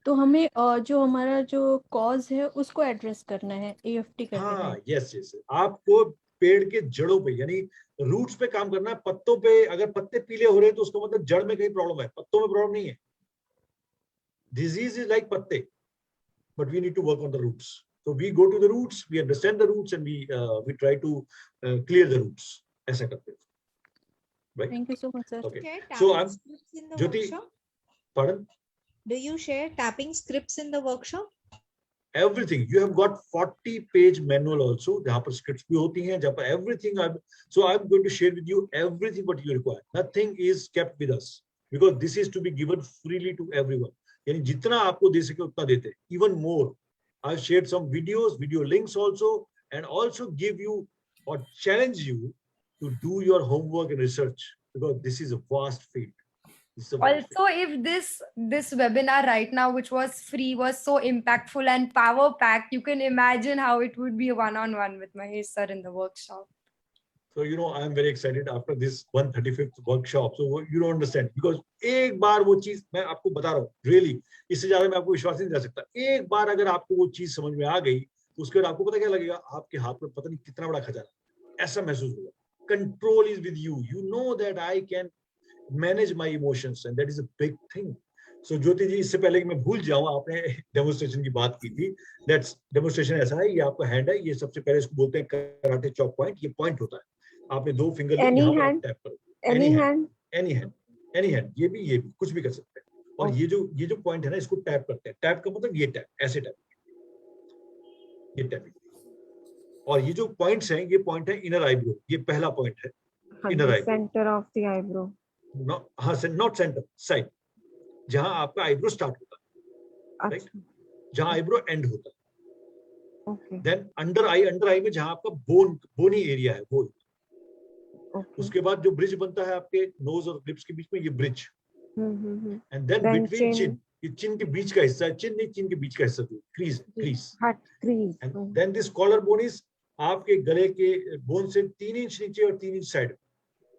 तो हमें जो हमारा जो कॉज है उसको एड्रेस करना है EFT करने में. हाँ, यस. आपको पेड़ के जड़ों पे, यानी रूट्स पे काम करना है. पत्तों पे अगर पत्ते पीले हो रहे हैं तो उसका मतलब जड़ में कहीं प्रॉब्लम है, पत्तों में प्रॉब्लम नहीं है. डिजीज इज लाइक पत्ते, but we need to work on the roots. So we go to the roots, we understand the roots, and we try to clear the roots. ऐसा करते हैं. Right? Thank you so much, sir. Okay. So I'm Jyoti. Pardon? Do you share tapping scripts in the workshop? Everything. You have got 40-page manual also. जहाँ पर scripts भी होती हैं, जहाँ पर everything. So I'm going to share with you everything what you require. Nothing is kept with us because this is to be given freely to everyone. यानी जितना आपको दे सके उतना देते हैं. Even more, I've shared some videos, video links also, and also give you or challenge you to do your homework and research because this is a vast field. Also, if this webinar right now, which was free, was so impactful and power packed, you can imagine how it would be one-on-one with Mahesh sir in the workshop. So I am very excited after this 135th workshop. So you don't understand because एक बार वो चीज मैं आपको बता रहा हूँ, really इससे ज्यादा मैं आपको विश्वास नहीं दिला सकता. एक बार अगर आपको वो चीज समझ में आ गई तो उसके बाद आपको पता क्या लगेगा, आपके हाथ में पता नहीं कितना बड़ा खजाना ऐसा महसूस होगा. Control is with you. You know that I can manage my emotions and that is a big thing. So ज्योति जी, इससे पहले कि मैं भूल जाऊं, आपने डेमोन्स्ट्रेशन की बात की थी. दैट्स डेमोन्स्ट्रेशन ऐसा है, ये आपका हैंड है, ये सबसे पहले इसको बोलते हैं कराटे चॉप पॉइंट. ये पॉइंट होता है, आपने 2 फिंगर यहाँ टैप करो. एनी हैंड, ये भी कुछ भी कर सकते हैं. और ये जो पॉइंट है ना, इसको टैप करते हैं. टैप का मतलब ये टैप, ऐसे टैप, ये टैपिंग. और ये जो पॉइंट्स हैं, ये पॉइंट है इनर आईब्रो. ये पहला पॉइंट है inner eyebrow, centre of the eyebrow. Not centre, side, जहां आपका आईब्रो स्टार्ट होता है, राइट, जहां आईब्रो एंड होता है. देन अंडर आई में जहां आपका बोनी एरिया है, बोन. उसके बाद जो ब्रिज बनता है आपके नोज और लिप्स के बीच में, ये ब्रिज. एंड देन बिटवीन चिन, ये चिन के बीच का हिस्सा है, चिन नहीं, चिन के बीच का हिस्सा, crease. And then this collar bone is आपके गले के बोन से 3 इंच नीचे और 3 इंच साइड.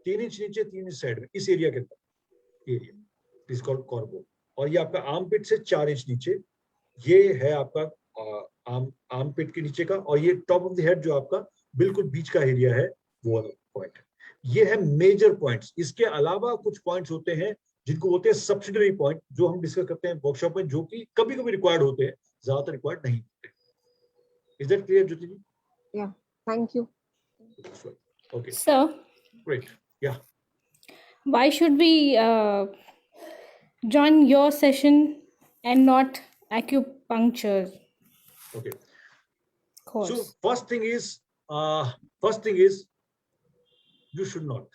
3 इंच नीचे 3 इंच साइड में, इस एरिया के अंदर, एरिया इज कॉल्ड कॉर्बो। और ये आपका आर्मपिट से 4 इंच नीचे, ये है आपका आर्मपिट के नीचे का, और ये टॉप ऑफ द हेड जो आपका बिल्कुल बीच का एरिया है, वो पॉइंट है। ये है मेजर पॉइंट्स। इसके अलावा कुछ पॉइंट्स होते हैं जिनको बोलते हैं सब्सिडरी पॉइंट, जो हम डिस्कस करते हैं वर्कशॉप में, जो कि कभी कभी रिक्वायर्ड होते हैं, ज्यादातर रिक्वायर्ड नहीं होते। Is that clear Jyoti ji? Yeah, thank you. Okay. So, great. Yeah. Why should we join your session and not acupuncture Okay. course? So first thing is you should not.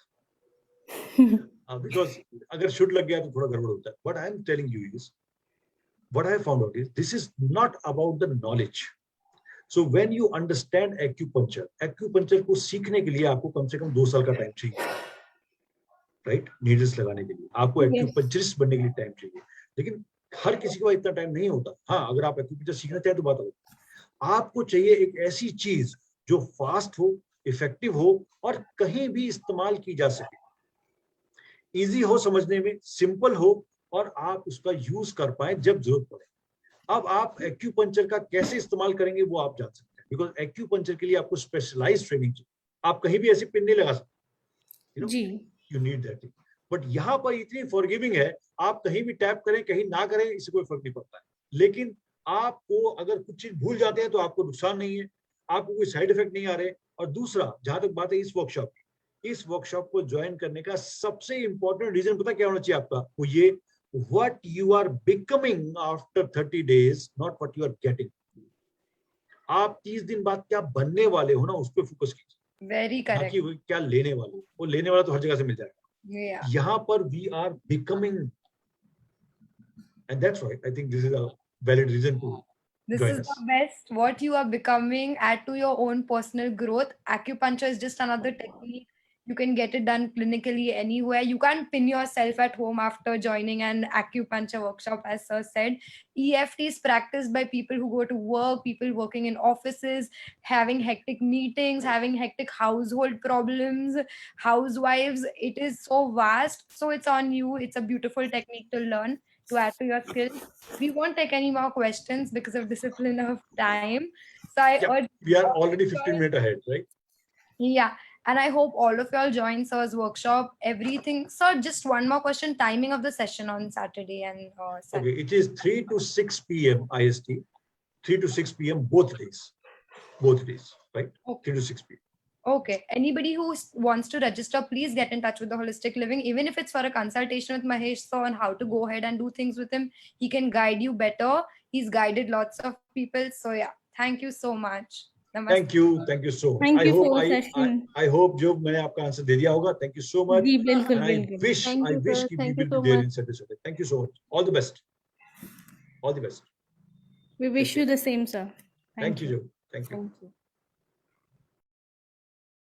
Because अगर should लग गया तो थोड़ा गड़बड़ होता है. What I am telling you is, what I found out is, this is not about the knowledge. So when you understand acupuncture को सीखने के लिए आपको कम से कम 2 साल का टाइम चाहिए, राइट? नीडल्स लगाने के लिए आपको एक्यूपंचरिस्ट बनने के लिए टाइम चाहिए, लेकिन हर किसी को इतना टाइम नहीं होता। हाँ, अगर आप एक्यूपंचर सीखना चाहें तो बात अलग। आपको चाहिए एक ऐसी चीज जो फास्ट हो, इफेक्टिव हो और कहीं भी इस्तेमाल की जा सके, इजी हो समझने में, सिंपल हो और आप उसका यूज कर पाए जब जरूरत पड़े। अब आप एक्यूपंचर का कैसे इस्तेमाल करेंगे वो आप जान सकते हैं, बिकॉज एक्यूपंचर के लिए आपको स्पेशलाइज्ड ट्रेनिंग चाहिए। आप कहीं भी ऐसे पिन नहीं लगा सकते, यू नीड दैट। बट यहाँ पर इतनी फॉरगिविंग है, आप कहीं भी टैप करें कहीं ना करें, इससे कोई फर्क नहीं पड़ता है। लेकिन आपको अगर कुछ चीज भूल जाते हैं तो आपको नुकसान नहीं है, आपको कोई साइड इफेक्ट नहीं आ रहे। और दूसरा, जहां तक बात है इस वर्कशॉप को ज्वाइन करने का सबसे इंपॉर्टेंट रीजन पता क्या होना चाहिए आपका? वो ये, what you are becoming after 30 days, not what you are getting. आप 30 दिन बाद क्या बनने वाले हो ना, उस पर फोकस कीजिए। Very correct. बाकी क्या लेने वाले हो, वो लेने वाला तो हर जगह से मिल जाएगा। यहाँ पर we are becoming, and that's why I think this is a valid reason to this join is us. the best. What you are becoming, add to your own personal growth. Acupuncture is just another technique. You can get it done clinically anywhere. You can't pin yourself at home after joining an acupuncture workshop, as sir said. EFT is practiced by people who go to work, people working in offices, having hectic meetings, having hectic household problems, housewives. It is so vast. So it's on you. It's a beautiful technique to learn, to add to your skills. We won't take any more questions because of discipline of time. So I urge, we are already 15 minutes ahead, right? Yeah. And I hope all of y'all join sir's workshop, everything. Sir, just one more question, timing of the session on Saturday and Sunday. Okay, it is 3 to 6 p.m. IST, 3 to 6 p.m. both days, right? Okay. 3 to 6 p.m. Okay, anybody who wants to register, please get in touch with the Holistic Living, even if it's for a consultation with Mahesh sir on how to go ahead and do things with him. He can guide you better. He's guided lots of people. So yeah, thank you so much. Namaste. Thank you so much. I hope जो मैंने आपका आंसर दे दिया होगा. Thank you so much. जी बिल्कुल I wish we will be there in Saturday. Thank you so much. All the best. All the best. We wish you the same, sir. Thank you, Joe. Thank you.